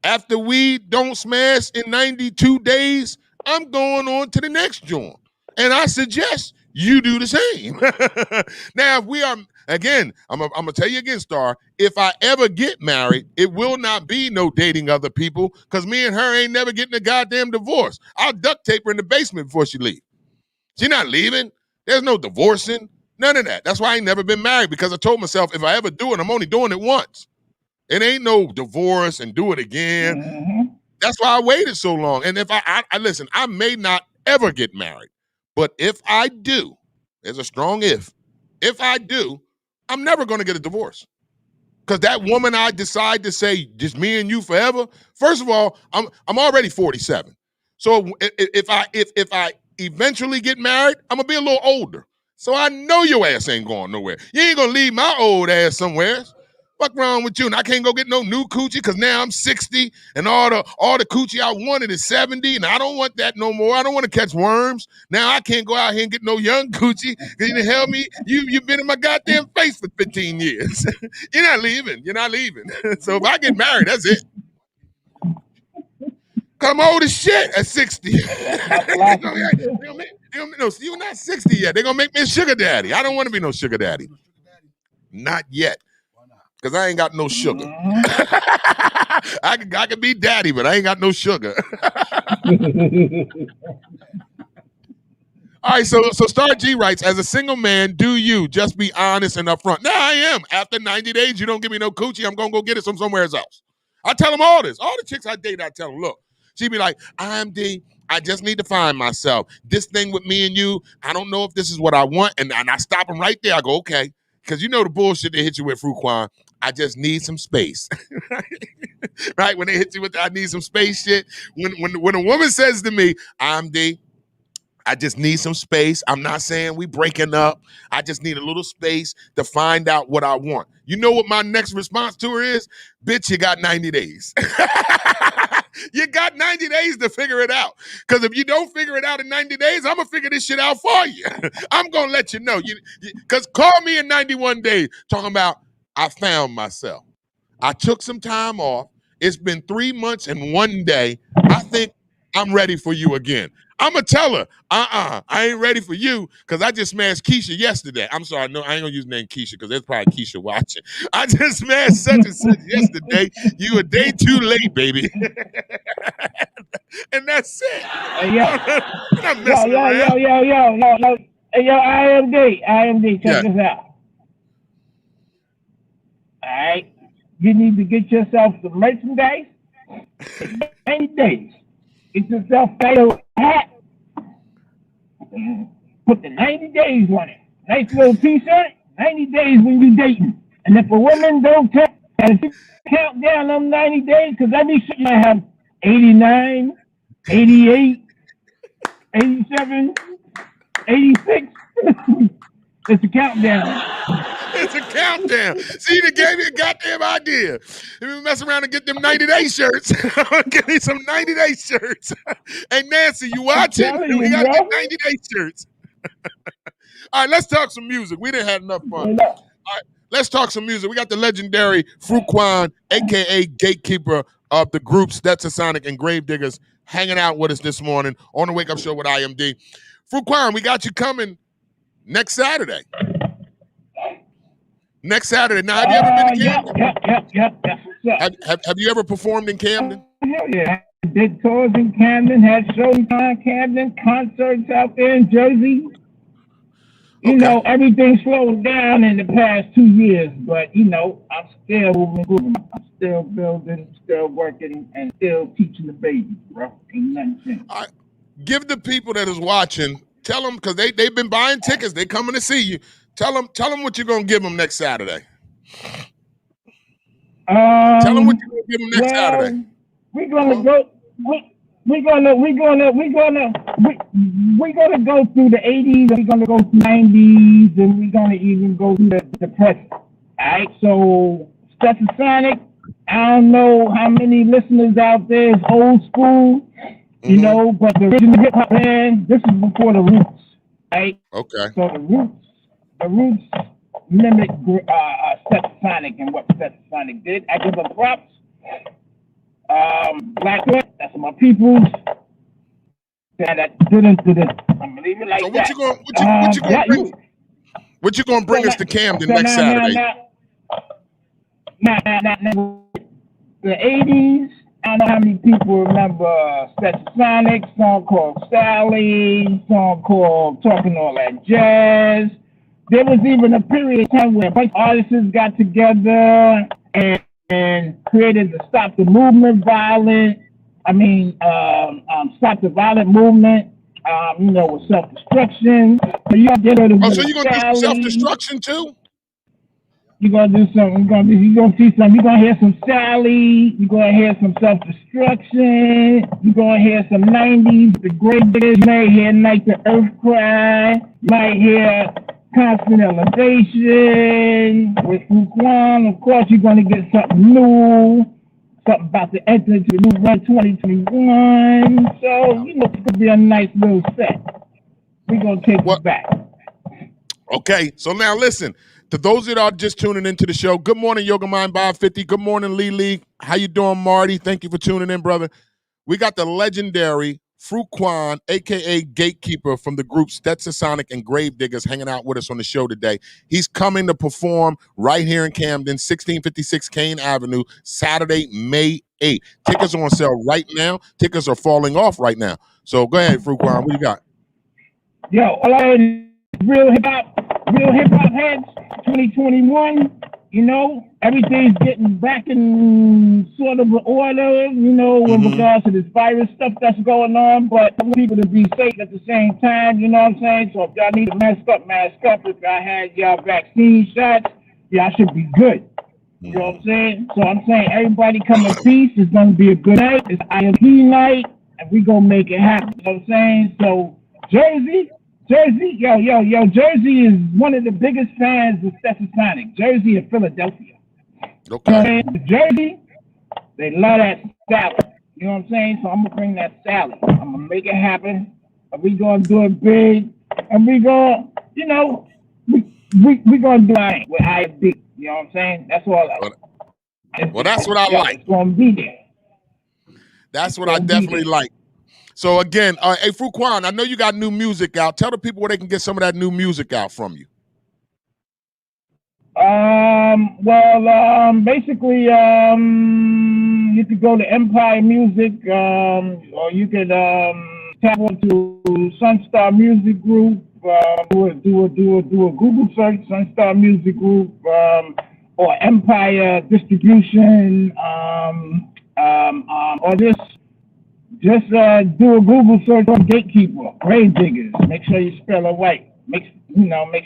After we don't smash in 92 days, I'm going on to the next joint. And I suggest you do the same. Now, if we are, again, I'm going to tell you again, Star, if I ever get married, it will not be no dating other people because me and her ain't never getting a goddamn divorce. I'll duct tape her in the basement before she leaves. She not leaving. There's no divorcing. None of that. That's why I ain't never been married because I told myself if I ever do it, I'm only doing it once. It ain't no divorce and do it again. Mm-hmm. That's why I waited so long. And if I listen, I may not ever get married, but if I do, there's a strong if I do, I'm never going to get a divorce. Because that woman I decide to say just me and you forever. First of all, I'm already 47. So if I eventually get married, I'm gonna be a little older. So I know your ass ain't going nowhere. You ain't gonna leave my old ass somewhere. Fuck wrong with you? And I can't go get no new coochie because now I'm 60 and all the coochie I wanted is 70 and I don't want that no more. I don't want to catch worms. Now I can't go out here and get no young coochie because you hell me, you've been in my goddamn face for 15 years. You're not leaving. So if I get married, that's it. I'm old as shit at 60. No, you're not 60 yet. They're going to make me a sugar daddy. I don't want to be no sugar daddy. Not yet. Because I ain't got no sugar. I can be daddy, but I ain't got no sugar. All right, so Star G writes, as a single man, do you just be honest and upfront? No, I am. After 90 days, you don't give me no coochie, I'm going to go get it from somewhere else. I tell them all this. All the chicks I date, I tell them, look, she be like, IMD, I just need to find myself. This thing with me and you, I don't know if this is what I want. And I stop them right there. I go, okay. Because you know the bullshit they hit you with, Fuquan. I just need some space. Right? When they hit you with I need some space shit. When a woman says to me, IMD, I just need some space. I'm not saying we breaking up. I just need a little space to find out what I want. You know what my next response to her is? Bitch, you got 90 days. You got 90 days to figure it out. Because if you don't figure it out in 90 days, I'm going to figure this shit out for you. I'm going to let you know. Because call me in 91 days talking about I found myself. I took some time off. It's been 3 months and 1 day. I think I'm ready for you again. I'm going to tell her, I ain't ready for you because I just smashed Keisha yesterday. I'm sorry, no, I ain't going to use the name Keisha because there's probably Keisha watching. I just smashed such and such yesterday. You a day too late, baby. And that's it. Hey, yo. I'm not messing around. Yo. Hey, yo, IMD, check this out. All right. You need to get yourself some merchandise. 90 days. Get yourself a hat. Put the 90 days on it. Nice little t-shirt. 90 days when you dating. And if a woman don't count down them 90 days, because every shit you might have 89, 88, 87, 86. It's a countdown. It's a countdown. See, they gave me a goddamn idea. If we mess around and get them 90-day shirts, get me some 90-day shirts. Hey, Nancy, you watching? We got the 90-day shirts. All right, let's talk some music. We didn't have enough fun. All right, let's talk some music. We got the legendary Fruquan, a.k.a. Gatekeeper of the groups Stetsasonic and Gravediggaz, hanging out with us this morning on the Wake Up Show with IMD. Fruquan, we got you coming next Saturday. Next Saturday. Now, have you ever been to Camden? Yep. Have you ever performed in Camden? Hell yeah. I did tours in Camden, had shows in Camden, concerts out there in Jersey. You know, everything slowed down in the past 2 years, but, you know, I'm still moving. I'm still building, still working, and still teaching the babies, bro. Ain't nothing changed. All right. Give the people that is watching, tell them, because they've been buying tickets. They coming to see you. Tell them what you're going to give them next Saturday. Tell them what you're going to give them next Saturday. We're going to go. We're gonna go through the 80s, and we're gonna go through the 90s, and we're gonna even go through the present. All right, so Stetsasonic, I don't know how many listeners out there is old school, you know, but the original hip hop band, this is before the Roots, right? Okay. So the Roots mimic Stetsasonic and what Stetsasonic did. I give them props. Black, that's my peoples. That didn't. I'm gonna leave it like so that. What you gonna bring us to Camden next Saturday? The 80s. I don't know how many people remember Stetsasonic, song called Sally, song called Talking All That Jazz. There was even a period of time where a bunch of artists got together and created the Stop the Movement violent. Stop the violent movement. You know, with self-destruction. So you got to so you're gonna do some self-destruction too? You're gonna do something. You're gonna see something. You're gonna hear some Sally. You're gonna hear some self-destruction. You're gonna hear some 90s, the Gravediggaz. You might hear Night the Earth Cry. You might hear Constant Elevation with Fruquan. Of course, you're gonna get something new. Something about to enter into the new run 2021. So, you know, it's gonna be a nice little set. We're gonna take it back. Okay, so now listen. To those that are just tuning into the show, good morning, Yoga Mind Bob 50. Good morning, Lee. How you doing, Marty? Thank you for tuning in, brother. We got the legendary Fruquan, a.k.a. Gatekeeper from the group Stetsasonic and Gravediggaz hanging out with us on the show today. He's coming to perform right here in Camden, 1656 Kane Avenue, Saturday, May 8th. Tickets are on sale right now. Tickets are falling off right now. So go ahead, Fruquan. What you got? Yo, all I real hip hop heads, 2021. You know, everything's getting back in sort of order, you know, in regards to this virus stuff that's going on, but I want people to be safe at the same time, you know what I'm saying? So if y'all need to mask up. If I had y'all vaccine shots, y'all should be good. You know what I'm saying? So I'm saying everybody come in peace. It's going to be a good night. It's IMP night, and we going to make it happen. You know what I'm saying? So Jersey, Jersey is one of the biggest fans of Stetsasonic. Jersey and Philadelphia. Okay. Jersey, they love that Sally. You know what I'm saying? So I'm gonna bring that Sally. I'm gonna make it happen. And we gonna do it big. And we gonna, you know, we gonna do it with IMD. You know what I'm saying? That's all. Well, that's what I like. It's gonna be there. That's what I definitely like. So again, hey Fruquan, I know you got new music out. Tell the people where they can get some of that new music out from you. Basically, you could go to Empire Music, or you could tap into Sunstar Music Group. Do a Google search, Sunstar Music Group, or Empire Distribution, or just do a Google search on Gatekeeper, Grave Diggers. Make sure you spell it right. Make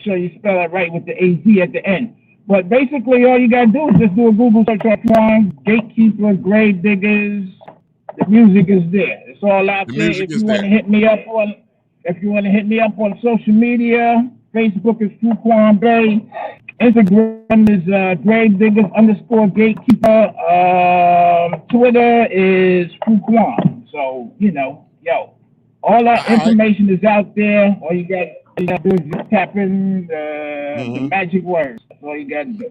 sure you spell it right with the AZ at the end. But basically, all you gotta do is just do a Google search on Gatekeeper, Grave Diggers. The music is there. It's all out there. If you want to hit me up on social media, Facebook is Fruquan Bay. Instagram is Grave Diggers _Gatekeeper. Twitter is Fruquan. So all that information is out there. All you got to do is just tap in the magic words. That's all you got to do.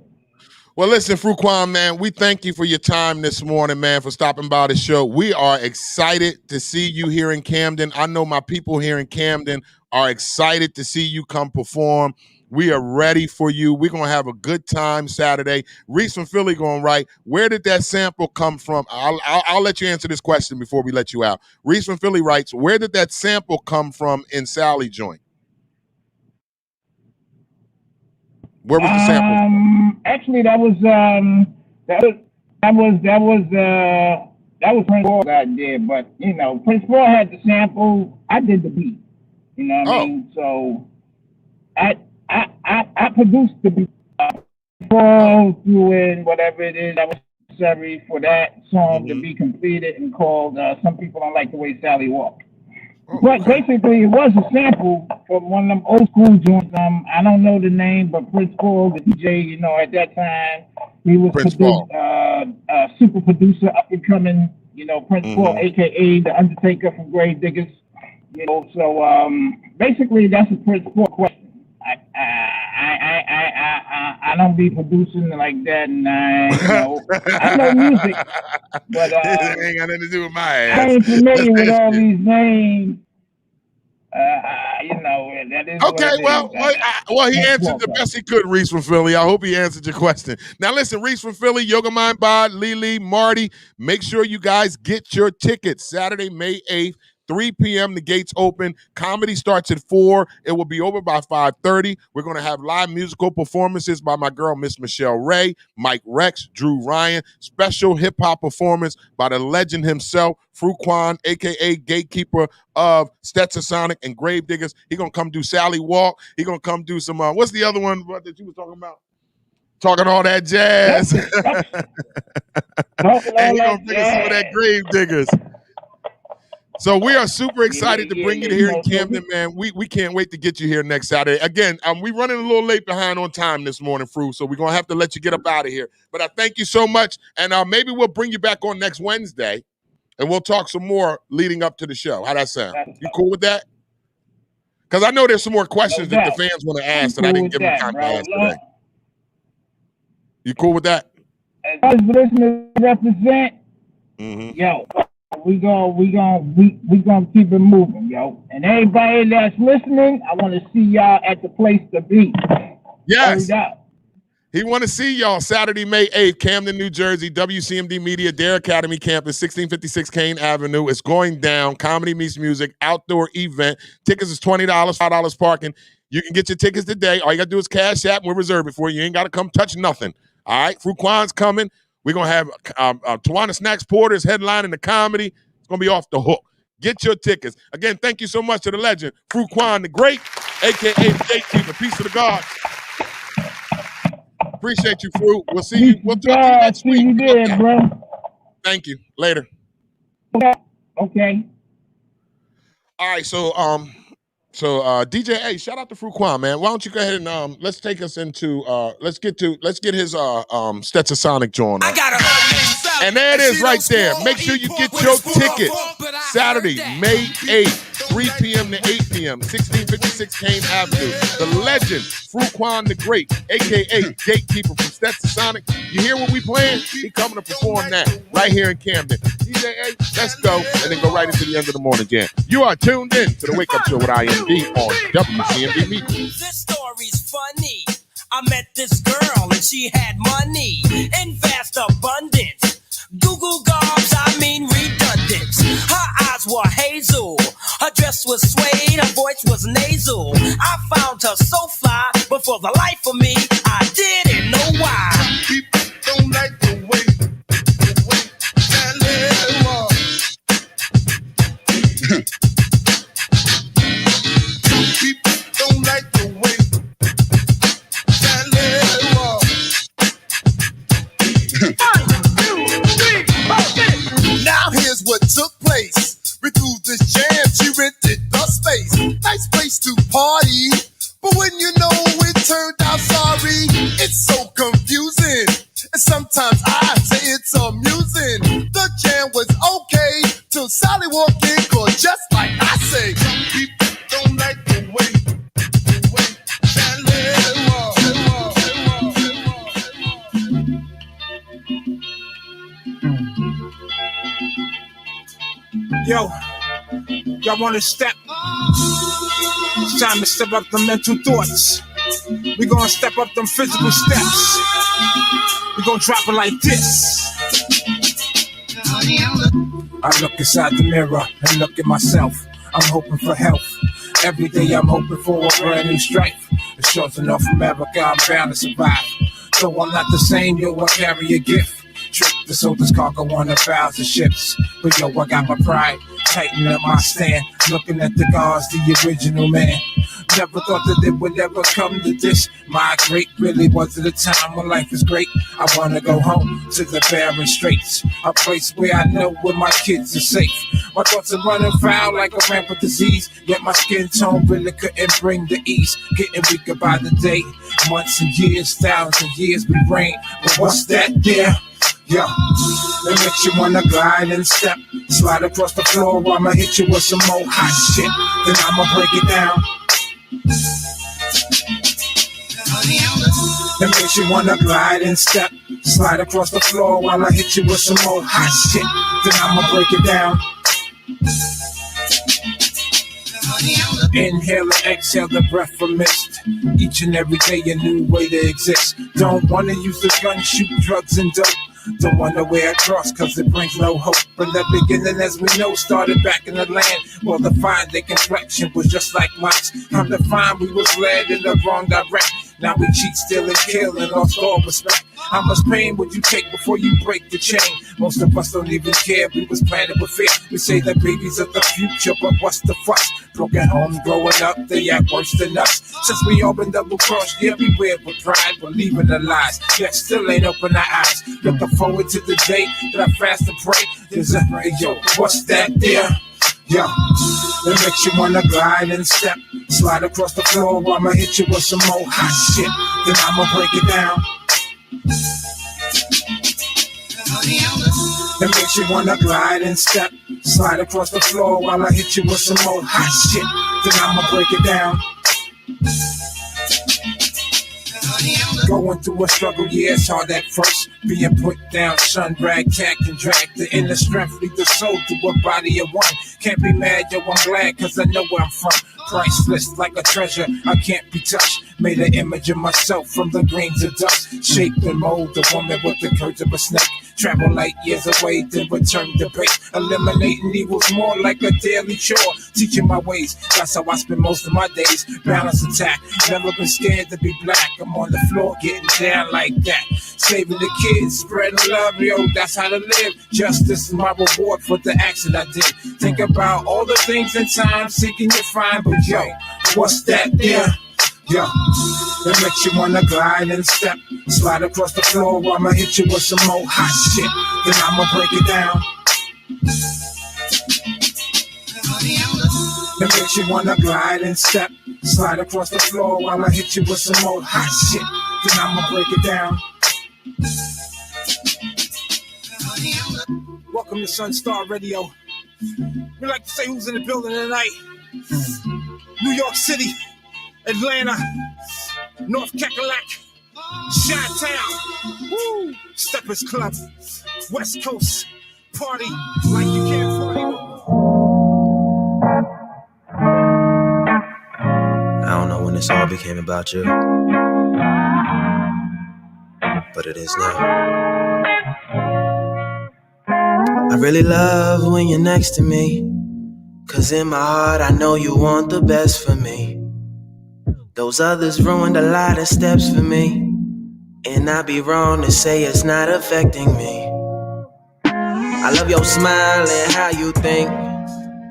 Well, listen, Fruquan, man, we thank you for your time this morning, man, for stopping by the show. We are excited to see you here in Camden. I know my people here in Camden are excited to see you come perform. We are ready for you. We're going to have a good time Saturday. Reese from Philly going right. Where did that sample come from? I'll let you answer this question before we let you out. Reese from Philly writes, where did that sample come from in Sally Joint? Where was the sample? Actually, that was Prince Paul idea, but Prince Paul had the sample. I did the beat. You know what I mean? So I produced the beat. Paul threw in whatever it is that was necessary for that song to be completed and called Some People Don't Like the Way Sally Walked. But basically, it was a sample from one of them old school joints. I don't know the name, but Prince Paul, the DJ, at that time, he was super producer, up and coming. Prince Paul, aka the Undertaker from Grave Diggers. So basically, that's a Prince Paul question. I don't be producing like that, and I know music, but it ain't got nothing to do with my ass. I ain't familiar with all these names. That is okay. Well, he answered the best he could. Reese from Philly. I hope he answered your question. Now, listen, Reese from Philly, Yoga Mind Bod, Lily, Marty. Make sure you guys get your tickets. Saturday, May 8th. 3 p.m. the gates open. Comedy starts at 4. It will be over by 5:30. We're going to have live musical performances by my girl, Miss Michelle Ray, Mike Rex, Drew Ryan. Special hip-hop performance by the legend himself, Fruquan, a.k.a. Gatekeeper of Stetson Sonic and Grave Diggers. He's going to come do Sally Walk. He's going to come do some, what's the other one that you were talking about? Talking all that jazz. And he's going to bring us some of that Grave Diggers. So we are super excited to bring you here in Camden, man. We can't wait to get you here next Saturday. Again, we're running a little late behind on time this morning, Fru, so we're going to have to let you get up out of here. But I thank you so much, and maybe we'll bring you back on next Wednesday, and we'll talk some more leading up to the show. How'd that sound? You cool with that? Because I know there's some more questions that the fans want to ask that I didn't give them time to ask today. You cool with that? As listeners represent, yo. We gonna keep it moving, yo. And everybody that's listening, I want to see y'all at the place to be. Yes. He want to see y'all Saturday, May 8th, Camden, New Jersey, WCMD Media, Dare Academy Campus, 1656 Kane Avenue. It's going down. Comedy meets music, outdoor event. Tickets is $20, $5 parking. You can get your tickets today. All you got to do is cash app, and we'll reserve it for you. You ain't got to come touch nothing. All right? Fruquan's coming. We're going to have Tawana Snacks Porter's headlining the comedy. It's going to be off the hook. Get your tickets. Again, thank you so much to the legend, Fruquan the Great, a.k.a. Gatekeeper. Peace to the gods. Appreciate you, Fru. We'll see you. We'll talk to you next week. You did, bro. Thank you. Later. Okay. All right, so DJ, hey, shout out to Fruquan, man. Why don't you go ahead and let's take us into let's get his Stetson Sonic joint. And there it is right there. Make sure you get your ticket. Saturday, May 8th, 3 p.m. to 8 p.m., 1656 Kane Avenue. The legend, Fruquan the Great, a.k.a. Gatekeeper from Stetsasonic. You hear what we playing? He coming to perform that right here in Camden. DJ A, let's go, and then go right into the end of the morning jam. You are tuned in to the Wake Up Show with IMD on WCMD Media. This story's funny. I met this girl and she had money in vast abundance. Google gobs, I mean redundant. Her eyes were hazel, her dress was suede, her voice was nasal. I found her so fly, but for the life of me, I didn't know why. People don't like the way that little walk. People don't like the way that little walk. 1, 2, 3, 4, 5. Now here's what took place. We threw this jam, she rented the space. Nice place to party, but when you know it turned out sorry, it's so confusing. And sometimes I say it's amusing. The jam was okay till Sally walked in, cause just like I say, people don't like the way that little walk. Yo, y'all wanna step? It's time to step up the mental thoughts. We gonna step up them physical steps. We gonna drop it like this. I look inside the mirror and look at myself. I'm hoping for health. Every day I'm hoping for a brand new strife. It's shows enough from America, I'm bound to survive. Though I'm not the same, yo, I carry a gift. Trip the soldiers cargo on 1,000 ships. But yo, I got my pride, tightening up my stand. Looking at the gods, the original man. Never thought that it would ever come to this. My great really was at a time when life is great. I wanna go home to the barren straits, a place where I know where my kids are safe. My thoughts are running foul like a rampant disease, yet my skin tone really couldn't bring the ease. Getting weaker by the day, months and years, thousands of years we reign. But what's that there? Yo, that makes you wanna glide and step, slide across the floor while I'ma hit you with some more hot shit. Then I'ma break it down. That makes you wanna glide and step, slide across the floor while I hit you with some more hot shit. Then I'ma break it down. Inhale and exhale the breath from mist. Each and every day a new way to exist. Don't wanna use the gun, shoot drugs and dope. Don't wanna wear a cross cause it brings no hope. But the beginning, as we know, started back in the land. Well, the fine, their complexion was just like mice. Come to find we was led in the wrong direction. Now we cheat, steal, and kill, and lost all respect. How much pain would you take before you break the chain? Most of us don't even care, we was planted with fear. We say that babies are the future, but what's the fuss? Broken homes growing up, they act worse than us. Since we all been double-crossed, yeah, we wear with pride, believing the lies, yet still ain't open our eyes. Looking forward to the day that I fast and pray. There's a, hey, yo, what's that there? Yo, that makes you wanna glide and step, slide across the floor while I'ma hit you with some more hot shit. Then I'ma break it down. That makes you wanna glide and step, slide across the floor while I hit you with some more hot shit. Then I'ma break it down. Going through a struggle, yeah, it's hard at first. Being put down, shunned, ragtagged and dragged. The inner strength lead the soul to a body of one. Can't be mad, yo, I'm glad, cause I know where I'm from. Priceless like a treasure, I can't be touched. Made an image of myself from the grains of dust. Shape and mold the woman with the curves of a snake. Travel light years away, then return to base. Eliminating evils more like a daily chore. Teaching my ways, that's how I spend most of my days. Balance attack, never been scared to be black. I'm on the floor getting down like that. Saving the kids, spreading love, yo, that's how to live. Justice is my reward for the action I did. Think about all the things in time, seeking to find. But yo, what's that there? Yo, that makes you wanna glide and step, slide across the floor while I'ma hit you with some more hot shit. Then I'ma break it down. That makes you wanna glide and step, slide across the floor while I hit you with some more hot shit. Then I'ma break it down. Welcome to Sunstar Radio. We like to say who's in the building tonight. New York City, Atlanta, North Cackalack, Chi-Town, woo, Steppers Club, West Coast, party like you can't party no more. I don't know when this all became about you, but it is now. I really love when you're next to me, 'cause in my heart I know you want the best for me. Those others ruined a lot of steps for me, and I'd be wrong to say it's not affecting me. I love your smile and how you think,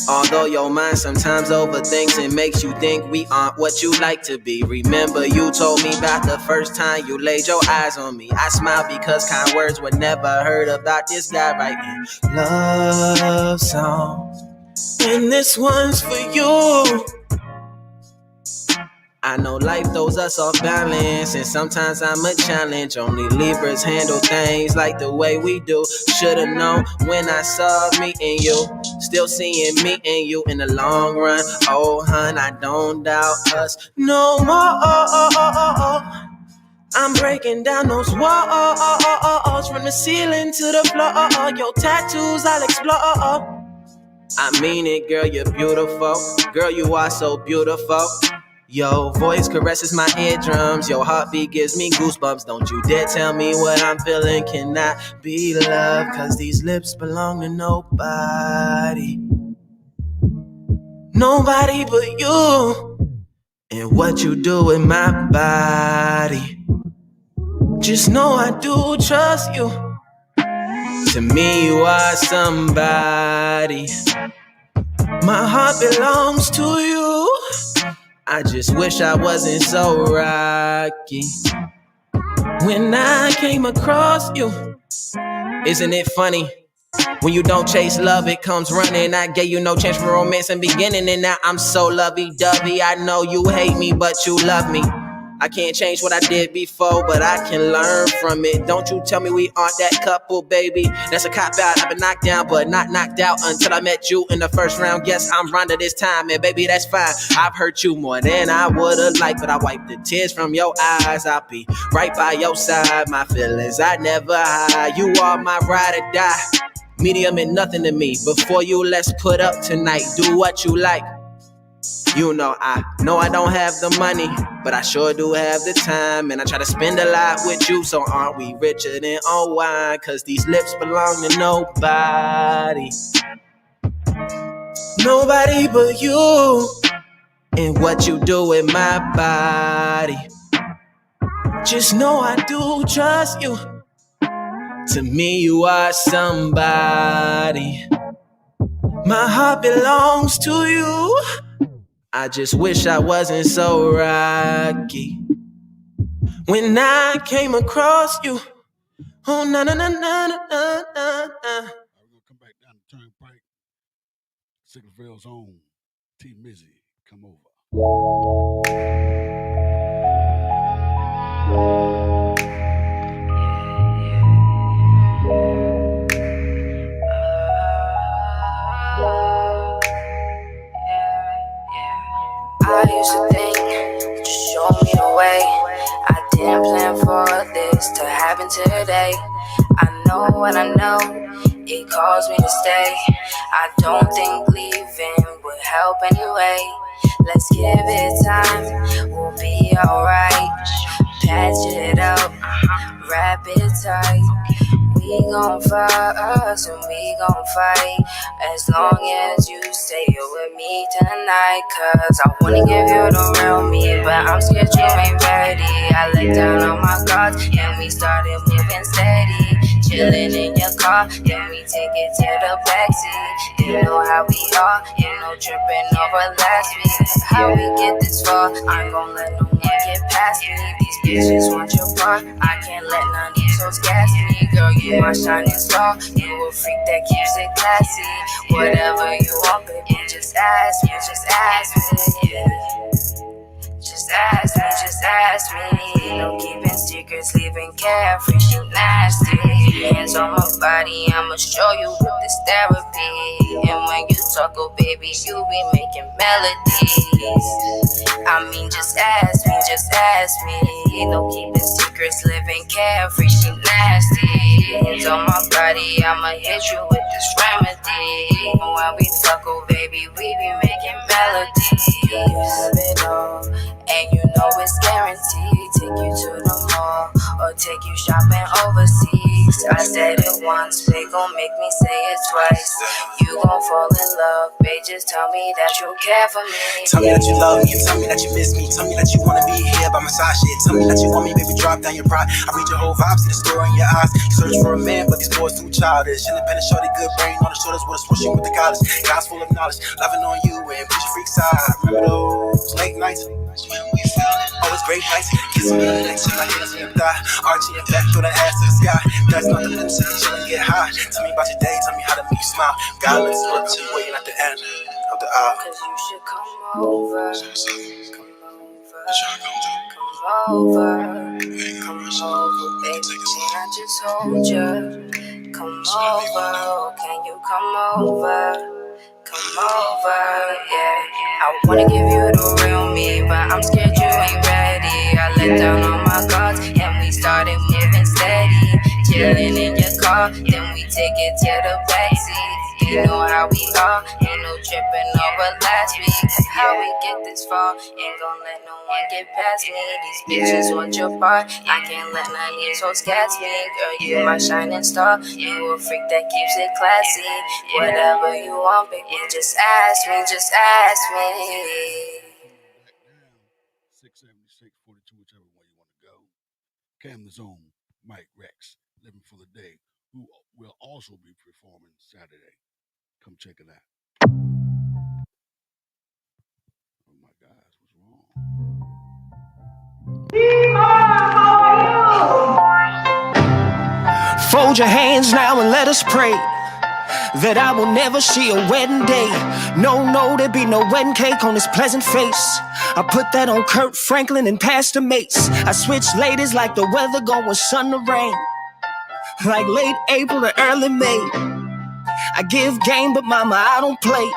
although your mind sometimes overthinks and makes you think we aren't what you like to be. Remember you told me about the first time you laid your eyes on me. I smiled because kind words were never heard about this guy writing love songs, and this one's for you. I know life throws us off balance, and sometimes I'm a challenge. Only Libras handle things like the way we do. Should've known when I saw me and you. Still seeing me and you in the long run. Oh, hun, I don't doubt us no more. I'm breaking down those walls, from the ceiling to the floor. Your tattoos I'll explore. I mean it, girl, you're beautiful. Girl, you are so beautiful. Your voice caresses my eardrums. Your heartbeat gives me goosebumps. Don't you dare tell me what I'm feeling cannot be love, 'cause these lips belong to nobody. Nobody but you. And what you do with my body, just know I do trust you. To me you are somebody. My heart belongs to you. I just wish I wasn't so rocky when I came across you. Isn't it funny? When you don't chase love, it comes running. I gave you no chance for romance in beginning, and now I'm so lovey-dovey. I know you hate me, but you love me. I can't change what I did before, but I can learn from it. Don't you tell me we aren't that couple, baby. That's a cop-out. I've been knocked down, but not knocked out until I met you in the first round. Yes, I'm Rhonda this time, and baby, that's fine. I've hurt you more than I would've liked, but I wiped the tears from your eyes. I'll be right by your side. My feelings I never hide. You are my ride or die. Medium and nothing to me. Before you, let's put up tonight. Do what you like. You know I don't have the money, but I sure do have the time. And I try to spend a lot with you, so aren't we richer than old wine? 'Cause these lips belong to nobody. Nobody but you. And what you do with my body, just know I do trust you. To me you are somebody. My heart belongs to you. I just wish I wasn't so rocky when I came across you. Oh, na na na na na na na. We're gonna come back down the turnpike. Sickville's own T Mizzy, come over. I used to think that you showed me the way. I didn't plan for this to happen today. I know what I know, it caused me to stay. I don't think leaving would help anyway. Let's give it time, we'll be alright. Patch it up, wrap it tight. We gon' fuss and we gon' fight, as long as you stay here with me tonight. 'Cause I wanna give you the real me, but I'm scared you ain't ready. I let down on my guard and we started moving steady. Chillin' in your car, yeah, we take it to the backseat. You know how we are, ain't no trippin' over last week. How we get this far, I ain't gon' let no one get past me. These bitches want your part, I can't let none of these hoes gas me. Girl, you my shining star, you a freak that keeps it classy. Whatever you want, baby, just ask me, yeah. Just ask me, just ask me. No keeping secrets, leaving carefree, she nasty. Hands on my body, I'ma show you with this therapy. And when you talk, oh baby, you be making melodies. I mean, just ask me, just ask me. No keeping secrets, living carefree, she nasty. Hands on my body, I'ma hit you with this remedy. And when we fuck, oh baby, we be making melodies. Have it all, and you know it's guaranteed. Take you to the mall, or take you shopping overseas. I said it once, they gon' make me say it twice. You gon' fall in love, babe, just tell me that you care for me. Tell me that you love me, tell me that you miss me. Tell me that you wanna be here by my side, shit. Tell me that you want me, baby, drop down your pride. I read your whole vibe, see the story in your eyes. You search for a man, but these boys too childish. Independent, shorty, good brain on the shoulders, with a swooshing with the college. Guys full of knowledge, loving on you and push your freak side. Remember those late nights when we fell in love? Always great nights, kissing me on the neck, my hands on your thigh, arching your back, throw that ass to the sky. That's not the limit, so you chill and get high. Tell me about your day, tell me how to make you smile. God looks up to you waiting at the end of the aisle. Cause you should come over. Come over, baby, can I just hold you? Come over, can you come over? Come over, yeah. I wanna give you the real me, but I'm scared you ain't ready. I let down all my guards, and we started moving steady. Chilling in your car, then we take it to the backseat. You know how we are, ain't no tripping over last week. How we get this far, ain't gon' let no one get past me. These bitches want your part, I can't let none of these hoes catch me. Girl, you my shining star, you a freak that keeps it classy. Whatever you want, baby, just ask me, just ask me. 676, 42, whichever way you want to go. Cam the Zone, Mike Rex, Living for the Day, who will also be performing Saturday. Come check it out. Oh my gosh, what's wrong? Fold your hands now and let us pray that I will never see a wedding day. No, there be no wedding cake on this pleasant face. I put that on Kurt Franklin and Pastor Mace. I switch ladies like the weather going sun to rain, like late April to early May. I give game, but mama, I don't play.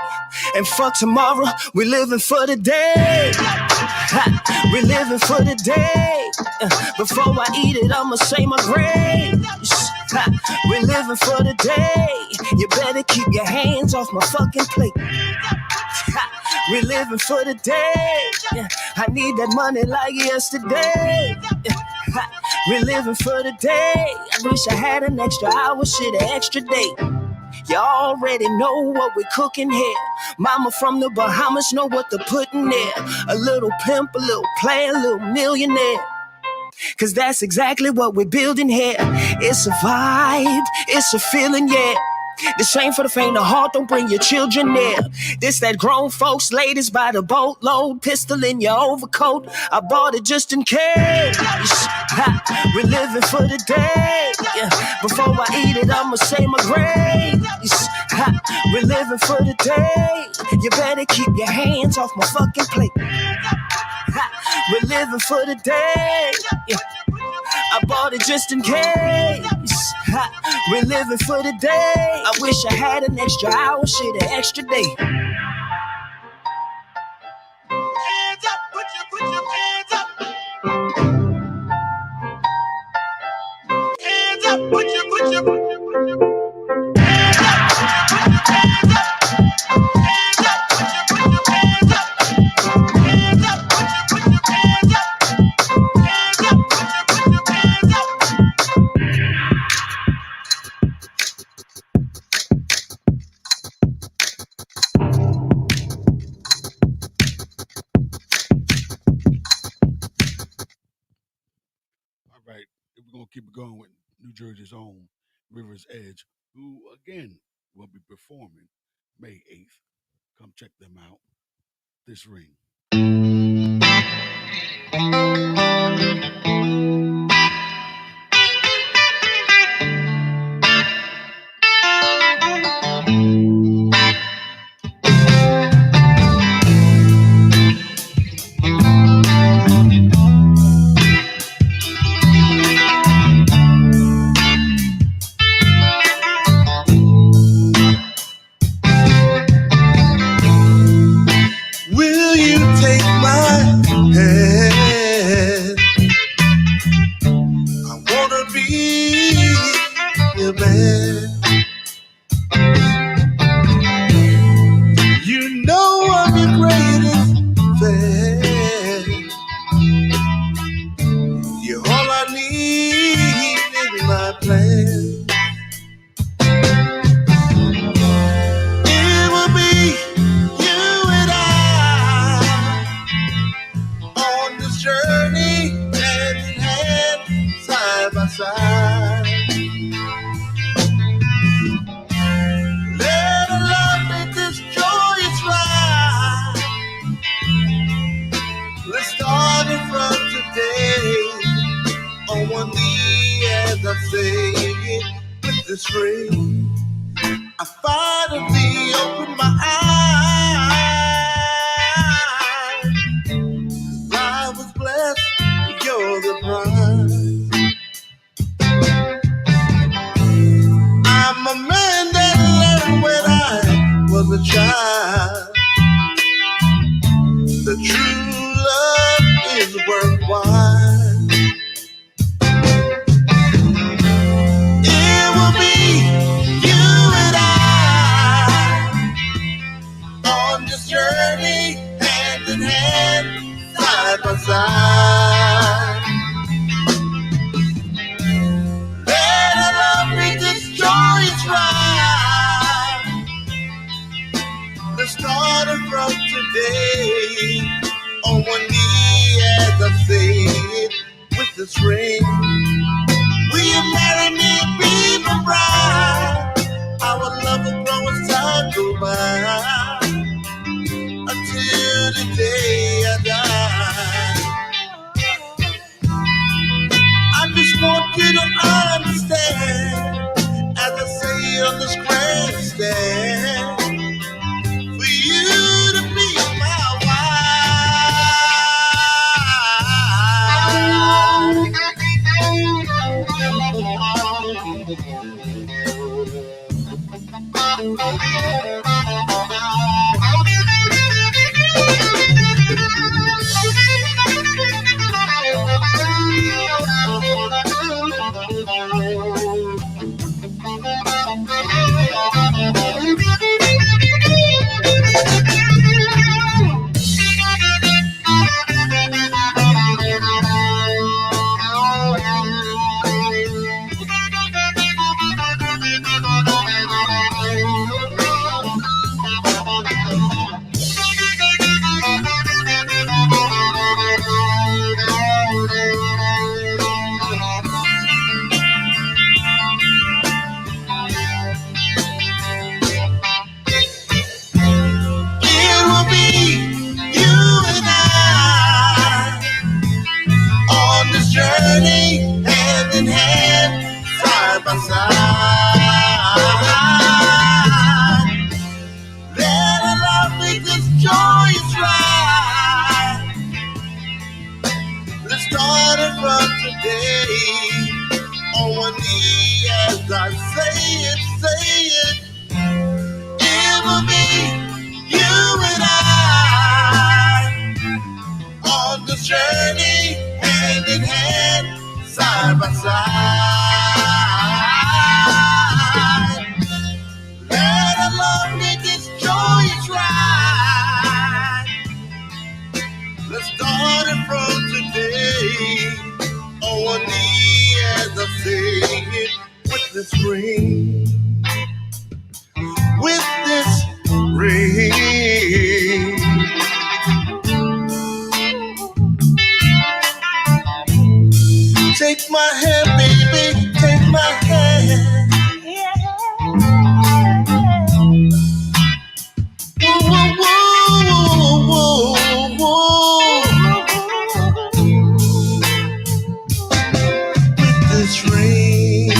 And fuck tomorrow, we living for the day. We living for the day. Before I eat it, I'ma say my grace. We living for the day. You better keep your hands off my fucking plate. We living for the day. I need that money like yesterday. We living for the day. I wish I had an extra hour, shit, an extra day. You already know what we're cooking here. Mama from the Bahamas know what to put in there. A little pimp, a little player, a little millionaire. Cause that's exactly what we're building here. It's a vibe, it's a feeling, yeah. This ain't for the faint of heart, don't bring your children near. This that grown folks, ladies by the boatload, pistol in your overcoat. I bought it just in case. We're living for the day. Before I eat it, I'ma say my grace. We're living for the day. You better keep your hands off my fucking plate. We're living for the day. I bought it just in case. We're living for the day. I wish I had an extra hour, shit, an extra day. Hands up, put your hands up. Hands up, put your Keep it going with New Jersey's own River's Edge, who again will be performing May 8th. Come check them out. This Ring. journey, hand in hand, side by side. Let our love make this joyous ride. Let's start it from today. On one knee as I say it with this ring. I finally open my eyes. I was blessed, you're the prize. I'm a man that learned when I was a child. The true love is worthwhile. It will be you and I on this journey, hand in hand, side by side. Let our love make this joyous ride. Let's start it from today. On one knee as I say it with this ring. Will you marry me and be my bride? Our love will grow as time go by. Until the day I die. I just want you to understand, as I say on this grandstand, for you to be my Take my hand, baby, take my hand. Whoa, whoa, whoa, whoa, whoa. With this ring.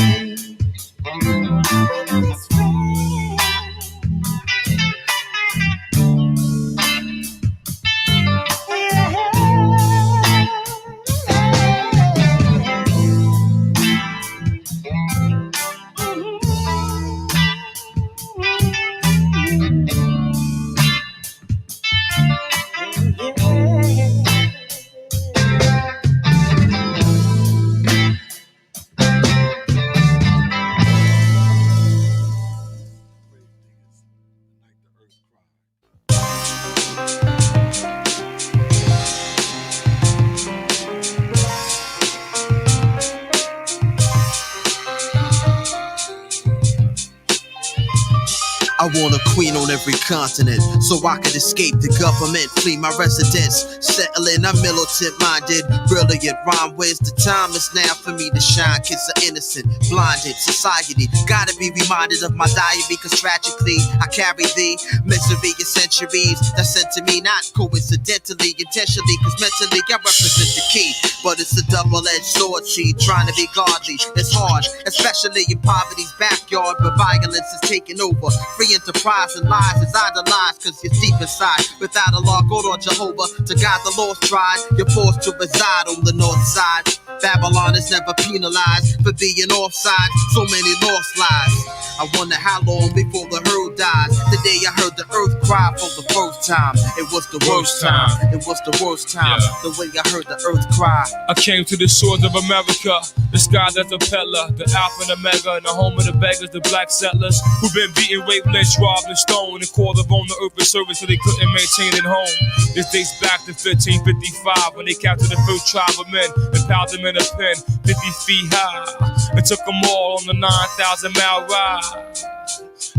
I want a queen on every continent, so I could escape the government, flee my residence, settle in. I'm militant minded, brilliant rhyme. Where's the time? It's now for me to shine. Kids are innocent, blinded. Society gotta be reminded of my diary, cause tragically I carry the misery of centuries that sent to me, not coincidentally, intentionally, cause mentally I represent the key. But it's a double-edged sword, she trying to be godly. It's hard, especially in poverty's backyard, where violence is taking over. Free enterprise and lies is idolized, cause you're deep inside. Without a law, go on Jehovah to guide the lost tribe. You're forced to reside on the north side. Babylon is never penalized for being offside. So many lost lives. I wonder how long before the herd dies. The day I heard the earth cry for the first time, it was the worst time. It was the worst time. The way I heard the earth cry. I came to the shores of America, the skies as a peddler, the Alpha and Omega, and the home of the beggars, the black settlers, who've been beaten, raped, lynched, robbed, and stoned, and called upon the earth for service so they couldn't maintain it home. This dates back to 1555, when they captured the first tribe of men and piled them in a pen 50 feet high, and took them all on the 9,000-mile ride,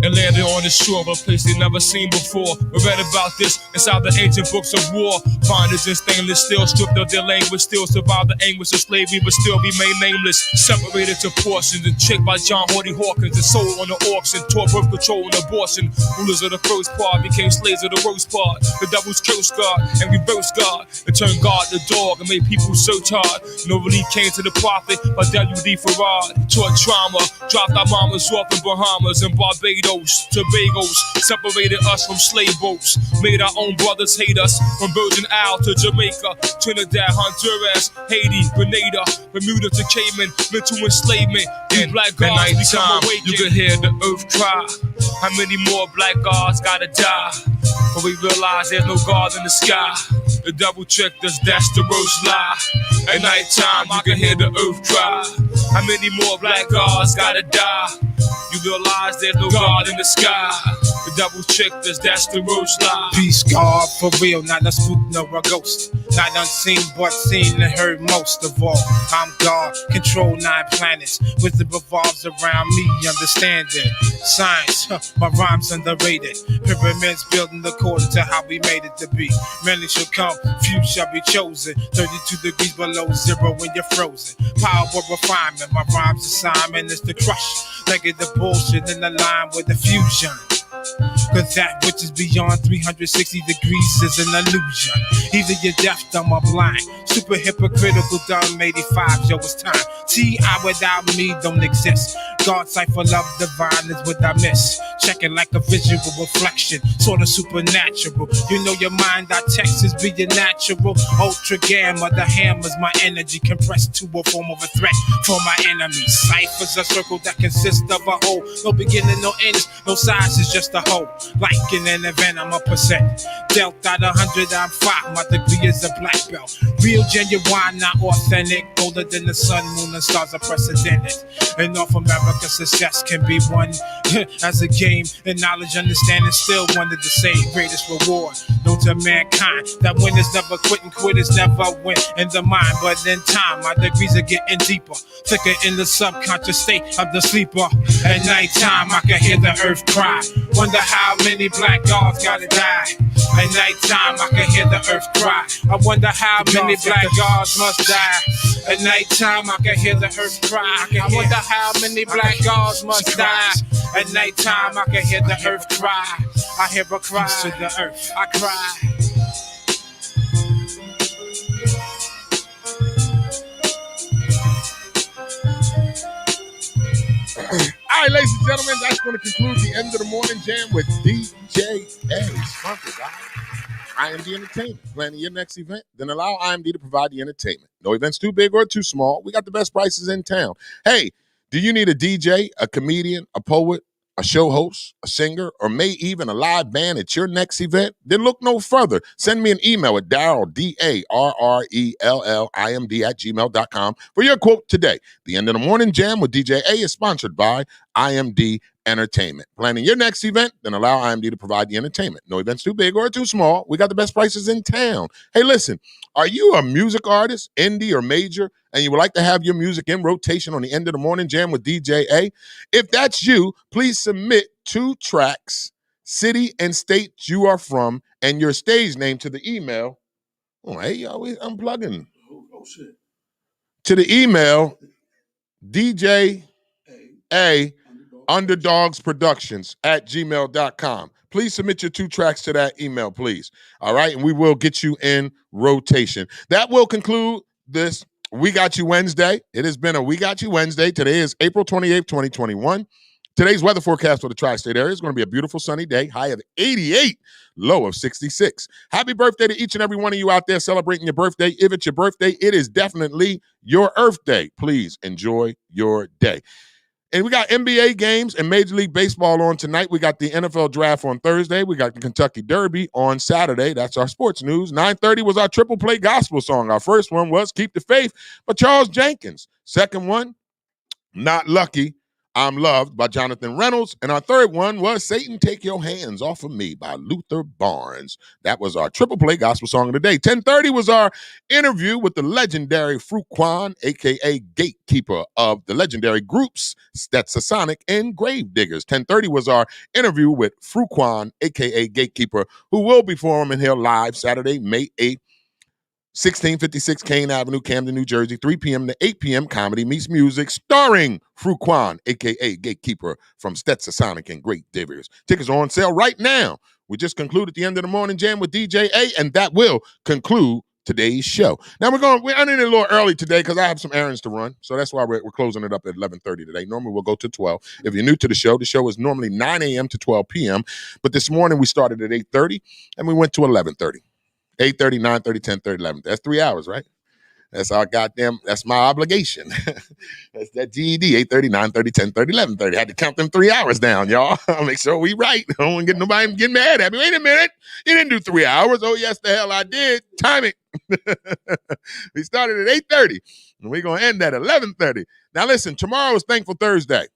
and landed on the shore of a place they never seen before. We read about this inside the ancient books of war. Finders in stainless steel, stripped of their language, still survived the anguish of slavery, but still remain nameless. Separated to portions and tricked by John Horty Hawkins and sold on the auction. Taught birth control and abortion. Rulers of the first part became slaves of the worst part. The devil's cursed God and reversed God, and turned God the dog and made people search hard. No relief came to the prophet by W.D. Farad. Taught trauma, dropped our mamas off in Bahamas and Barbados, Tobagos, separated us from slave boats, made our own brothers hate us, from Virgin Isle to Jamaica, Trinidad, Honduras, Haiti, Grenada, Bermuda to Cayman, mental enslavement. And black gods become awakened. You can hear the earth cry. How many more black gods gotta die? But we realize there's no God in the sky. The devil tricked us, that's the worst lie. At nighttime, you can hear the earth cry. How many more black gods gotta die? You realize there's no God in the sky. The devil tricked us, that's the worst lie. Peace, God, for real, not a spook nor a ghost. Not unseen, but seen and heard most of all. I'm God, control 9 planets. Wisdom revolves around me, understand it. Science, my rhymes underrated. Pyramids building according to how we made it to be. Many shall come, few shall be chosen. 32 degrees below zero when you're frozen. Power of refinement, my rhymes assignment is to crush negative bullshit in the line with the fusion. Cause that which is beyond 360 degrees is an illusion. Either you're deaf, dumb, or blind. Super hypocritical, dumb 85, yo, it's time. T.I. without me don't exist. God cipher love divine is what I miss. Checking like a visual reflection, sort of supernatural. You know your mind, our text is being natural. Ultra gamma, the hammer's my energy compressed to a form of a threat for my enemies. Cypher's a circle that consists of a whole. No beginning, no end, no size, is just a whole. Like in an event, I'm a percent. Dealt out 100, I'm 5. My degree is a black belt. Real, genuine, not authentic. Older than the sun, moon, and stars are precedented. In North America, success can be won as a game. And knowledge, understanding, still wanted to say greatest reward. Known to mankind that winners never quit and quitters never win in the mind. But in time, my degrees are getting deeper, thicker in the subconscious state of the sleeper. At nighttime, I can hear the earth cry. Wonder how many black gods gotta die. At nighttime, I can hear the earth cry. I wonder how many black gods must die. At nighttime, I can hear the earth cry. I wonder how many black gods must die. At nighttime, I can hear the earth cry. I hear a cry to the earth. I cry. All right, ladies and gentlemen, that's going to conclude the end of the morning jam with DJ A. Sponsored by IMD Entertainment. Planning your next event? Then allow IMD to provide the entertainment. No events too big or too small. We got the best prices in town. Hey, do you need a DJ, a comedian, a poet, a show host, a singer, or may even a live band at your next event? Then look no further. Send me an email at Darrell, DARRELLIMD@gmail.com for your quote today. The End of the Morning Jam with DJ A is sponsored by IMD Entertainment. Planning your next event? Then allow IMD to provide the entertainment. No events too big or too small. We got the best prices in town. Hey, listen, are you a music artist, indie or major, and you would like to have your music in rotation on the End of the Morning Jam with DJ A? If that's you, please submit 2 tracks city and state you are from, and your stage name to the email. Oh, hey, y'all, I'm plugging. Oh, shit. To the email, DJ A underdogsproductions@gmail.com. Please submit your 2 tracks to that email, please. All right, and we will get you in rotation. That will conclude this We Got You Wednesday. It has been a We Got You Wednesday. Today is April 28th, 2021. Today's weather forecast for the tri-state area is going to be a beautiful sunny day, high of 88, low of 66. Happy birthday to each and every one of you out there celebrating your birthday. If it's your birthday, it is definitely your Earth Day. Please enjoy your day. And we got NBA games and Major League Baseball on tonight. We got the NFL Draft on Thursday. We got the Kentucky Derby on Saturday. That's our sports news. 9:30 was our triple play gospel song. Our first one was Keep the Faith by Charles Jenkins. Second one, Not Lucky, I'm Loved by Jonathan Reynolds. And our third one was Satan, Take Your Hands Off of Me by Luther Barnes. That was our triple play gospel song of the day. 10:30 was our interview with the legendary Fruquan, a.k.a. gatekeeper of the legendary groups Stetsasonic and Gravediggers. 10:30 was our interview with Fruquan, a.k.a. gatekeeper, who will be performing here live Saturday, May 8th. 1656 Kane Avenue, Camden, New Jersey, 3 p.m. to 8 p.m. Comedy Meets Music, starring Fruquan, a.k.a. Gatekeeper from Stetsasonic and Gravediggers. Tickets are on sale right now. We just concluded the end of the morning jam with DJ A, and that will conclude today's show. Now we're ending it a little early today because I have some errands to run, so that's why we're closing it up at 11:30 today. Normally we'll go to 12. If you're new to the show is normally 9 a.m. to 12 p.m., but this morning we started at 8:30 and we went to 11:30. 8:30, 9:30, 10:30, 11. That's 3 hours, right? That's my obligation. That's that GED, 8:30, 9:30, 10:30, 11:30. I had to count them 3 hours down, y'all. I'll make sure we right. I don't want to get nobody getting mad at me. Wait a minute. You didn't do 3 hours. Oh, yes, the hell I did. Time it. We started at 8:30, and we're going to end at 11:30. Now, listen, tomorrow is Thankful Thursday.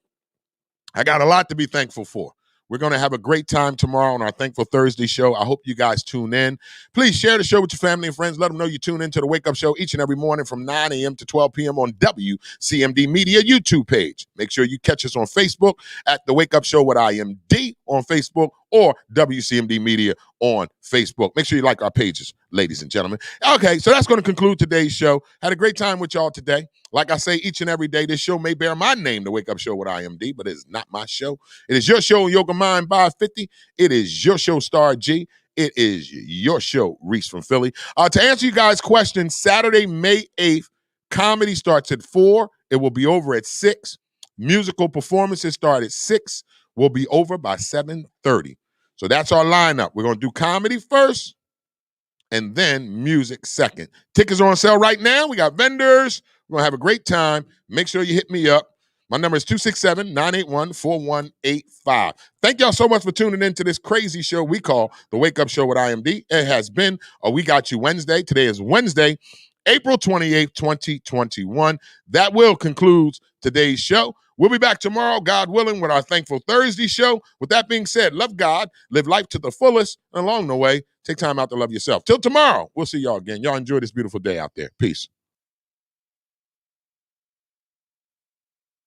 I got a lot to be thankful for. We're going to have a great time tomorrow on our Thankful Thursday show. I hope you guys tune in. Please share the show with your family and friends. Let them know you tune into the Wake Up Show each and every morning from 9 a.m. to 12 p.m. on WCMD Media YouTube page. Make sure you catch us on Facebook at The Wake Up Show with IMD on Facebook or WCMD Media on Facebook. Make sure you like our pages, ladies and gentlemen. Okay, so that's going to conclude today's show. Had a great time with y'all today. Like I say each and every day, this show may bear my name, The Wake Up Show with IMD, but it's not my show. It is your show, Yoga Mind by 50. It is your show, Star G. It is your show, Reese from Philly. To answer you guys' questions, Saturday, May 8th, comedy starts at 4. It will be over at 6. Musical performances start at 6. Will be over by 7:30. So that's our lineup. We're going to do comedy first and then music second. Tickets are on sale right now. We got vendors. We're going to have a great time. Make sure you hit me up. My number is 267-981-4185. Thank y'all so much for tuning in to this crazy show we call The Wake Up Show with IMD. It has been a We Got You Wednesday. Today is Wednesday, April 28th, 2021. That will conclude today's show. We'll be back tomorrow, God willing, with our Thankful Thursday show. With that being said, love God, live life to the fullest, and along the way, take time out to love yourself. Till tomorrow, we'll see y'all again. Y'all enjoy this beautiful day out there. Peace.